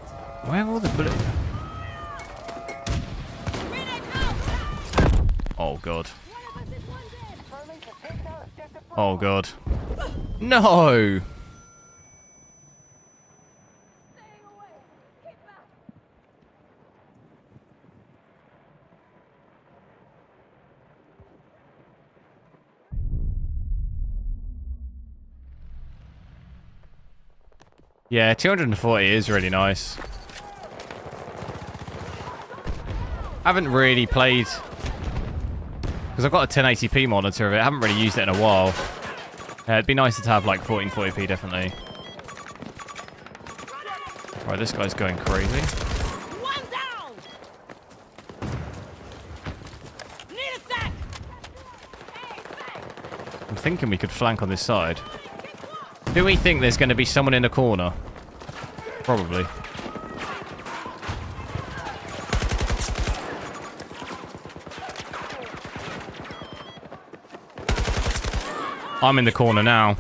Where are all the bullets? Grenade out. Oh god. Oh god. No! Staying away. Keep back. Yeah, 240 is really nice. I haven't really played... Because I've got a 1080p monitor of it. I haven't really used it in a while. It'd be nicer to have like 1440p, definitely. Right, this guy's going crazy. One down. Need a sack. I'm thinking we could flank on this side. Do we think there's going to be someone in the corner? Probably. I'm in the corner now.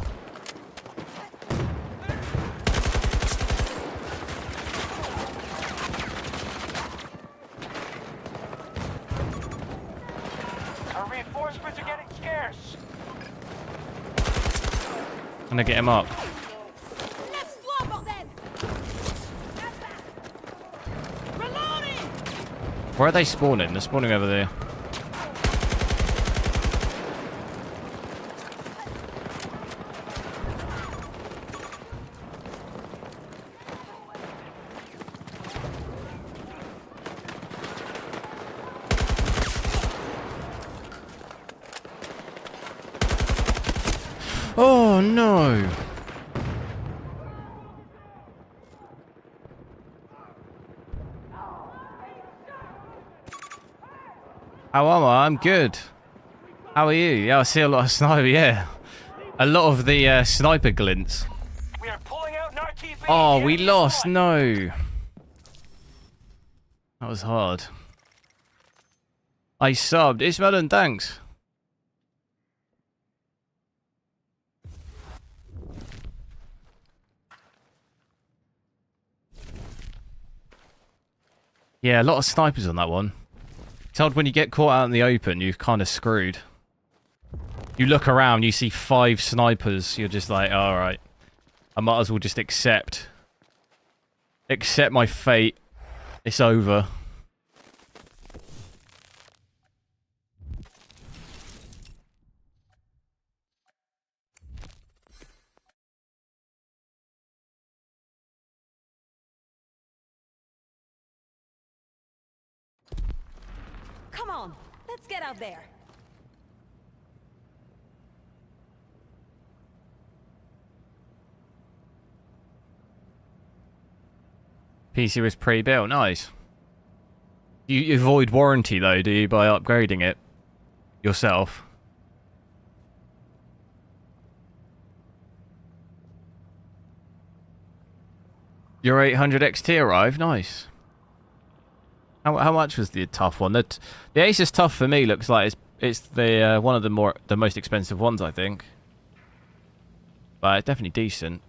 Our reinforcements are getting scarce. Gonna get him up. Let's swap then. Reloading. Where are they spawning? They're spawning over there. Oh no! How am I? I'm good. How are you? Yeah, I see a lot of sniper, yeah. A lot of the sniper glints. We are pulling out an RTV. Oh, we Enemy lost. squad. No. That was hard. I subbed. Ismail, thanks. Yeah, a lot of snipers on that one. Told when you get caught out in the open, you're kind of screwed. You look around, you see 5 snipers, you're just like, alright. I might as well just accept my fate. It's over. Come on. Let's get out there. PC was pre-built. Nice. You avoid warranty though, do you, by upgrading it yourself? Your 800 XT arrived. Nice. How much was the tough one? The Asus Tough for me looks like it's the one of the most expensive ones, I think. But it's definitely decent.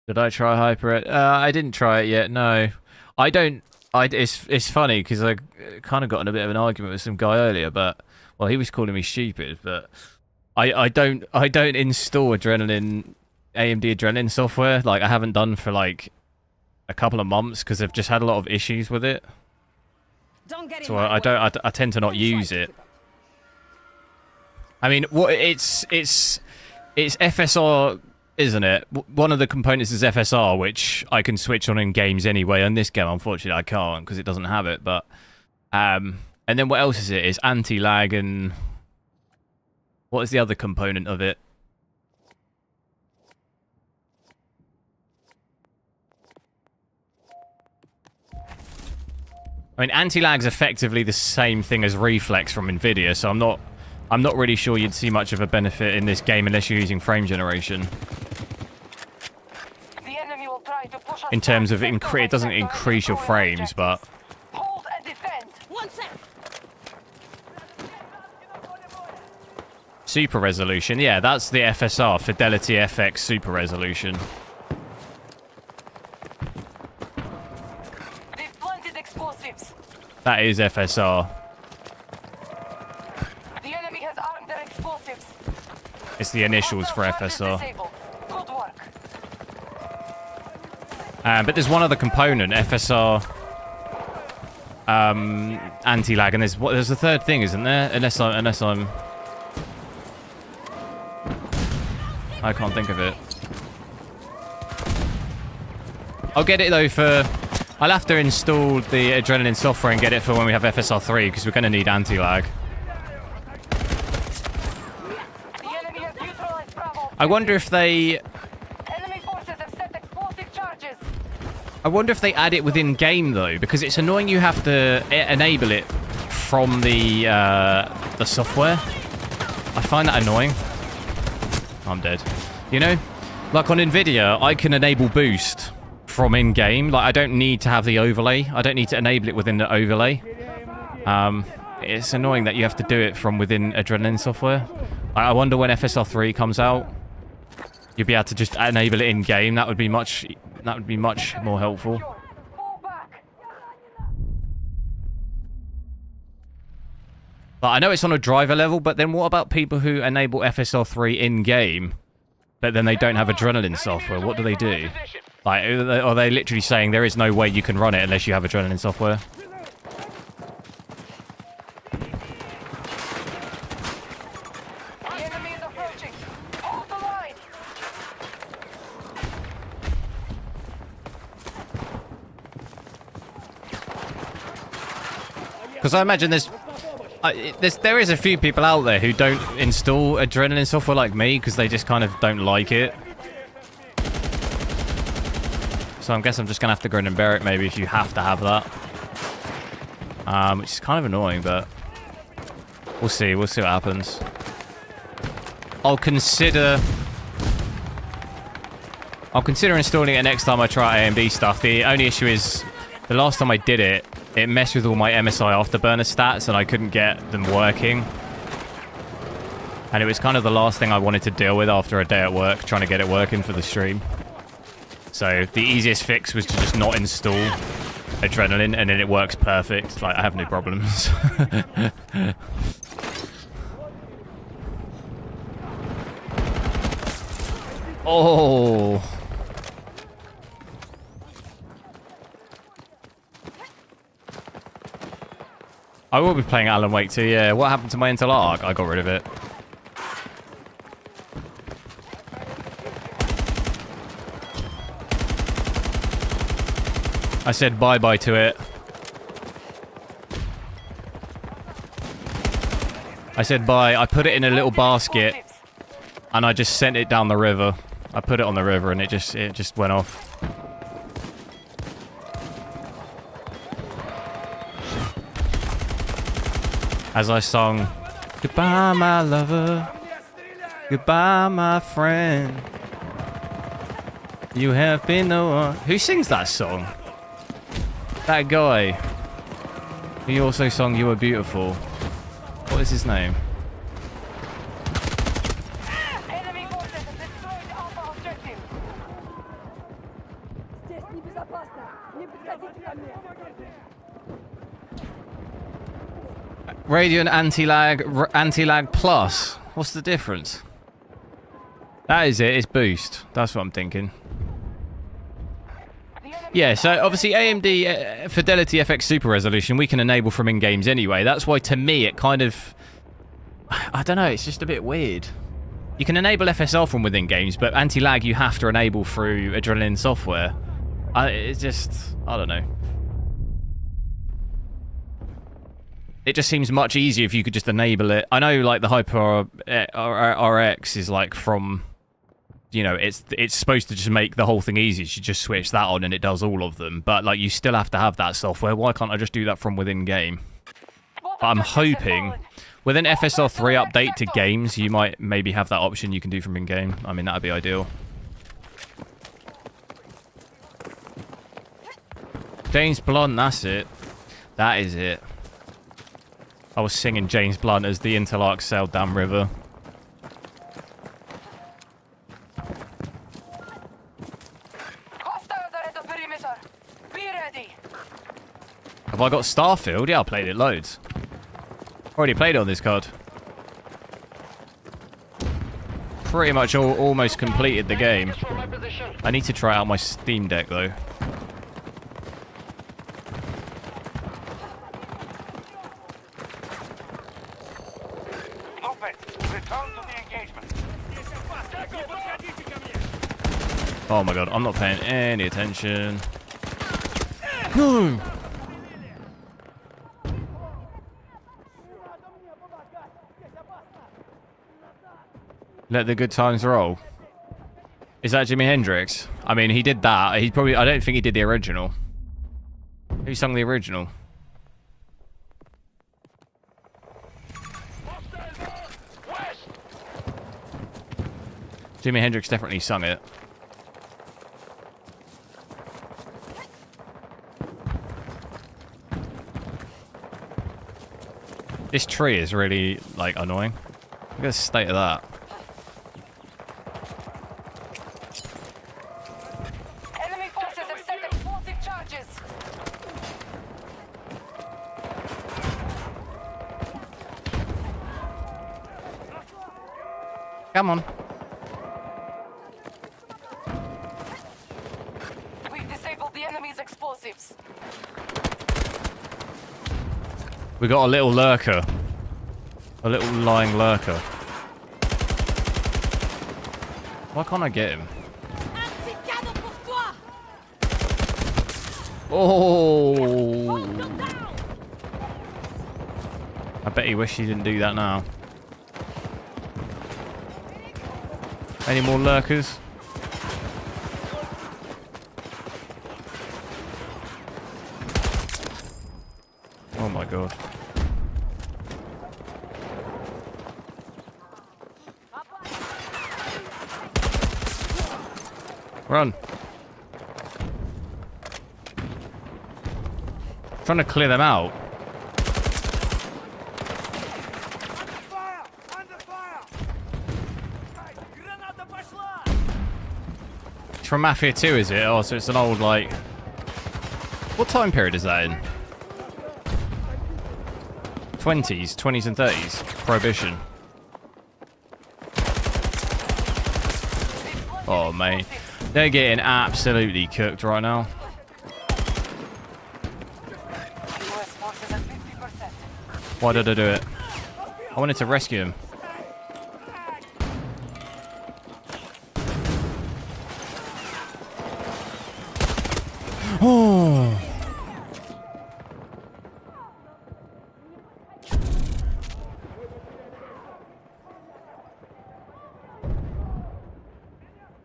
Did I try Hyper? I didn't try it yet. No, I don't. It's funny because I kind of got in a bit of an argument with some guy earlier, but well, he was calling me stupid. But I don't install AMD Adrenalin software. Like I haven't done for like a couple of months because I've just had a lot of issues with it. So I tend to not use it. I mean, what it's FSR. Isn't it? One of the components is FSR, which I can switch on in games anyway. On this game, unfortunately, I can't because it doesn't have it. But and then what else is it? It's anti-lag and what is the other component of it? I mean, anti-lag's effectively the same thing as reflex from nvidia, so I'm not really sure you'd see much of a benefit in this game unless you're using frame generation. In terms of it doesn't increase your frames, but Hold and defend. 1 sec. super resolution, yeah, that's the FSR, Fidelity FX super resolution. They've planted explosives. That is FSR. The enemy has armed their explosives. It's the initials for Hostile FSR. disabled. Good work. But there's one other component, FSR anti-lag, and there's a third thing, isn't there? Unless I'm I can't think of it. I'll get it though for. I'll have to install the Adrenalin software and get it for when we have FSR 3 because we're going to need anti-lag. The enemy has neutralized Bravo. I wonder if they. Enemy forces have set explosive charges. I wonder if they add it within game though, because it's annoying you have to enable it from the software. I find that annoying. I'm dead. You know, like on nvidia, I can enable boost from in-game. Like I don't need to have the overlay. I don't need to enable it within the overlay. It's annoying that you have to do it from within Adrenalin software. I wonder when FSR 3 comes out, you'll be able to just enable it in-game. That would be much more helpful. Fall back. But I know it's on a driver level, but then what about people who enable FSR 3 in-game, but then they don't have Adrenalin software? What do they do? Like, are they literally saying there is no way you can run it unless you have Adrenalin software? The enemy is approaching. Hold the line. Because I imagine there is a few people out there who don't install Adrenalin software like me because they just kind of don't like it. So I guess I'm just going to have to grin and bear it maybe if you have to have that. Which is kind of annoying, but we'll see. We'll see what happens. I'll consider installing it next time I try AMD stuff. The only issue is the last time I did it, it messed with all my MSI Afterburner stats and I couldn't get them working. And it was kind of the last thing I wanted to deal with after a day at work, trying to get it working for the stream. So the easiest fix was to just not install Adrenalin and then it works perfect. Like, I have no problems. Oh. I will be playing Alan Wake 2, yeah. What happened to my Intel Arc? I got rid of it. I said bye-bye to it. I said bye. I put it in a little basket, and I just sent it down the river. I put it on the river, and it just went off. As I sung, "Goodbye, my lover. Goodbye, my friend. You have been the one." Who sings that song? That guy. He also sung "You Are Beautiful." What is his name? Enemy forces have destroyed Alpha objective. Здесь небезопасно. Не подходите ко мне. Radiant anti-lag plus. What's the difference? That is it. It's boost. That's what I'm thinking. Yeah, so obviously AMD Fidelity FX Super Resolution we can enable from in-games anyway. That's why to me it kind of... I don't know, it's just a bit weird. You can enable FSR from within games, but anti-lag you have to enable through Adrenaline software. It's just... I don't know. It just seems much easier if you could just enable it. I know like the Hyper RX is like from... You know, it's supposed to just make the whole thing easy. You just switch that on and it does all of them. But, like, you still have to have that software. Why can't I just do that from within game? But I'm hoping with an FSR 3 update to games, you might maybe have that option you can do from in-game. I mean, that would be ideal. James Blunt, that's it. That is it. I was singing James Blunt as the Interlark sailed down river. Have I got Starfield? Yeah, I played it loads. Already played it on this card. Pretty much almost completed the game. I need to try out my Steam Deck though. Oh my god, I'm not paying any attention. No! Let the good times roll. Is that Jimi Hendrix? I mean, he did that. He probably... I don't think he did the original. Who sung the original? Jimi Hendrix definitely sung it. This tree is really, like, annoying. Look at the state of that. Enemy forces have set explosive charges. Come on. We've disabled the enemy's explosives. We got a little lurker. A little lying lurker. Why can't I get him? Oh! I bet he wished he didn't do that now. Any more lurkers? Oh my god. Run. Trying to clear them out. It's from Mafia 2, is it? Oh, so it's an old, like... What time period is that in? 20s and 30s. Prohibition. Oh, mate. They're getting absolutely cooked right now. Why did I do it? I wanted to rescue him. Oh!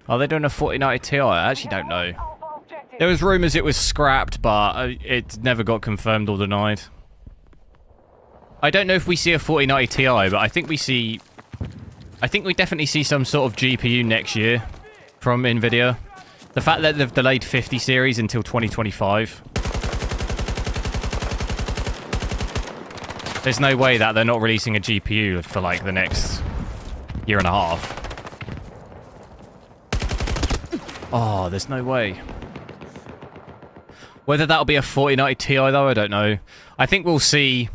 Are they doing a 4090 Ti? I actually don't know. Alpha objective. There was rumours it was scrapped, but it never got confirmed or denied. I don't know if we see a 4090 Ti, but I think we definitely see some sort of GPU next year from nvidia. The fact that they've delayed 50 series until 2025. There's no way that they're not releasing a GPU for like the next year and a half. Oh, there's no way. Whether that'll be a 4090 Ti though, I don't know. I think we'll see...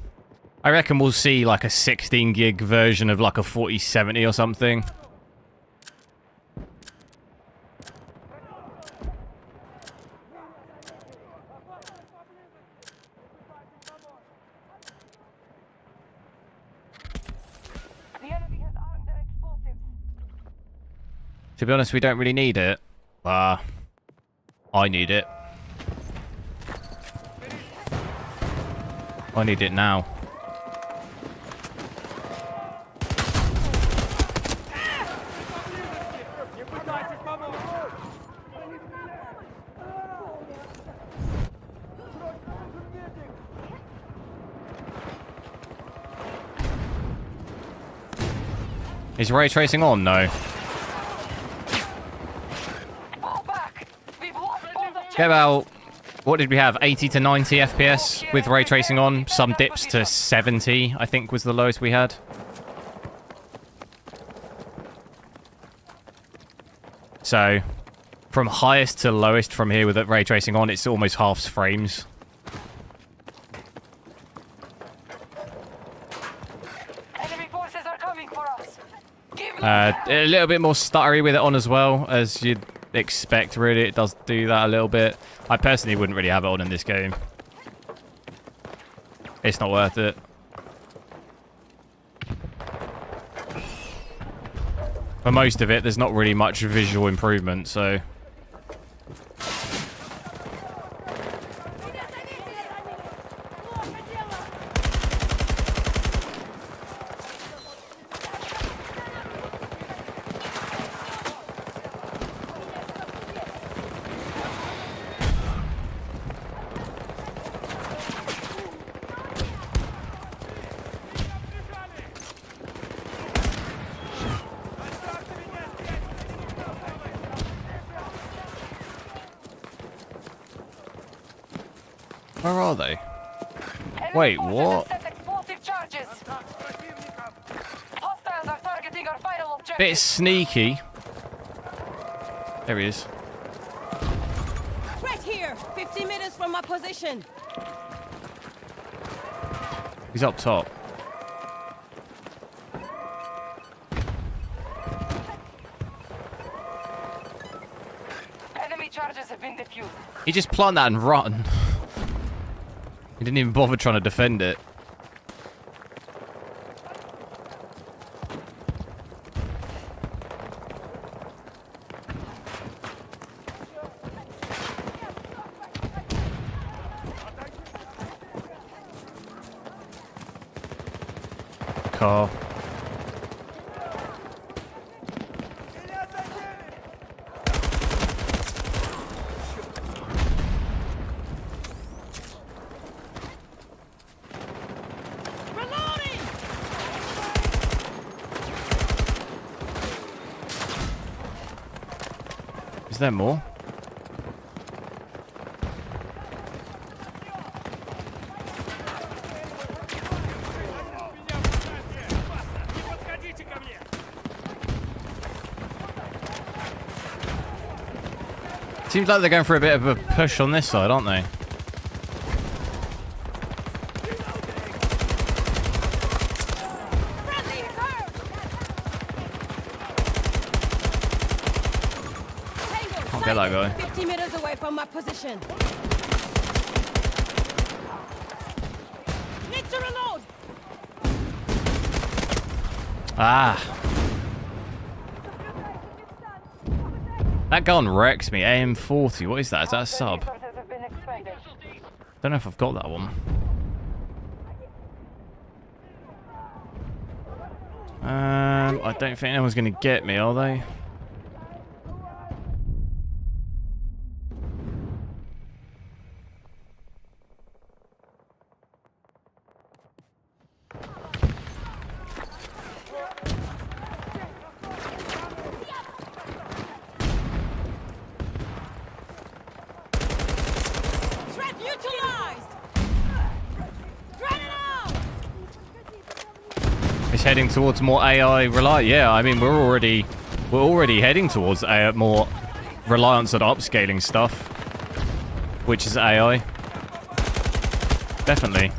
I reckon we'll see like a 16 gig version of like a 4070 or something. The enemy has armed their explosives. To be honest, we don't really need it. I need it. I need it now. Is ray tracing on? No. Fall back. We've lost both objectives. Get about, what did we have? 80 to 90 FPS with ray tracing on. Some dips to 70, I think was the lowest we had. So, from highest to lowest from here with the ray tracing on, it's almost half frames. Enemy forces are coming for us. Give me A little bit more stuttery with it on as well, as you'd expect, really. It does do that a little bit. I personally wouldn't really have it on in this game. It's not worth it. For most of it, there's not really much visual improvement, so... Where are they? Enemy Wait, forces what? have set explosive charges. Hostiles are targeting our vital objective. Bit sneaky. There he is. Right here, 50 meters from my position. He's up top. Enemy charges have been defused. He just plant that and run. He didn't even bother trying to defend it. Car. Is there more? Seems like they're going for a bit of a push on this side, aren't they? Can't get that guy. 50 meters away from my position. Need to reload. Ah. That gun wrecks me. AM40. What is that? Is that a sub? Resources have been expended. Don't know if I've got that one. I don't think anyone's going to get me, are they? It's heading towards more AI rely. Yeah, I mean we're already heading towards more reliance on upscaling stuff, which is AI. Definitely.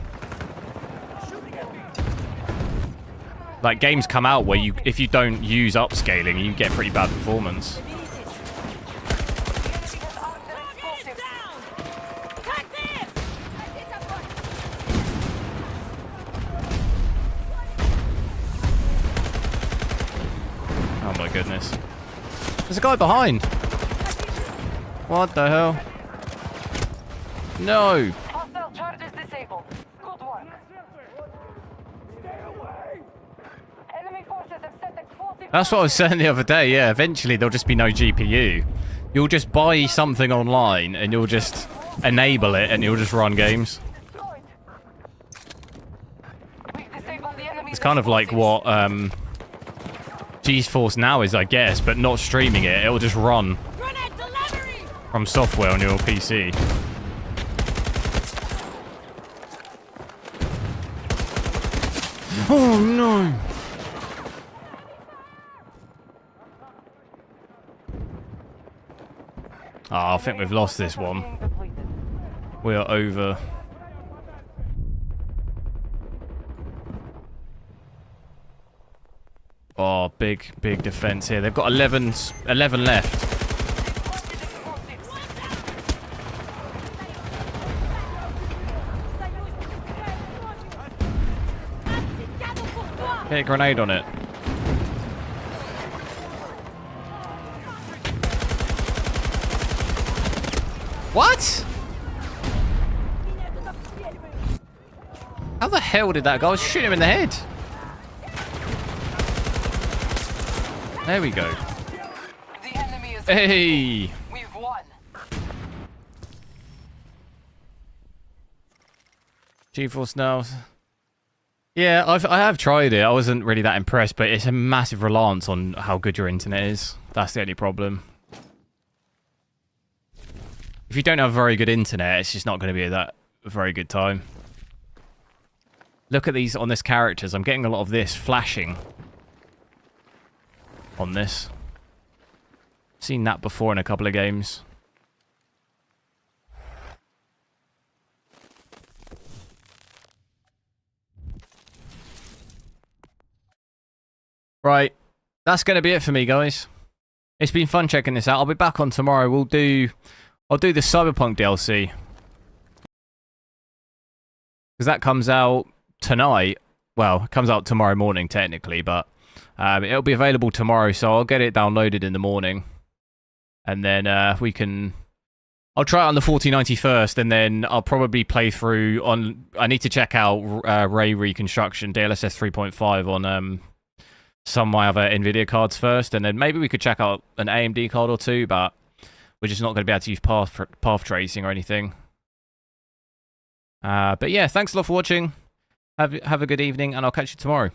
Like games come out where if you don't use upscaling, you get pretty bad performance. Oh my goodness. There's a guy behind. What the hell? No. Hostile charges disabled. Good work. Enemy forces have set explosive. That's what I was saying the other day, yeah. Eventually there'll just be no GPU. You'll just buy something online and you'll just enable it and you'll just run games. It's kind of like what GeForce Now is, I guess, but not streaming it. It'll just run from software on your PC. Oh no! Oh, I think we've lost this one. We are over. Oh, big defense here. They've got 11 left. Get a grenade on it. What? How the hell did that guy shoot him in the head? There we go. The enemy is Hey! We've won. GeForce Now. Yeah, I have tried it. I wasn't really that impressed, but it's a massive reliance on how good your internet is. That's the only problem. If you don't have very good internet, it's just not going to be a very good time. Look at these on this characters. I'm getting a lot of this flashing on this. Seen that before in a couple of games. Right, that's going to be it for me, guys. It's been fun checking this out. I'll be back on tomorrow. I'll do the Cyberpunk DLC, because that comes out tonight. Well, it comes out tomorrow morning technically, but it'll be available tomorrow, so I'll get it downloaded in the morning, and then I'll try it on the 4090 first, and then I'll probably play through on. I need to check out Ray Reconstruction DLSS 3.5 on some of my other nvidia cards first, and then maybe we could check out an AMD card or two, but we're just not going to be able to use path tracing or anything. But yeah, thanks a lot for watching. Have a good evening, and I'll catch you tomorrow.